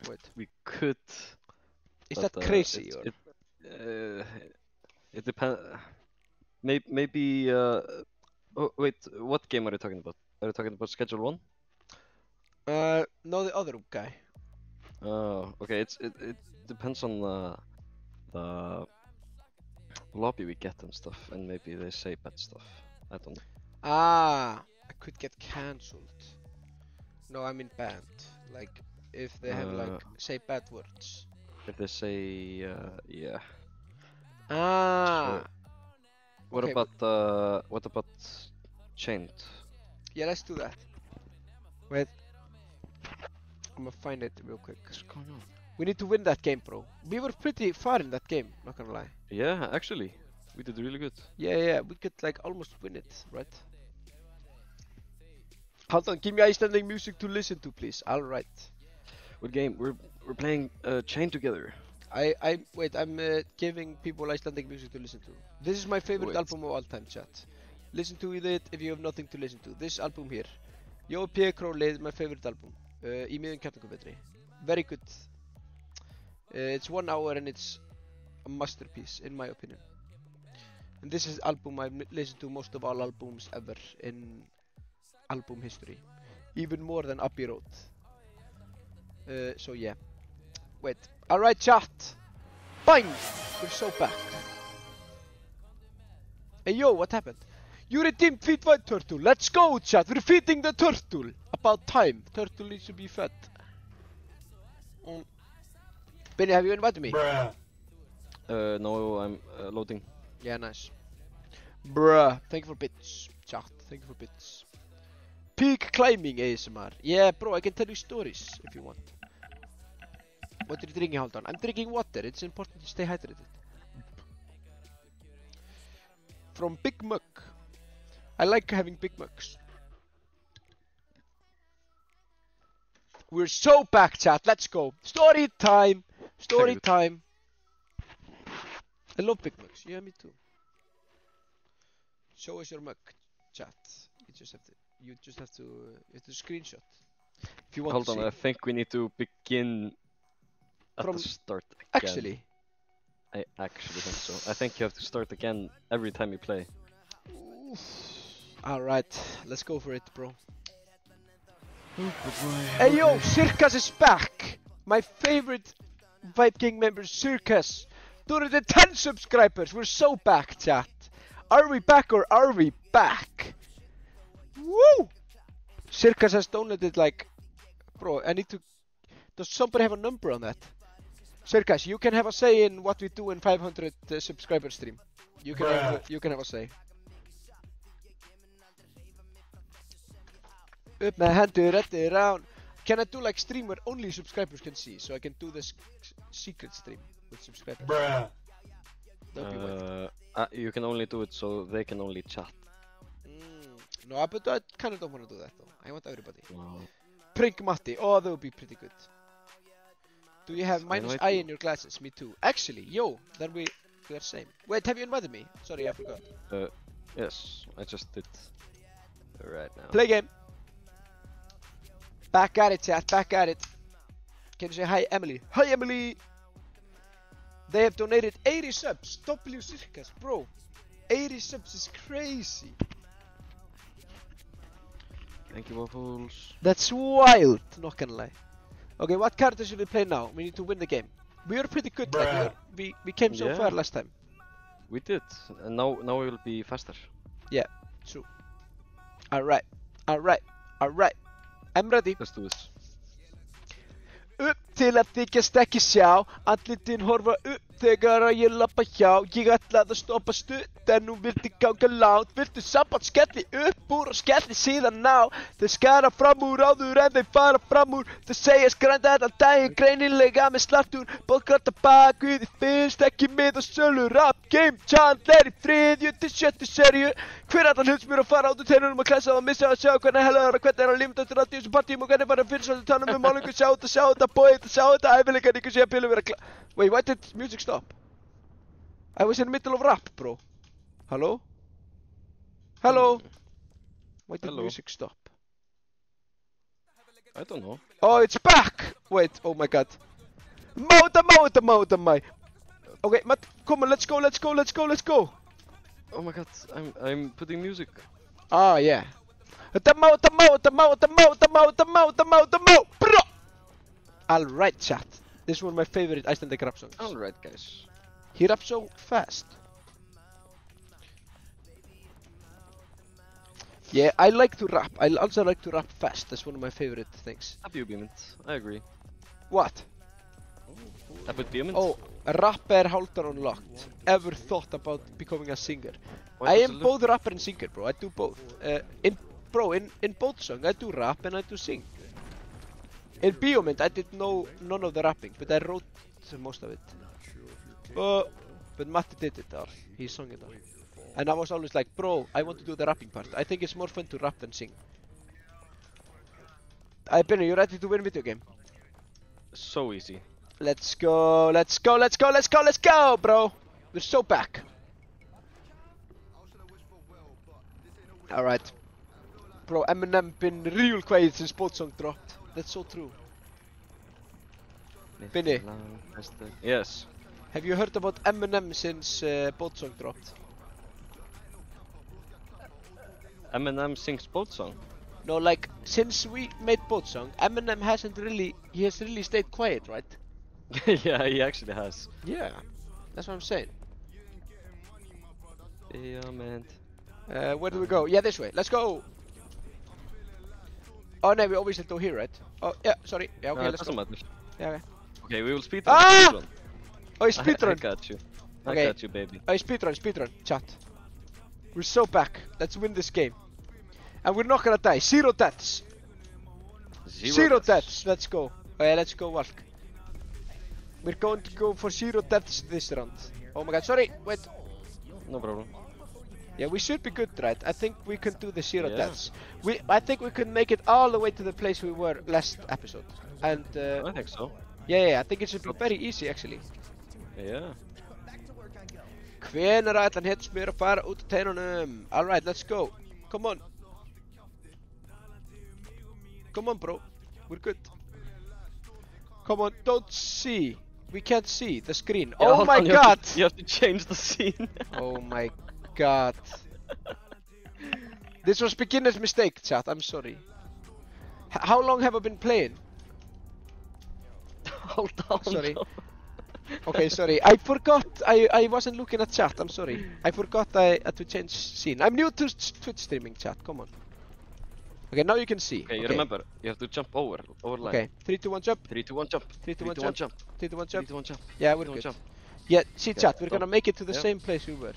Wait. We could. Is but, that crazy? Or? It depends. Maybe. Oh wait, what game are you talking about? Are you talking about Schedule 1? No, the other guy. Oh, okay. It depends on the lobby we get and stuff, and maybe they say bad stuff. I don't know. I could get cancelled. No, I mean banned. Like, if they have, like, say bad words. If they say yeah. Ah! What Okay, about chained? Yeah, let's do that. Wait. I'm gonna find it real quick. What's going on? We need to win that game, bro. We were pretty far in that game, not gonna lie. Yeah, actually, we did really good. Yeah, we could, like, almost win it, right? Hold on, give me Icelandic music to listen to, please. Alright. What game? We're playing Chain together. Wait, I'm giving people Icelandic music to listen to. This is my favorite Wait. album of all time, chat. Listen to it if you have nothing to listen to. This album here. Jói P. Króli is my favorite album. Í miðjum kjarnorkuvetri. Very good. It's 1 hour and it's a masterpiece, in my opinion. And this is album I've listened to most of all albums ever in album history. Even more than Abbey Road. So yeah. Wait. Alright, chat. Bang! We're so back. Hey yo, what happened? You redeemed Feed White Turtle. Let's go, chat. We're feeding the turtle. About time. Turtle needs to be fed. Benny, have you invited me? Bruh. No, I'm loading. Yeah, nice. Bruh. Thank you for bits. Chat. Thank you for bits. Peak climbing ASMR. Yeah, bro, I can tell you stories if you want. What are you drinking, Haldan? I'm drinking water. It's important to stay hydrated. From Big Mug. I like having big mugs. We're so back, chat. Let's go. Story time. Story time. I love big mugs. Yeah, me too. Show us your mug, chat. You just have to screenshot. If you want Hold to on, see. I think we need to begin at From- the start again. Actually. I actually think so. I think you have to start again every time you play. Alright, let's go for it, bro. Hey yo, Circus is back! My favorite Vibe King member, Circus. 210 subscribers, we're so back, chat. Are we back or are we back? Woo! Circus has donated like... Bro, I need to... Does somebody have a number on that? Circus, you can have a say in what we do in 500 subscriber stream. You can have a say. Up my hand to red around. Can I do like stream where only subscribers can see? So I can do this secret stream with subscribers. Bruh. That'd be wild. You can only do it so they can only chat. No, but I kind of don't want to do that though. I want everybody. Wow. Prank Matti. Oh, that would be pretty good. Do you have minus invite I you. in your glasses? Me too. Actually, yo, then we are same. Wait, have you invited me? Sorry, I forgot. Yes, I just did. Right now. Play game. Back at it, chat. Back at it. Can you say hi, Emily? Hi, Emily. They have donated 80 subs. W Circus, bro. 80 subs is crazy. Thank you, Waffles. That's wild. Not gonna lie. Okay, what character should we play now? We need to win the game. We were pretty good. Like, we came so Yeah. far last time. We did, and now we will be faster. True. Alright. Alright. Alright. I'm ready. Let's do this. Upp til að þykjast ekki sjá. Andlitin horfa upp þegar að ég lappa hjá. Ég ætlaði að stoppa stutt en hún vildi ganga langt. Viltu samband skelli upp úr og skelli síðan á. Þeir skara fram úr áður en þeir fara fram úr. Þeir segja skrænda allan daginn greinilega með slartúr. Bóðgráta bak við þið fyrst ekki mið og sölu. Rap game Chandler í 3. til 7. seríu. Hver allan hluts mér að fara át úr teinunum að klessa og missa að sjá hvernig helgar og hvernig að lífnda eftir allt í þessum partíum og hvernig bara fyrir svo að tala um málingu. Sjá þetta, bóið þetta, sjá þetta, æfilegan ykkur sé að pillu vera Wait, why did music stop? I was in the middle of rap, bro. Hello? Hello? Why did Hello. music stop? I don't know. Oh, it's back! Wait, oh my god. Máta, mæ. Okay, Matt, come on, let's go. Oh my god, I'm putting music. Ah, yeah. Bro! Alright, chat. This is one of my favorite Icelandic rap songs. Alright, guys. He raps so fast. Yeah, I like to rap. I also like to rap fast. That's one of my favorite things. Happy Beament. I agree. What? Happy Beament. Oh, a rapper Halldór Unlocked. Ever thought about becoming a singer? Why I does am it look- both rapper and singer, bro. I do both. In both songs, I do rap and I do sing. In Bíómynd, I did none of the rapping, but I wrote most of it. But Matti did it all. He sung it all. And I was always like, bro, I want to do the rapping part. I think it's more fun to rap than sing. Benny, you ready to win video game? So easy. Let's go, bro! We're so back. Alright. Bro, Eminem been real quiet since both song dropped. That's so true. Binni. Yes. Have you heard about Eminem since both song dropped? Eminem sings boat song. No, like, since we made boat song, Eminem he has really stayed quiet, right? Yeah, he actually has. Yeah. That's what I'm saying. Yeah, man. Where do we go? Yeah, this way. Let's go! Oh, no, we obviously do here, right? Oh, yeah, sorry. Yeah, okay, It let's doesn't go. matter. Yeah, okay. Okay, we will speedrun. Ah! Speedrun. Oh, it's I speedrun. got you. Okay. I got you, baby. Oh, speedrun, chat. We're so back. Let's win this game. And we're not gonna die. 0 deaths. Zero deaths. Let's go. Let's go, Valk. We're going to go for 0 deaths this round. Oh my god, sorry. Wait. No problem. Yeah, we should be good, right? I think we can do the 0 Yeah. deaths. I think we can make it all the way to the place we were last episode. And I think so. yeah, I think it should be very easy actually. Yeah. Hvenær ætlan Hetsmjör að fara út á teinunum? Alright, let's go. Come on. Come on, bro. We're good. Come on, don't see. We can't see the screen. Yeah, Oh hold my on, god! You have to change the scene. Oh my god. This was beginner's mistake, chat. I'm sorry. How long have I been playing? Hold on. Sorry. Okay, sorry. I forgot. I wasn't looking at chat. I'm sorry. I forgot I had to change scene. I'm new to Twitch streaming, chat. Come on. Okay, now you can see. Okay, you remember, you have to jump over line. Okay, 3, 2, 1, jump. 3, 2, 1, jump. 3, 2, 1, 3, 2, 1, jump. jump. 3, 2, 1, 3, jump. 2, 1, jump. Yeah, we're 3, 2, 1, good. jump. Yeah, see, Okay, chat. We're stop. gonna make it to the Yeah. same place we were.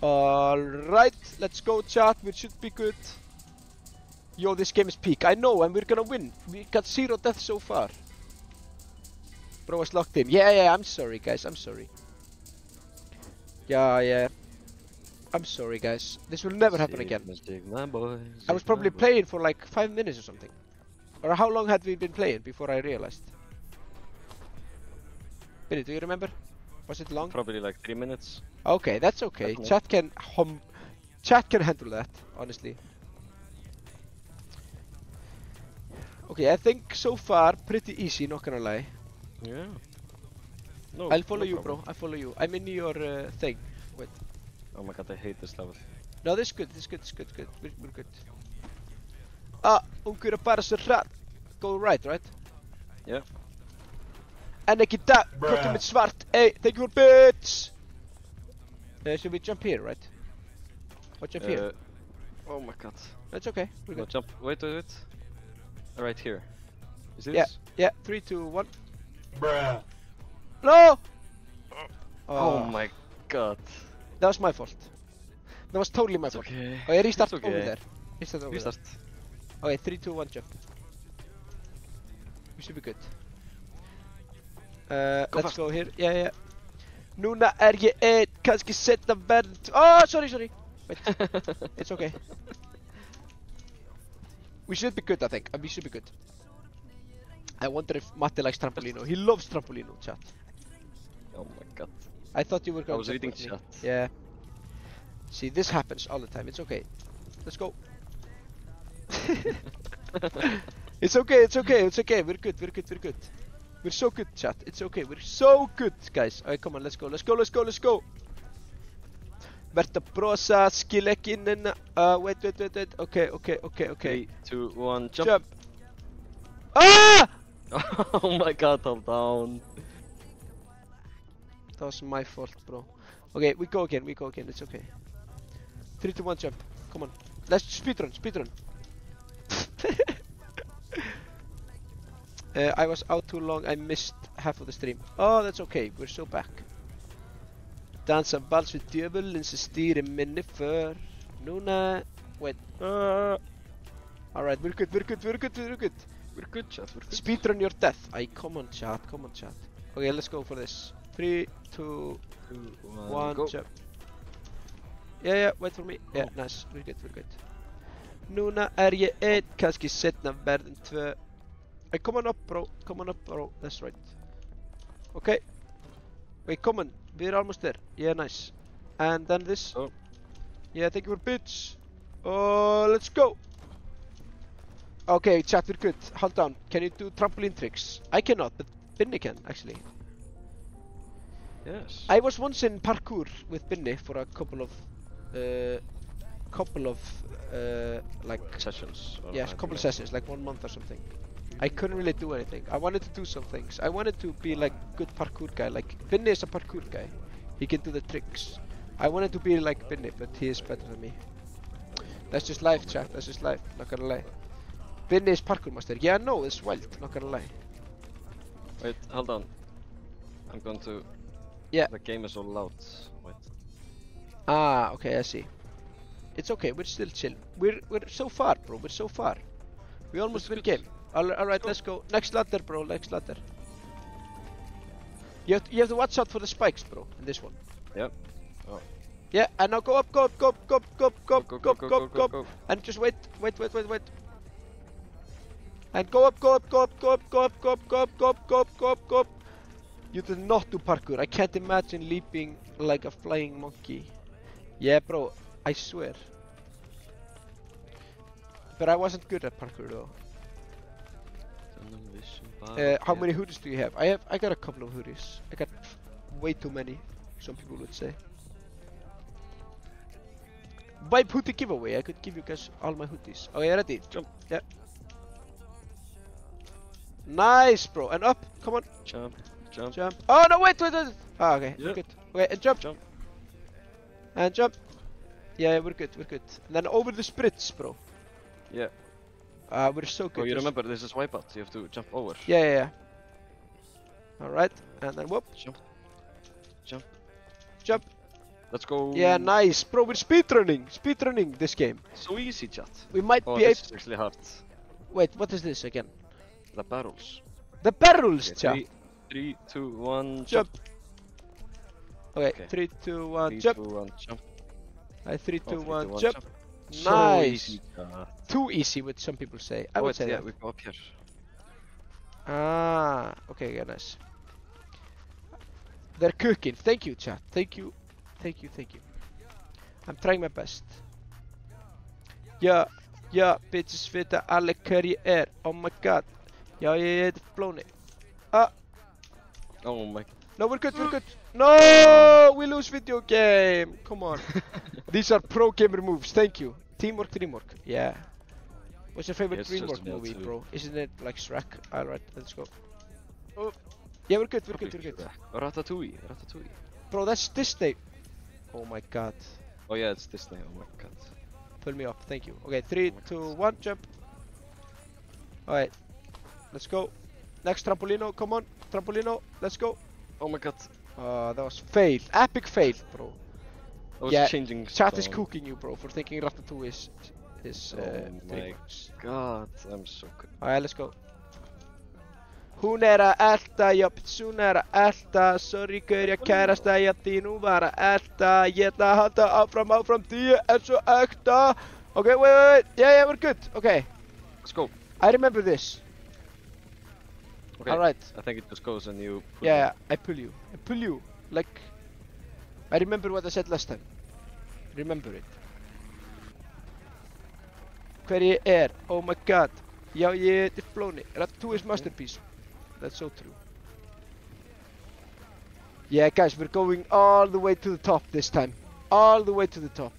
Alright, let's go, chat. We should be good. Yo, this game is peak. I know, and we're gonna win. We got 0 deaths so far. Bro was locked in. Yeah, I'm sorry, guys. I'm sorry. Yeah. I'm sorry, guys. This will never happen again. Sigma boys, I was Sigma probably boys. playing for like 5 minutes or something. Or how long had we been playing before I realized? Billy, do you remember? Was it long? Probably like 3 minutes. Okay, that's okay. Definitely. Chat can handle that, honestly. Okay, I think so far pretty easy, not gonna lie. Yeah. No, I'll follow no you, problem. bro. I'll follow you. I'm in your thing. Wait. Oh my god, I hate this level. No, this is good. This is good. We're good. Ah, ungur að bara svo hratt. Go right? Yeah. En ekki það, komdu með svart. Hey, thank you for bits. Should we jump here, right? Or jump here? Oh my god. That's okay. We're No, good. jump. Wait. Right here. Is this? Yeah. Yeah. 3, 2, 1. Bruh. No! Oh my god. That was my fault. That was totally my It's fault. okay. Okay, restart It's okay. over there. Restart over Restart. there. Okay, 3, 2, 1, jump. We should be good. Go Let's fast. go here. Yeah. Núna ég einn, kannski setna verð. Oh, sorry. Wait. It's okay. We should be good, I think. We should be good. I wonder if Matti likes trampolino. He loves trampolino, chat. Oh my god. I thought you were going was to reading support me. chat. Yeah. See, this happens all the time. It's okay. Let's go. It's okay. We're good. We're so good, chat. It's okay. We're so good, guys. Alright, come on. Let's go. Verð að brosa, skil ekki inn. Wait. Okay. 3, 2, 1, jump. Jump. Ah! Oh my god, hold down. That was my fault, bro. Okay, we go again. It's okay. 3, 2, 1, jump. Come on. Let's speedrun. I was out too long. I missed half of the stream. Oh, that's okay. We're so back. Dansa vals við djöfulinn sem stýrir minni för. Núna. Wait. Alright, we're good. We're good, chat. We're good. Speedrun your death. Come on, chat. Okay, let's go for this. 3, 2, 1, go. jump. Yeah, wait for me. Yeah, nice. We're good. Núna ég einn, kannski setna verðin 2. Hey, come on up, bro. That's right. Okay. Wait, come on. We're almost there. Yeah, nice. And then this. Oh. Yeah, thank you for bits. Oh, let's go. Okay, chat, we're good. Hold on. Can you do trampoline tricks? I cannot, but Binni can, actually. Yes. I was once in parkour with Binni for a couple of couple of like Sessions. Or yes, couple of sessions, like 1 month or something. I couldn't really do anything. I wanted to do some things. I wanted to be like good parkour guy. Like Binni is a parkour guy. He can do the tricks. I wanted to be like Binni, but he is better than me. That's just life, chat. That's just life. Not gonna lie. Binni is parkour master. Yeah, no, it's wild. Not gonna lie. Wait, hold on. I'm going to... Yeah. The game is so loud. Wait. Ah, okay, I see. It's okay. We're still chill. We're so far, bro. We're so far. We almost win game. Alright, let's go. Next ladder, bro. Next ladder. You have to watch out for the spikes, bro. In this one. Yep. Oh. Yeah, and now go up, go up, go up, go up, go up, go up, Go, go up, go up, go up. And just wait. And go up, go up, go up, go up, go up, go up, go up, go up, go up, go up, go up. You did not do parkour. I can't imagine leaping like a flying monkey. Yeah, bro. I swear. But I wasn't good at parkour though. How many hoodies do you have? I got a couple of hoodies. I got way too many, some people would say. By hoodie giveaway, I could give you guys all my hoodies. Okay, ready? Jump. Yeah. Nice, bro. And up. Come on. Jump. Jump. Jump. Oh no! Wait. Ah, okay. Yeah. We're good. Okay, and jump. Jump. And jump. Yeah, we're good. We're good. And then over the spritz, bro. Yeah. We're so good. Oh, you remember this is wipeout. You have to jump over. Yeah. Alright, and then whoop. Jump. Jump. Jump. Let's go. Yeah, nice. Bro, we're speedrunning this game. So easy, chat. We might Oh, be this able... is actually hard. Wait, what is this again? The barrels. The barrels, chat. Okay, 3, 2, 1, Jump. Okay, Okay. 3, 2, 1, 3, jump. 2, 1, jump. 3, 2, 1, 1, jump. So Nice. easy, chat. Too easy, what some people say. I would Wait, say yeah, that. we go up here. Ah, okay, yeah, nice. They're cooking. Thank you, chat. Thank you. I'm trying my best. Yeah, bitches vita alle hver ég er. Oh my god. Já, ég heiti Flóni. Ah, Oh my. no, we're good. No, we lose video game. Come on. These are pro gamer moves. Thank you. Teamwork, dreamwork. Yeah. What's your favorite Yes, just DreamWorks me movie, too. bro? Isn't it like Shrek? Alright, let's go. Oh. Yeah, we're good. Ratatouille. Bro, that's Disney. Oh my god. Oh yeah, it's Disney. Oh my god. Pull me up, thank you. Okay, 3, 2, 1, jump. Alright, let's go. Next trampolino, come on. Trampolino, let's go. Oh my god. That was fail. Epic fail, bro. I was Yeah, changing. Chat is stone. cooking you, bro, for thinking Ratatouille is Oh my DreamWorks. god, I'm so good. Alright, let's go. Hún að elta, já, hún að elta. Sorry, gaurja, kærasta, já, þín var að elta. Ég ætla að halda áfram, því er svo ekta. Okay, wait. Yeah, we're good. Okay. Let's go. I remember this. Okay. Alright. I think it just goes and you. Pull Yeah, I pull you. Like, I remember what I said last time. Remember it. Hver ég er, oh my god. Já, ég heiti Flóni. Ratatouille is masterpiece. That's so true. Yeah, guys, we're going all the way to the top this time. All the way to the top.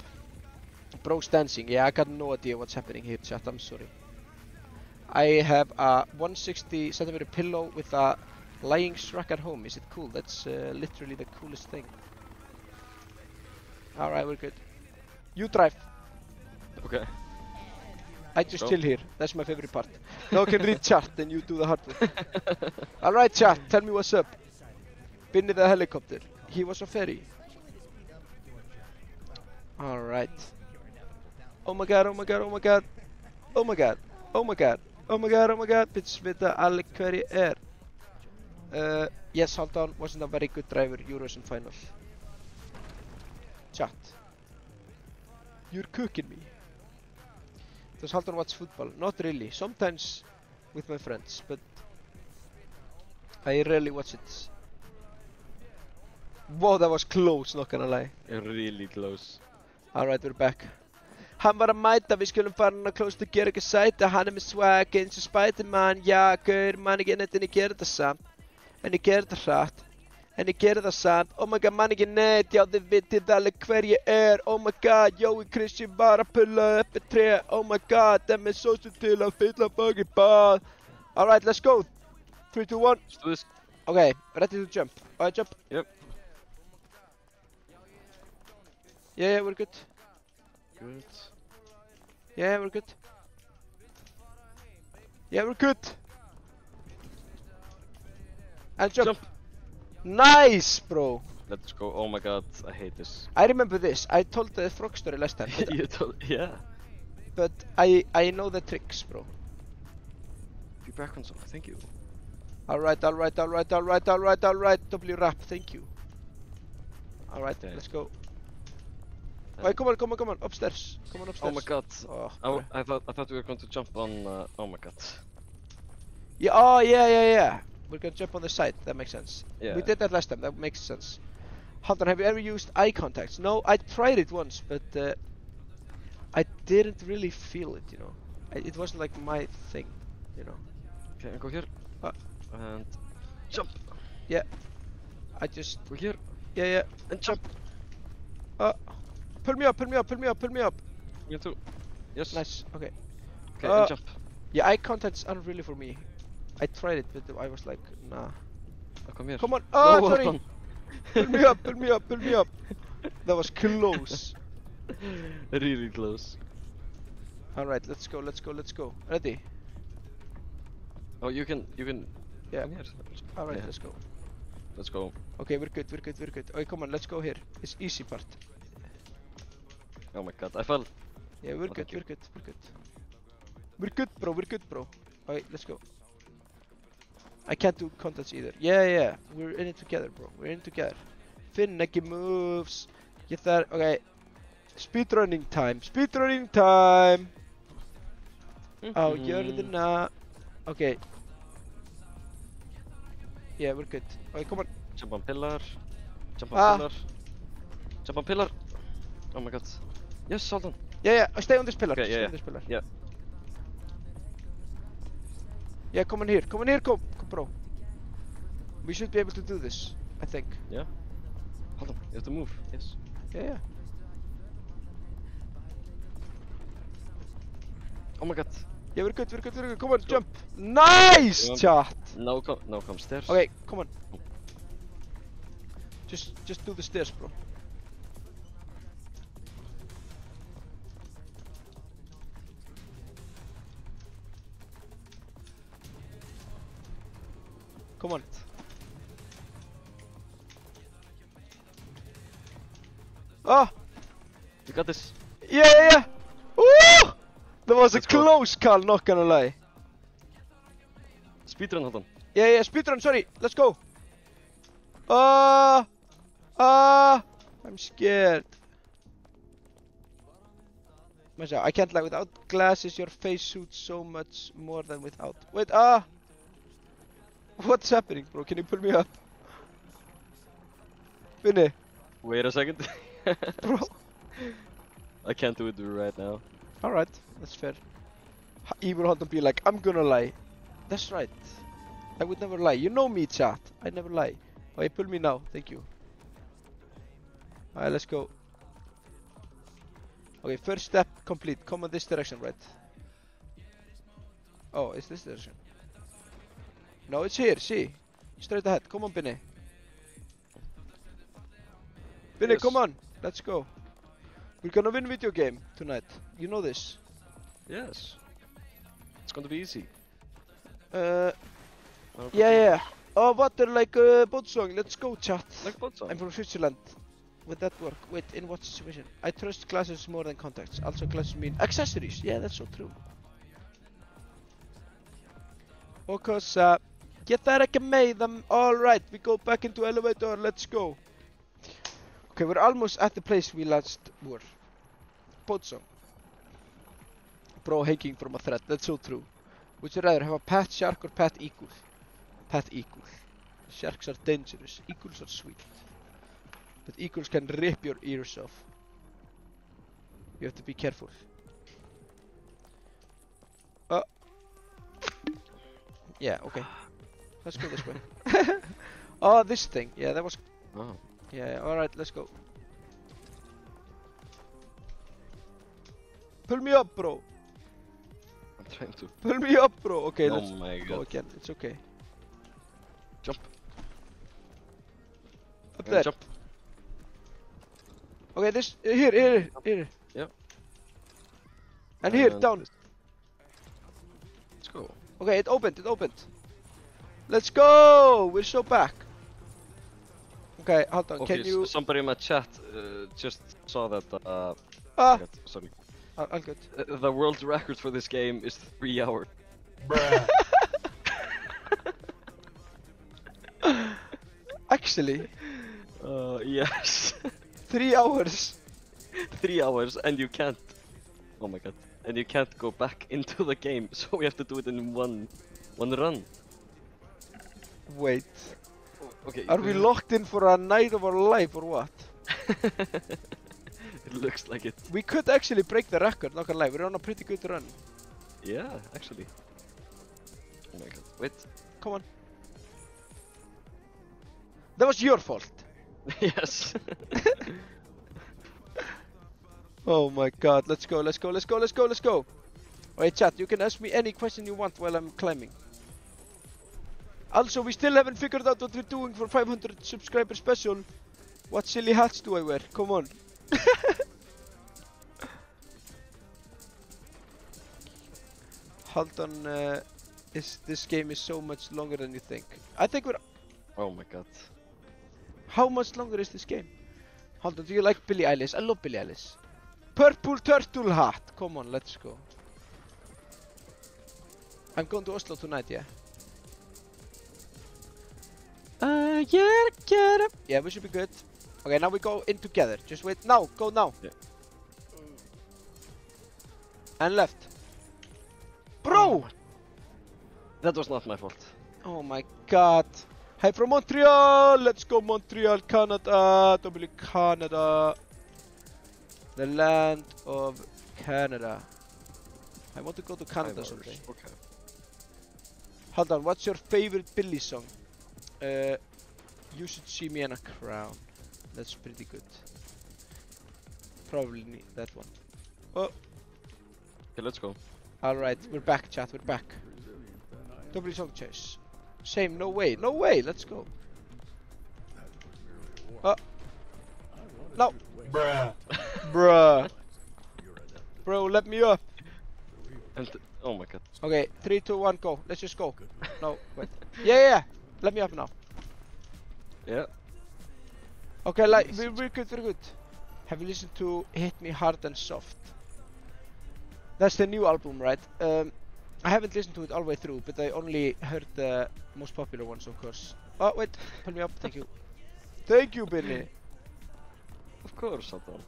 Bro's dancing. Yeah, I got no idea what's happening here, chat. I'm sorry. I have a 160 centimeter pillow with a lying Shrek at home. Is it cool? That's literally the coolest thing. Alright, we're good. You drive. Okay. I just Go. chill here. That's my favorite part. Now I can read chat and you do the hard work. Alright, chat. Tell me what's up. Binni the helicopter. He was a ferry. Alright. Oh my god. Bitch vita alle hver ég er. Yes, Haldan wasn't a very good driver. Eurovision final. Chat. You're cooking me. Does Haldan watch football? Not really. Sometimes with my friends, but I rarely watch it. Whoa, that was close, not gonna lie. Really close. Alright, we're back. Hann var að mæta, við skulum fara hann að close to gera ekki sæta. Hann með swag eins og Spiderman. Já, gaur, man ekki en ég gera þetta samt. En ég gera þetta hratt. En ég gerði það samt, oh my god, man ekki neitt, já þið vitið alveg hver ég oh my god, Jói Christian var að pulla upp með tre, oh my god, dem er sósu til að fylla fucking bað. Alright, let's go. 3, 2, 1. Let's do this. Okay, ready to jump. Alright, jump. Yep. Yeah, we're good. Good. Yeah, we're good. Yeah, we're good. And jump. Nice, bro. Let's go. Oh my god, I hate this. I remember this. I told the frog story last time. You told, yeah. But I know the tricks, bro. Be back on some. Thank you. Alright. W rap, thank you. Alright, Okay. let's go. Wait, come on, upstairs. Come on upstairs. Oh my god. Oh, I thought we were going to jump on. Oh my god. yeah, oh, yeah. We're gonna jump on the side, that makes sense. Yeah. We did that last time, that makes sense. Haldan, have you ever used eye contacts? No, I tried it once, but I didn't really feel it, you know. It wasn't like my thing, you know. Okay, go here. And jump. I just, Go here yeah. and jump. Pull me up. You too. Yes. Nice, okay. Okay, and jump. Yeah, eye contacts aren't really for me. I tried it, but I was like, nah. Oh, come here. Come on, oh, No, sorry. hold Pull me up. That was close. on. Really close. Alright, let's go. Ready? Oh, you can. Yeah. Come here. Alright, Yeah. let's go. Let's go. Okay, we're good. Okay, come on, let's go here. It's easy part. Oh my god, I fell. Yeah, we're Oh, good, thank you. we're good. We're good, bro. Alright, let's go. I can't do contacts either. Yeah. We're in it together, bro. Finnegi moves. Get that. Okay. Speedrunning time. Á jörðina. Okay. Yeah, we're good. Okay, come on. Jump on pillar. Jump Ah. on pillar. Jump on pillar. Oh my god. Yes, hold on. Yeah. Stay on this pillar. Okay, Stay yeah, on this pillar. yeah. Yeah, come on here, come, bro. We should be able to do this, I think. Yeah. Hold on. You have to move. Yes. Yeah. Oh my god. Yeah, we're good. Come on, jump. Nice, Jump. chat. Now come stairs. Okay, come on. Just do the stairs, bro. Come on. Oh! You got this. Yeah! Woo! That was Let's a go. close call, not gonna lie. Speedrun, hold on. Yeah, speedrun, sorry. Let's go. I'm scared. Masha, I can't lie, without glasses your face suits so much more than without. Wait, what's happening, bro? Can you pull me up? Vinny, Wait a second. bro. I can't do it right now. Alright, that's fair. Evil Hunt and be like, I'm gonna lie. That's right. I would never lie. You know me, chat. I never lie. Okay, pull me now. Thank you. Alright, let's go. Okay, first step complete. Come on this direction, right? Oh, it's this direction. No, it's here. See? Straight ahead. Come on, Binny. Binny, Yes. come on. Let's go. We're gonna win video game tonight. You know this. Yes. It's gonna be easy. Yeah. Oh, water like boat song. Let's go, chat. Like both I'm from Switzerland. Would that work? Wait, in what situation? I trust glasses more than contacts. Also, glasses mean accessories. Yeah, that's so true. Because, get that I made them. Alright, we go back into elevator. Let's go. Okay, we're almost at the place we last were. Boat song. Bro hanging from a thread. That's so true. Would you rather have a pet shark or pet eagle? Pet eagle. Sharks are dangerous. Eagles are sweet. But eagles can rip your ears off. You have to be careful. Yeah, okay. Let's go this way. Oh, this thing. Yeah, that was. Oh. Yeah. All right, let's go. Pull me up, bro. I'm trying to. Pull me up, bro. Okay, Oh let's my go god. again. It's okay. Jump. Up there. Jump. Okay, this here. Yep. And here, down. Let's go. Okay, it opened. Let's go. We're so back. Okay, hold on. Okay, Can you? somebody in my chat just saw that. Ah, God, sorry. I'll good. The world record for this game is 3 hours. Bruh. Actually, Yes. 3 hours. 3 hours, and you can't. Oh my god. And you can't go back into the game, so we have to do it in one run. Wait, Okay. are we locked in for a night of our life or what? It looks like it. We could actually break the record. Not gonna lie, we're on a pretty good run. Yeah, actually. Oh my god. Wait. Come on. That was your fault. Yes. Oh my god, let's go. Alright chat, you can ask me any question you want while I'm climbing. Also, we still haven't figured out what we're doing for 500 subscriber special. What silly hats do I wear? Come on. Hold on, this game is so much longer than you think. I think we're... Oh my god. How much longer is this game? Hold on, do you like Billie Eilish? I love Billie Eilish. Purple turtle hat. Come on, let's go. I'm going to Oslo tonight, yeah. Yeah, we should be good. Okay, now we go in together. Just wait. Now, go now. Yeah. And left. Bro! That was not my fault. Oh my god. Hi from Montreal! Let's go Montreal, Canada! W Canada. The land of Canada. I want to go to Canada someday. Okay. Hold on, what's your favorite Billy song? You should see me in a crown. That's pretty good. Probably need that one. Oh, Okay, let's go. alright, we're back, chat, we're back. W song chase. Same, no way, let's go. Oh. No. Bruh. Bruh. Bro, let me up. And oh my god. Okay, 3, 2, 1, go. Let's just go. No, wait. Yeah. Let me up now. Yeah. Okay, like, we're good. Have you listened to Hit Me Hard and Soft? That's the new album, right? I haven't listened to it all the way through, but I only heard the most popular ones, of course. Oh, wait. Pull me up. Thank you. Thank you, Billy. Of course, Adam.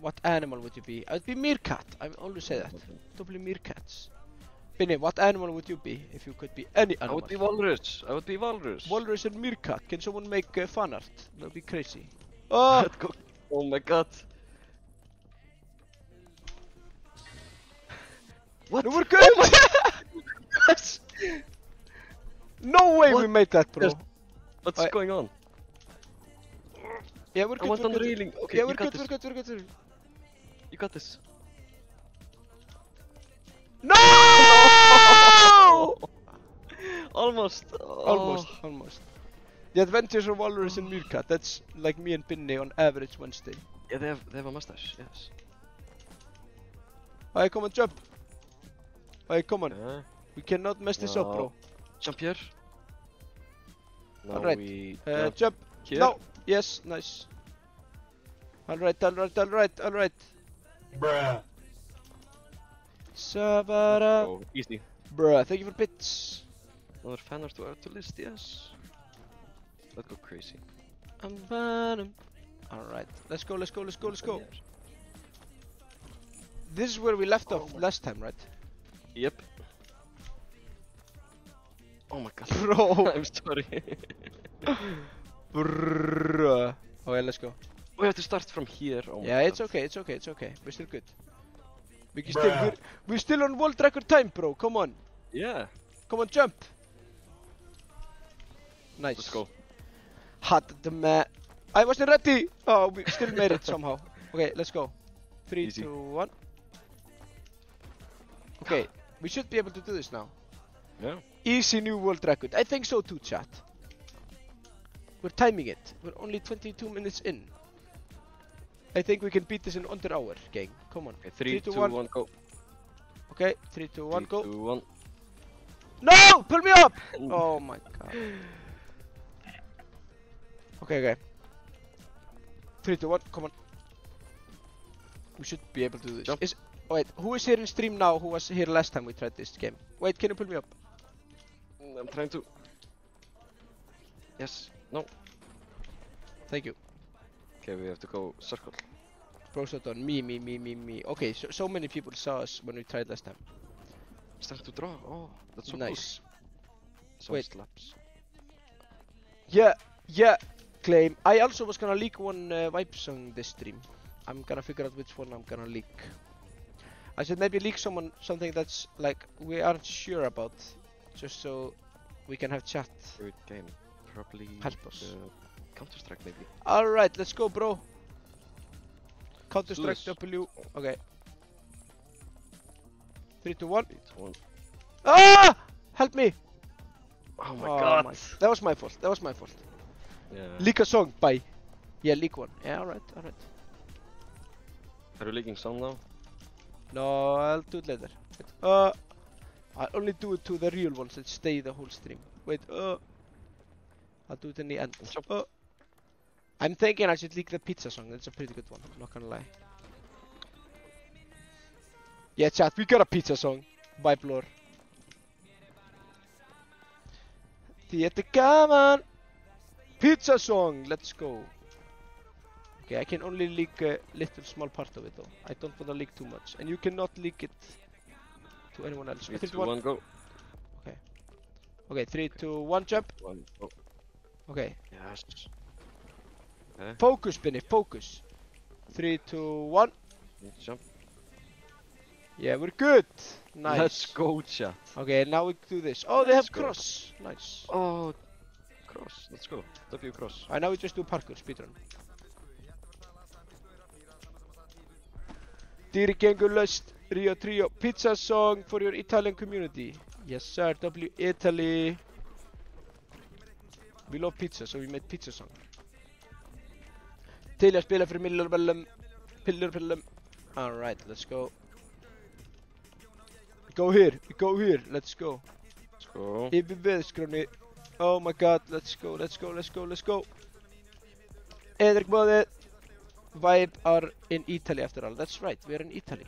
What animal would you be? I'd be meerkat. I always say that. Double meerkats. Binny, what animal would you be if you could be any I animal? would be walrus. Walrus and meerkat. Can someone make fan art? That'd be crazy. Oh! Let's go. Oh my god. What? No, we're good! Yes. No way we What? made that, bro. Yes. What's Alright. going on? Yeah, we're I good. went We're on the good. railing. Okay, Yeah, you we're got good. this. We're good. You got this. No! Almost. Oh. Almost. The Adventures of Walrus and Meerkat. That's like me and Binny on average Wednesday. Yeah, they have a mustache. Yes. Alright, come on, jump. Alright, come on. Yeah. We cannot mess this up, bro. Jump here. Now Alright. we Jump. here. No. Yes, nice. Alright. Bruh. Sabara. Oh, easy. Bruh, thank you for bits. Another fan art to add to list. Yes. Let's go crazy. Alright, let's go. This is where we left off last time, right? Yep. Oh my god. Bro. I'm sorry. Bruh. Okay, let's go. We have to start from here. Oh my Yeah, god. it's okay. We're still good. Bruh. We're still on world record time, bro. Come on. Yeah. Come on, jump. Nice. Let's go. Had them. I wasn't ready. Oh, we still made it somehow. Okay, let's go. 3, Easy. 2, 1. Okay, we should be able to do this now. Yeah. Easy new world record. I think so too, chat. We're timing it. We're only 22 minutes in. I think we can beat this in under hour, gang. Come on. Okay, 3, 2, 1. 1, go. Okay, 3, 2, 1, 3, go. 2, 1. No! Pull me up! Oh my god. Okay, okay. 3, 2, 1, come on. We should be able to do this. Jump. Wait, who is here in stream now who was here last time we tried this game? Wait, can you pull me up? I'm trying to. Yes. No. Thank you. Okay, we have to go circle. Prosoton, me. Okay, so many people saw us when we tried last time. Start to draw. Oh, that's so Nice. cool. Some Wait. slaps. Yeah, claim. I also was gonna leak one vibe song this stream. I'm gonna figure out which one I'm gonna leak. I said maybe leak something that's like we aren't sure about, just so we can have chat. Good game. Probably. Help us. Counter Strike maybe. All right, let's go, bro. Counter do Strike this. W. Okay. 3, 2, 1. 3, 2, 1. Ah! Help me! Oh my god. That was my fault. That was my fault. Yeah. Leak a song. Bye. Yeah, leak one. Yeah, all right. Are you leaking some now? No, I'll do it later. Wait, I'll only do it to the real ones that stay the whole stream. Wait, I'll do it in the end. Jump. I'm thinking I should leak the pizza song. That's a pretty good one. I'm not gonna lie. Yeah, chat, we got a pizza song. Vibe lore. Theater, come on! Pizza song! Let's go. Okay, I can only leak a little small part of it though. I don't wanna leak too much. And you cannot leak it to anyone else. 3, 3, 2, 1, go. Okay, 3, 2, 1, jump. 1, go. Okay. Yes. Focus, Benny, focus. 3, 2, 1. Jump. Yeah, we're good. Nice. Let's go, chat. Okay, now we do this. Oh, they Let's have go. cross. Nice. Oh, cross. Let's go. W cross. Alright, now we just do parkour, speedrun. Dirigengulust, Rio Trio, pizza song for your Italian community. Yes sir, W Italy. We love pizza, so we made pizza song. Til að spila fyrir Pillarbellum. Alright, let's go. We go here, let's go. Let's go. Yfir veðurskráni. Oh my god, let's go. Edric Bode. Vibe are in Italy after all. That's right, we're in Italy.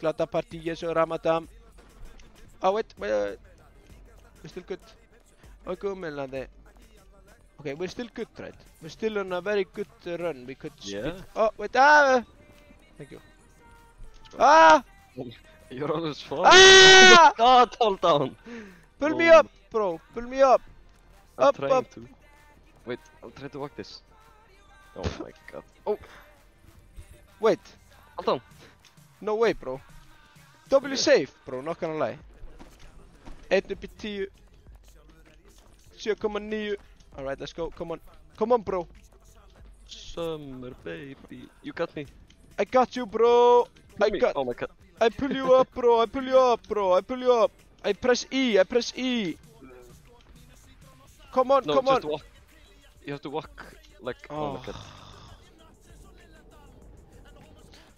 Glada party, yes, Ramadan. Oh wait, we're still good. Okay, we're still good, right? We're still on a very good run. We could Yeah. Oh wait, thank you. Ah! You're always fun. Ah! God, hold down. Pull me up, bro. Pull me up. I'm Up, trying up. to. Wait, I'll try to walk this. Oh my god. Oh, Wait. hold on. No way, bro. W safe, bro. Not gonna lie. 1 upp í 10. 7,9. Alright, let's go. Come on, bro. Summer baby. You got me. I got you, bro. Oh my god. I pull you up, bro. I pull you up. I press E. Come on, No, come just on. walk. You have to walk like. Oh my god.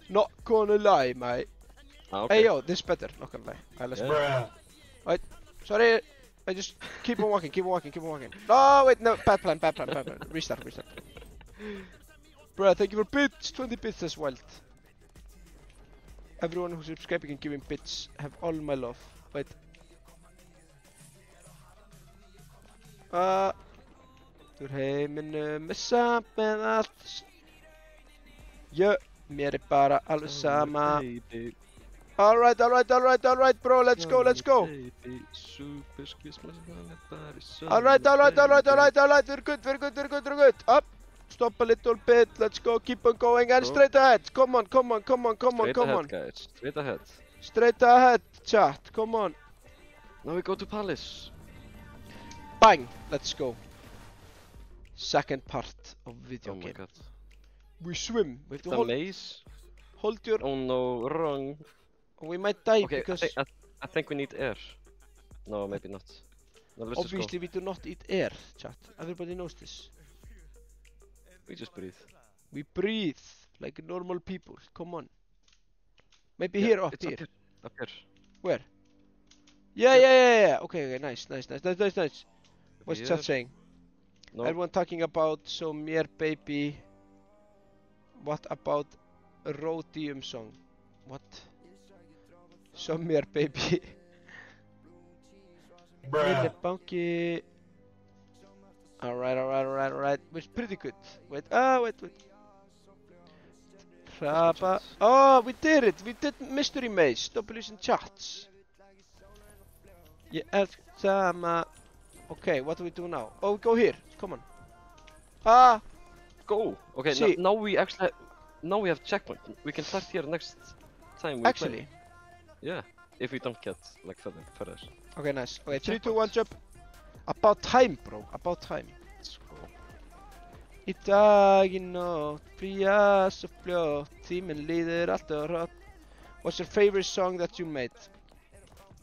Not gonna lie, mate. Ah, okay. Hey, yo, this is better. Not gonna lie. Alright, let's Yeah. Bruh. Sorry. I just keep on walking. No, wait, no. Bad plan. Restart. Bruh, thank you for bits. 20 bits, that's wild. Everyone who's subscribing and giving bits have all my love. Wait. Úr heiminum með allt. Jö, mér bara alveg sama. Baby. Alright, bro. Let's go. Baby. Super squeeze. Alright. We're good. Up. Stop a little bit. Let's go. Keep on going and Bro. straight ahead. Come on. Straight ahead, guys. Straight ahead. Straight ahead, chat. Come on. Now we go to Palace. Bang! Let's go. Second part of video Oh my game. god. We swim. We have to The hold, maze? hold your... Oh no, wrong. We might die Okay, because I think we need air. No, maybe not. No, let's just obviously we do not eat air, chat. Everybody knows this. go. We just breathe. We breathe like normal people. Come on. Maybe Yeah, here, up it's here. Up here. Where? Yeah. Okay, nice. What's Here. chat saying? No. Everyone talking about some mere baby. What about a Rhodium song? What? Some mere baby. Bruh. Minne Banki. Alright. It's pretty good. Wait. Hrapa. Oh, we did it! We did Mystery Maze. Stop using chats. Yeah, sama. Okay, what do we do now? Oh, we go here. Come on. Ah! Go! Okay, See. now we actually... Now we have checkpoint. We can start here next time we Actually. play. Yeah. If we don't get, like, further. Okay, nice. Okay, 3, 2, Checkpoint. 1, jump. About time, bro. About time. Let's go. Í dag, í nótt, flýja svo fljótt, tíminn líður allt og hratt. What's your favorite song that you made?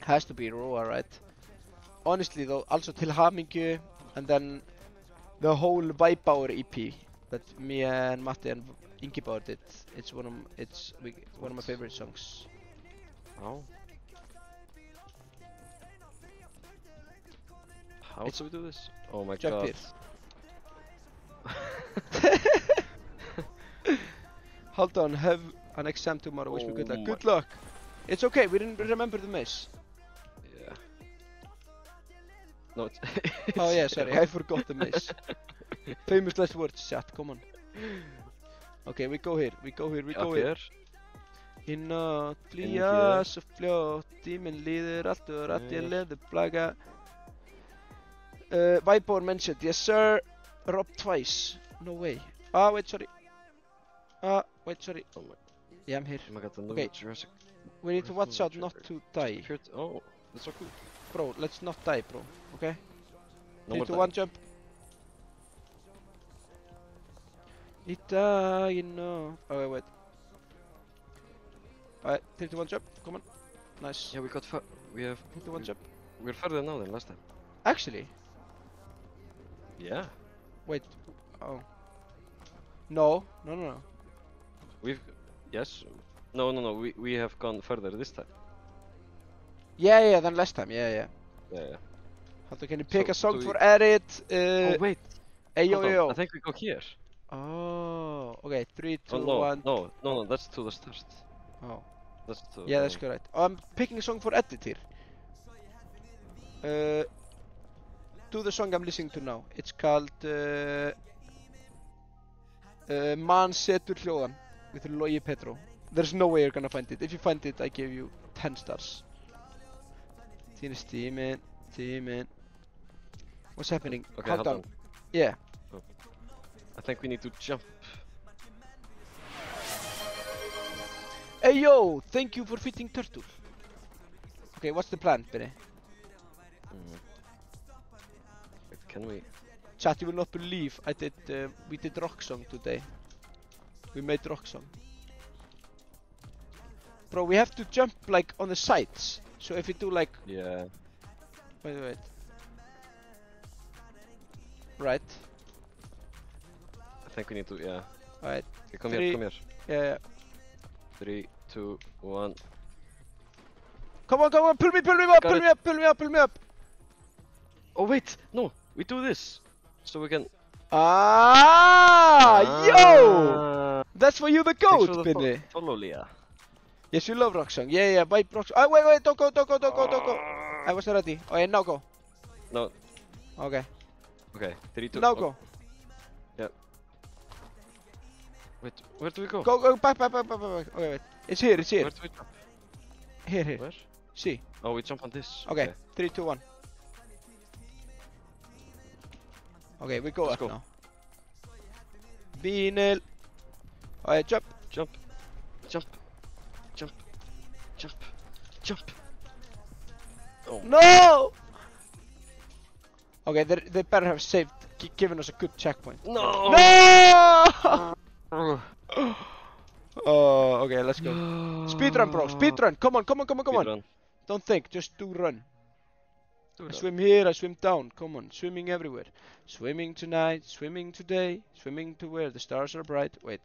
Has to be Roa, right? Honestly though, also Til Hamingju, and then the whole Vibepower EP that me and Matti and Ingeborg did. It's one of my favorite songs. How? How It's- do we do this? Oh my Jump god. here. Hold on, have an exam tomorrow. Wish me good luck. Oh Good luck. It's okay. We didn't remember the maze. Yeah. No, it's... Oh yeah, sorry, I forgot the maze. Famous last words, chat. Come on. Okay, we go here. We go Up here. here. Í nótt flýja hér. svo fljótt, tíminn líður allt og rætt ég Hér. leður flaga. Vibepower mentioned, yes sir. Rob twice. No way. Ah, wait, sorry. Oh my, Yeah, I'm here. oh my god, the new Okay. Jurassic... We need to watch out not Jurassic to die. Oh, that's so cool. Bro, let's not die, bro. Okay? No 3, more 2, dying. 1, jump. Í dag, í nótt. Okay, wait. Alright, 3, 2, 1, jump. Come on. Nice. Yeah, we have... 3, 2, 1, jump. We're further now than last time. Actually, Yeah. wait. Oh. No. We've... Yes. No, we have gone further this time. Yeah, than last time. Yeah. Yeah. How can you pick So, a song do for we- edit? Oh wait, Hey, hold on. yo. I think we go here. Oh, okay. 3, 2, Oh 1. no, that's to the start. Oh. That's to... Yeah, that's correct. Oh, I'm picking a song for edit here. Do the song I'm listening to now. It's called Man setur hljóðan with Logi Petro. There's no way you're gonna find it. If you find it, I give you 10 stars. Tíminn. What's happening? Okay, Hold hold on. on. Yeah. I think we need to jump. Hey yo, thank you for feeding turtle. Okay, what's the plan, Benny? Wait, can we... Chat, you will not believe we did rock song today. We made rock song. Bro, we have to jump like on the sides. So if we do like, Yeah. wait. Right. I think we need to, yeah. Alright. Okay, come Three. here. Yeah. 3, 2, 1. Come on, pull me up, Got pull me up. Oh wait, no, we do this. So we can... Yo! Ah, That's for you, the thanks goat, for the Benny. follow, Leah. Yes, you love rock song. Yeah, vibe rock song. Oh, wait, don't go. I was ready. Oh, yeah, now go. No, Okay. okay, 3, 2, Now 1. go. Wait, where do we go? Go, back. Okay, wait. It's here. Where do we jump? Here. Where? See. Oh, we jump on this. Okay. 3, 2, 1. Okay, we go Let's up go. now. Vinyl. Alright, jump. Jump. Oh. No! Okay, they better have saved, given us a good checkpoint. No! No! Oh, okay, let's go. Speedrun, bro. Speedrun. Come on. Speedrun. Don't think, just do run. Do I that. swim here, I swim down. Come on, swimming everywhere. Swimming tonight, swimming today, swimming to where the stars are bright. Wait.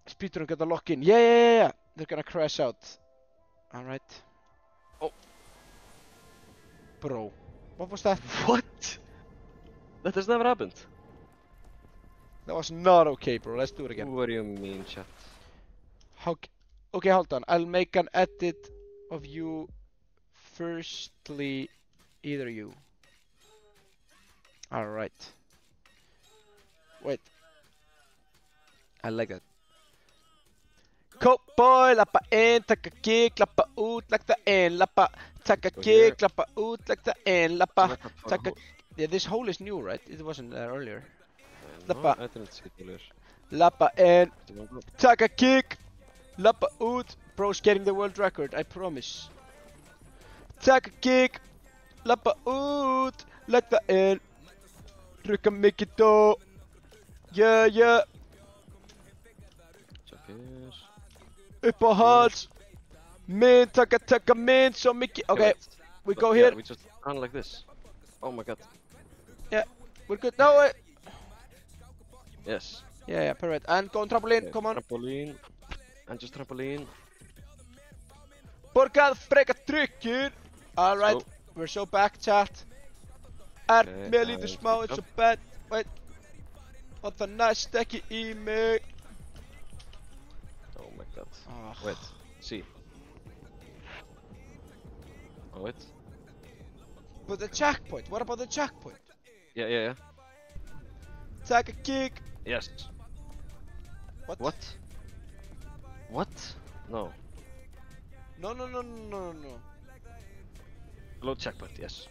Speedrun, gotta lock in. Yeah. They're gonna crash out. Alright. Oh. Bro. What was that? What? That has never happened. That was not okay, bro. Let's do it again. What do you mean, chat? Okay, hold on. I'll make an edit of you. Firstly, either you. Alright. Wait. I like that. Cowboy, lappa in, taka kick, lappa ut, like the end, lappa, taka Go kick, lappa ut, like the end, lappa, taka. Hole. Yeah, this hole is new, right? It wasn't there earlier. No, Lappa. I didn't see it earlier. Lappa in, Do you want to go? taka kick, lappa ut. Bro's getting the world record, I promise. Taka kick, lappa ut, like the end. Rukka mikið dó. Yeah. Check this. Uppáhalds. Min, taka min, so mikið. Okay, Wait. we go Yeah, here. we just run like this. Oh my god. We're good. No, wait. Yes. Yeah, perfect. And go on trampoline, Okay, come on. Trampoline. And just trampoline. Borgað frekar tryggir. Alright, Go. we're so back, chat. Er Okay, mér líður and smá, it's up. so bad. Wait. Og það næst ekki í mig. Oh my god. Ah. Wait. See. Oh wait. But the checkpoint, what about the checkpoint? Yeah. Take a kick. Yes. What? What? No. No. Load checkpoint, yes.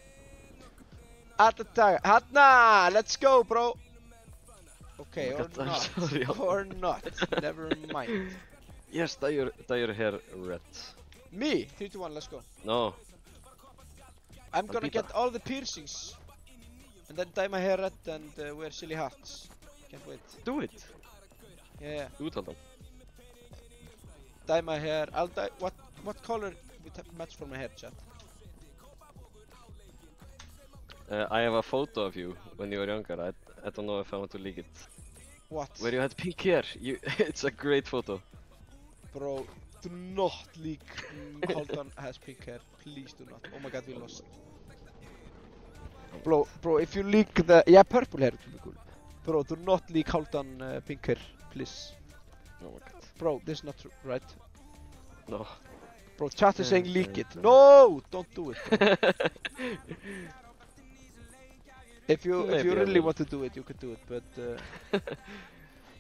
At the tag. Hanna, let's go, bro. Okay, Oh my or god, I'm not. sorry. Or not. Never mind. Yes, dye your hair red. Me, 3, 2, 1, let's go. No. I'm gonna Peter. get all the piercings. And then dye my hair red and wear silly hats. Can't wait. Do it. Yeah. Do it, Aldan. Dye my hair. I'll dye. What color would match for my hair, chat? I have a photo of you when you were younger. I don't know if I want to leak it. What? Where you had pink hair. It's a great photo. Bro, do not leak. Haldan has pink hair. Please do not. Oh my god, we lost. Bro, if you leak the purple hair would be cool. Bro, do not leak Haldan pink hair, please. Oh my god. Bro, this is not right. No. Bro, chat is saying leak it. No, don't do it. Bro. If you Maybe I really will. want to do it, you could do it, but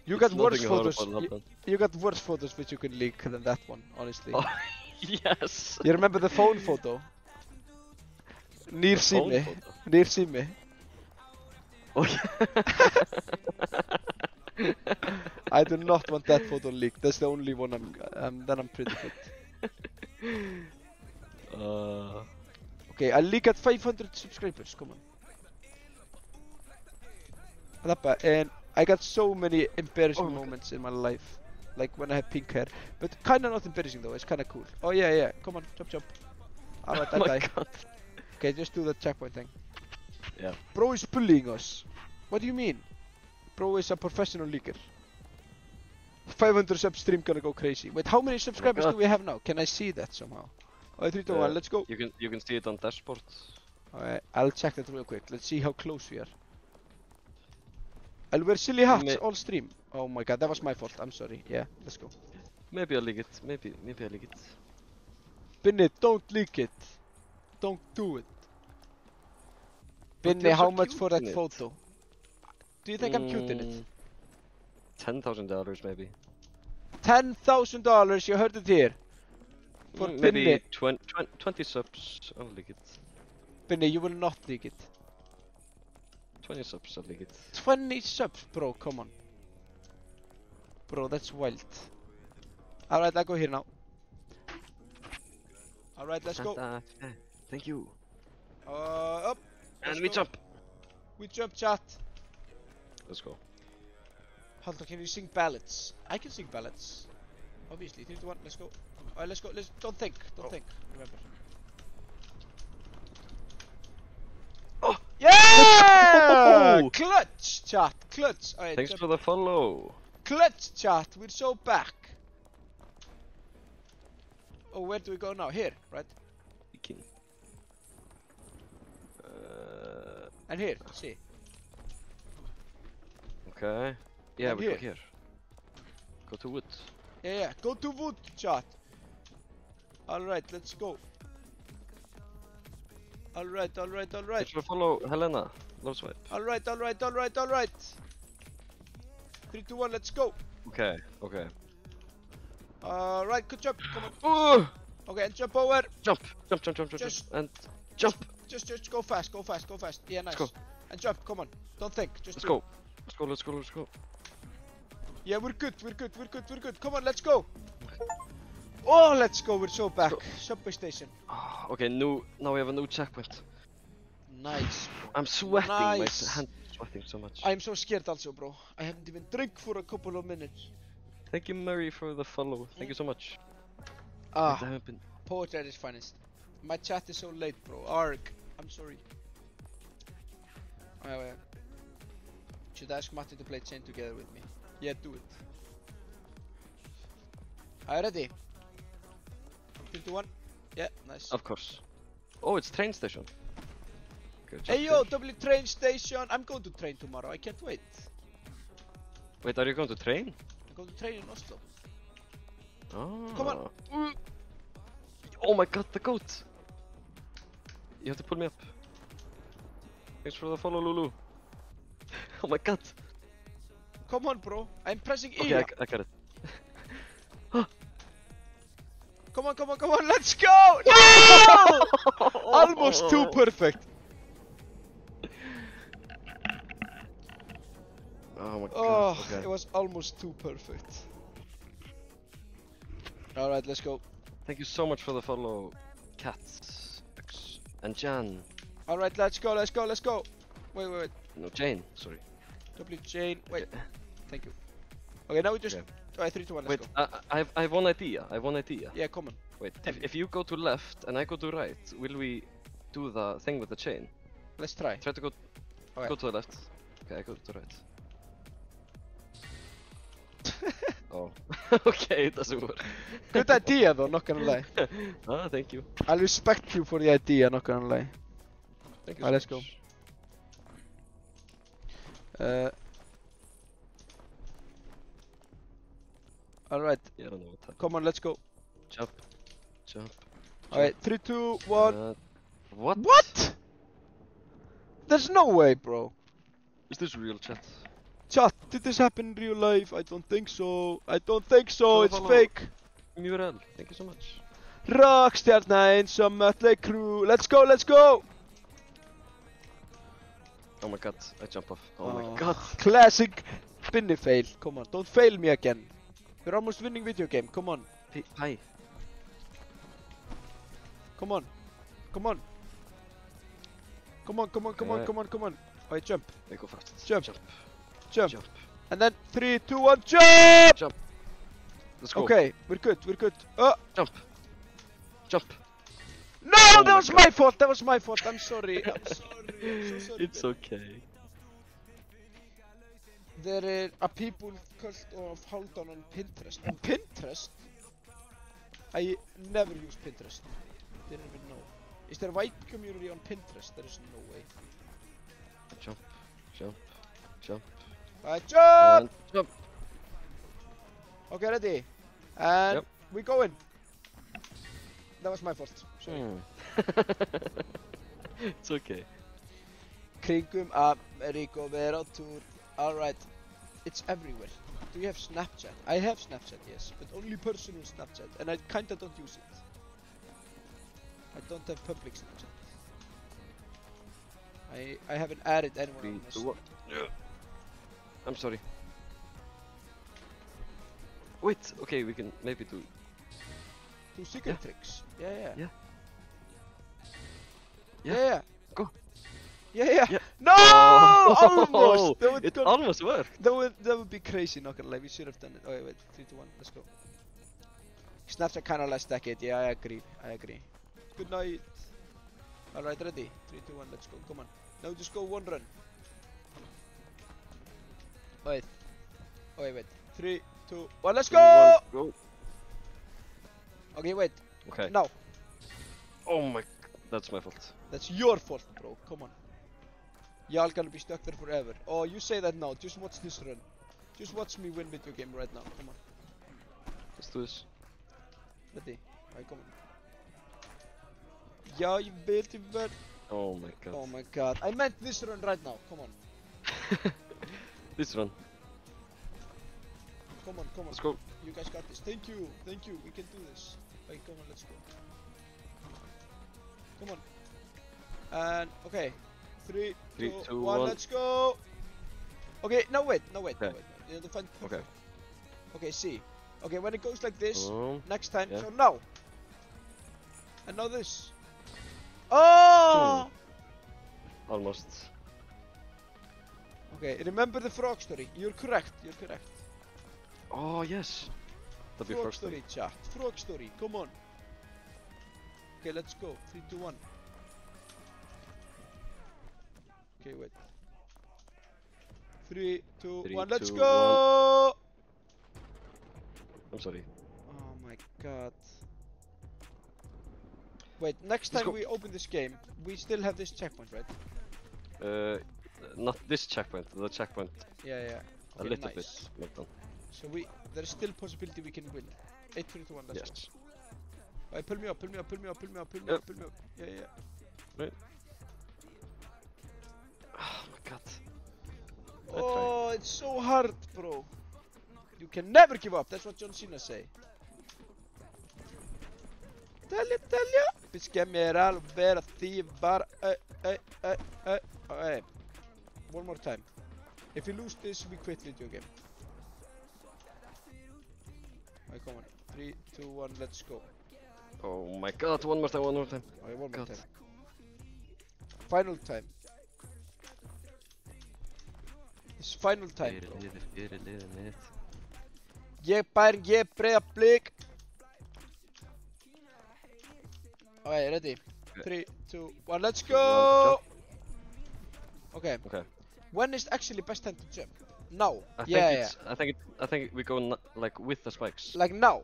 you got worse photos. You got worse photos which you can leak than that one, honestly. Oh, yes. You remember the phone photo? Nýr sími. Nýr sími. Oh yeah. I do not want that photo leaked. That's the only one then I'm pretty good. Okay, I'll leak at 500 subscribers, come on. Lappa, and I got so many embarrassing moments in my life. Like when I had pink hair. But kinda not embarrassing though, it's kinda cool. Oh yeah, come on, jump. Alright, Oh I my die. god. Okay, just do the checkpoint thing. Yeah. Bro is bullying us. What do you mean? Bro is a professional leaker. 500 sub stream gonna go crazy. Wait, how many subscribers do we have now? Can I see that somehow? Oh, 3, 2, 1, let's go. You can see it on dashboard. Alright, I'll check that real quick. Let's see how close we are. I'll wear silly hats all stream. Oh my god, that was my fault. I'm sorry. Yeah, let's go. Maybe I'll leak it. Maybe I'll leak it. Binni, don't leak it. Don't do it. But Binni, you're how so much cute for that in it. photo? Do you think I'm cute in it? $10,000 maybe. $10,000, you heard it here. For Maybe Binni. 20 subs. I'll leak it. Binni, you will not leak it. 20 subs. I'll leak it. 20 subs, bro, come on. Bro, that's wild. Alright, I go here now. Alright, let's go. Santa Fe. Thank you. Up. And Let's we go. jump. We jump, chat. Let's go. Halldór, can you sing ballads? I can sing ballads. Obviously, 3, 2, 1, let's go. Alright, let's go. Don't think. Don't think. Remember. Oh! Yeah! Oh! Clutch, chat. Clutch. Alright, Thanks jump. for the follow. Clutch, chat. We're so back. Oh, where do we go now? Here, right? Ikin. And here. See. Okay. Yeah, And we go here. here. Go to wood. Yeah, yeah. Go to wood, chat. Alright, let's go. Alright, alright, alright. Thanks for the follow, Helena. Love swipe. Alright, alright, alright, alright. 3, 2, 1, let's go. Okay, okay. Alright, good job. Come on. Oh! Okay, and jump over. Jump, jump, jump, jump, jump, Just- jump, and jump. Just go fast, go fast, go fast. Yeah, nice. Let's go. And jump, come on. Don't think, just Let's do go. it. Let's go, let's go, let's go. Yeah, we're good, we're good, we're good, we're good. Come on, let's go. Oh, let's go, we're so back. go. Subway station. Ah, okay, now we have a new checkpoint. Nice. I'm sweating, Nice. my hand is sweating so much. I'm so scared also, bro. I haven't even drank for a couple of minutes. Thank you, Mary, for the follow. Thank you so much. I Ah, haven't been... poetry at its finest. My chat is so late, bro. Arg. I'm sorry. Should I ask Matti to play Chain together with me? Yeah, do it. Are you ready? 3, 2, 1. Yeah, nice. Of course. Oh, it's train station. Okay, jump Hey yo, there. W train station. I'm going to train tomorrow. I can't wait. Wait, are you going to train? I'm going to train in Oslo. Oh. Come on. Oh my god, the goat! You have to pull me up. Thanks for the follow, Lulu. Oh my god. Come on, bro. I'm pressing E. Okay, I got it. Come on, come on, come on. Let's go. No! Almost too perfect. Oh my god. Oh, Okay. it was almost too perfect. Alright, let's go. Thank you so much for the follow, Kat, and Jan. Alright, let's go, let's go, let's go. Wait, wait, wait. No, Jane. Sorry. W chain. Wait, Okay. thank you. Okay, now we just. Okay. Alright, 3, 2, 1, let's Wait, go. I have one idea. I have one idea. Yeah, come on. Wait, Tell me. if you go to left and I go to right, will we do the thing with the chain? Let's try. Try to go Okay. go to the left. Okay, I go to the right. Oh. Okay, it doesn't work. Good idea, though, not gonna lie. Ah, thank you. I'll respect you for the idea, not gonna lie. Thank you. Alright, let's so go. much. Alright, Yeah, I don't know what happened. come on, let's go. Jump. Jump. Alright, 3, 2, 1. What? What? There's no way, bro. Is this real chat? Chat, did this happen in real life? I don't think so. I don't think so, it's Follow. fake. Mural, thank you so much. Rockstjärna in some Mötley crew. Let's go, let's go! Oh my god, I jump off. Oh my god. Classic spinny fail. Come on, don't fail me again. We're almost winning video game. Come on, Hi. come on, come on. Come on, come on, come on, Okay. come on, come on. Alright, jump, I go fast. Jump. Jump. jump. Jump. And then 3, 2, 1, jump! Let's go. Okay, we're good, we're good. Jump. Jump. No, Oh that my was my fault, that was my fault. I'm sorry, I'm sorry. I'm so sorry. It's okay. There are a people cult of Haldon on Pinterest. On Pinterest? I never use Pinterest. Didn't even know. Is there a white community on Pinterest? There is no way. Jump. Jump. Jump. Jump! And jump. Okay, ready? And Yep. we going. That was my fault. Sorry. It's okay. Kringum Ameriko vera á túr. Alright. It's everywhere. Do you have Snapchat? I have Snapchat, yes. But only personal Snapchat. And I kinda don't use it. I don't have public Snapchat. I haven't added anyone Three, on my two, one. I'm sorry. Wait, okay, we can maybe do. Do secret Yeah. tricks. Yeah, yeah. Yeah. Yeah. Go. Yeah. Yeah. No! Almost! That would It go- almost worked. that would be crazy, not gonna lie. We should have done it. Oh, wait. 3, 2, 1. Let's go. Snapchat kind of last decade. Yeah, I agree. Good night. Alright, ready? 3, 2, 1. Let's go. Come on. Now just go one run. Wait. Oh, wait. 3, 2, 1. Let's go! Go. Okay, wait. Okay. Now. Oh my. That's my fault. That's your fault, bro. Come on. Y'all gonna be stuck there forever. Oh, you say that now. Just watch this run. Just watch me win video game right now. Come on. Let's do this. Ready? Alright, come on. Yeah, you built it, but Oh my god. oh my god. I meant this run right now. Come on. This run. Come on. Let's go. You guys got this. Thank you. We can do this. Wait, come on, let's go. Come on. And okay. 3, 3, 2, 2, 1, 1. let's go. Okay, no wait. Okay. You have to find Okay. Okay, see. Okay, when it goes like this, next time, yeah. so now. And now this. Oh! Almost. Okay, remember the frog story. You're correct. Oh yes. That'd be Frog first story, chat. Frog story, come on. Okay, let's go. 3, 2, 1. Okay, wait. 3, 2, 3, 1, let's 2, go! I'm sorry. Oh my god. Wait, next Let's time go. we open this game, we still have this checkpoint, right? Not this checkpoint. The checkpoint Yeah. a Okay, little nice. bit. Not done. So there's still possibility we can win. 8, 3, 2, 1, let's Yes. go. Alright, pull me up. Yeah. Right. Oh my god. I Oh, it's so hard, bro. You can never give up. That's what John Cena say. Telja. Fiskja mér alveg vera því bara. Okay. One more time. If we lose this, we quit video game. Alright, come on. 3, 2, 1, let's go. Oh my god. One more time. Alright, one more God. time. Final time. It's final time, bro. Fyrirliðið. Ég Bayern, ég Breiðablik. Alright, ready? 3, 2, 1, let's go! Okay. Okay. When is actually best time to jump? Now. I Yeah. think we go like with the spikes. Like now.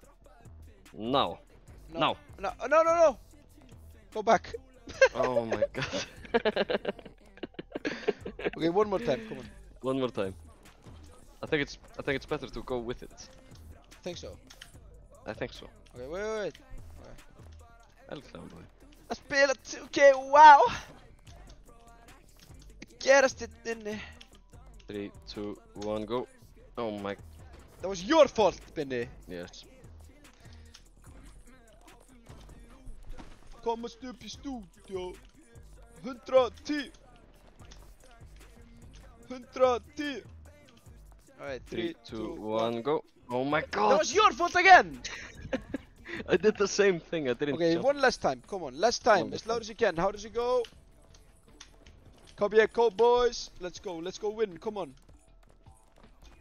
Now. No. No. Go back. Oh my god. Okay, one more time. Come on. One more time. I think it's better to go with it. Think so. I think so. Okay, wait. Elklamboy. Að spila 2K, wow! Gerast þetta inni. 3, 2, 1, go. Oh my. That was your fault, Binni. Yes. Komast upp í stúdíó. 110. 110. Alright, 3, 2, 1, go. Oh my god. That was your fault again! I did the same thing. I didn't Okay, jump. one last time. Come on, last time. One As more loud as you can. How does it go? Come here, boys. Let's go win. Come on.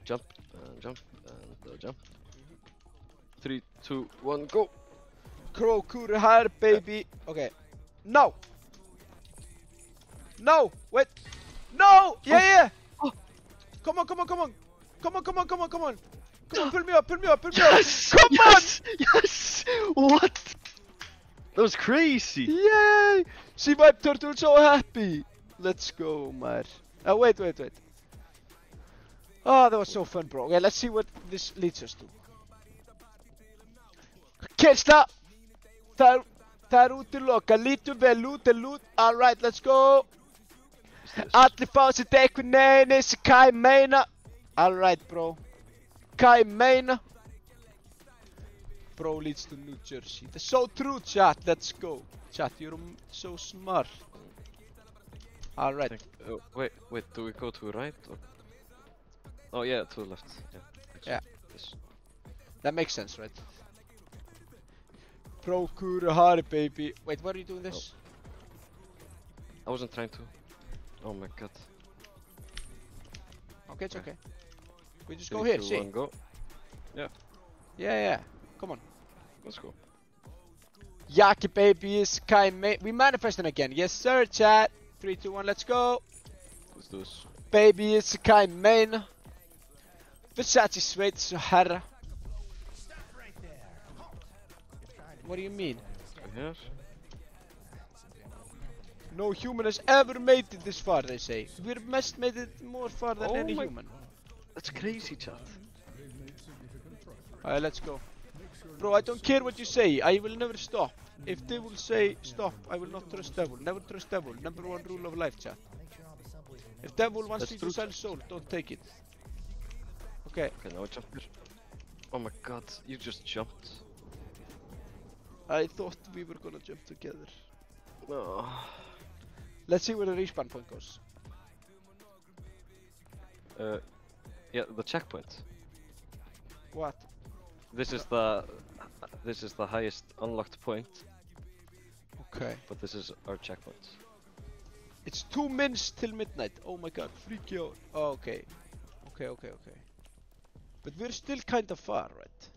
Jump, jump, jump. 3, 2, 1, go. Crow Kure här, baby. Okay. No! No! Wait! No! Yeah! Oh. Come on! Come on, pull me up! Yes! Come yes! Yes! What? That was crazy! Yay! See my turtle so happy! Let's go, man. Oh, wait. Oh, that was so fun, bro. Okay, let's see what this leads us to. Kelsla! Það útiloka, lítum vel út. Alright, let's go! Allir fá sitt eitthvað neini sem Kai meina. Alright, bro. Kai meina. Bro leads to New Jersey. That's so true, chat. Let's go. Chat, you're so smart. Alright. Wait, do we go to right? Or... Oh yeah, to the left. Yeah. Yes. That makes sense, right? Pro Kure Hare, baby. Wait, why are you doing this? I wasn't trying to. Oh my god. Okay, it's okay. We just 3, go here, 2, see? 1, go. Yeah. Come on. Let's go. Yaki baby is kind mate. We manifesting again. Yes, sir, chat. 3, 2, 1, let's go. Let's do this. Baby is kind main. Versace sweet så herre. What do you mean? Yes. No human has ever made it this far, they say. We've must made it more far than Oh any my- human. That's crazy, chat. Alright, let's go. Bro, I don't care what you say. I will never stop. If they will say stop, I will not trust devil. Never trust devil. Number 1 rule of life, chat. If devil wants That's you true, to sell chat. soul, don't take it. Okay, Okay, now I jump here. Oh my god, you just jumped. I thought we were gonna jump together. No. Let's see where the respawn point goes. Yeah, the checkpoint. What? This is the highest unlocked point, Okay. but this is our checkpoint. It's 2 minutes till midnight. Oh my god, freaky out. Oh, okay. Okay. But we're still kind of far, right?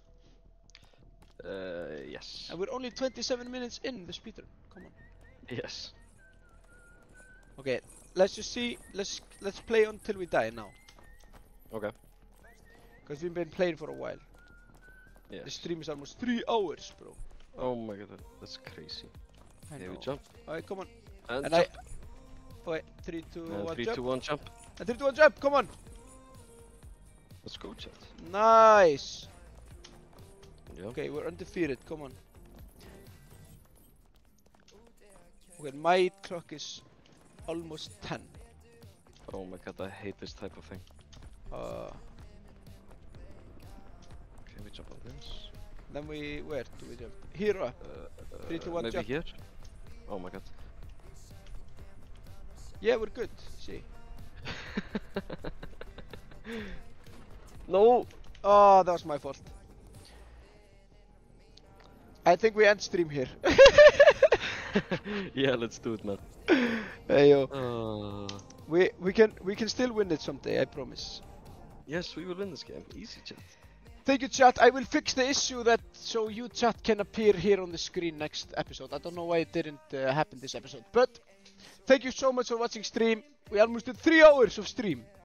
Yes. And we're only 27 minutes in the speedrun. Come on. Yes. Okay, let's just see. Let's play until we die now. Okay. Because we've been playing for a while. Yes. The stream is almost 3 hours, bro. Oh my god, that's crazy. I Okay, know. we jump. Alright, come on. And, And jump. Wait, 3, 2, 1, 3, jump. 2, 1, jump. And 3, 2, 1, jump. Come on. Let's go, chat. Nice. Yeah. Okay, we're undefeated. Come on. Okay, my clock is almost 10. Oh my god, I hate this type of thing. Okay, we jump on this. Then where do we jump? Here up. 3, 2, 1, maybe jump. here? Oh my god. Yeah, we're good. See. No! Oh, that was my fault. I think we end stream here. Yeah, let's do it, man. Hey yo. We can still win it someday, I promise. Yes, we will win this game. Easy, chat. Thank you, chat. I will fix the issue that so you chat can appear here on the screen next episode. I don't know why it didn't happen this episode, but thank you so much for watching stream. We almost did 3 hours of stream.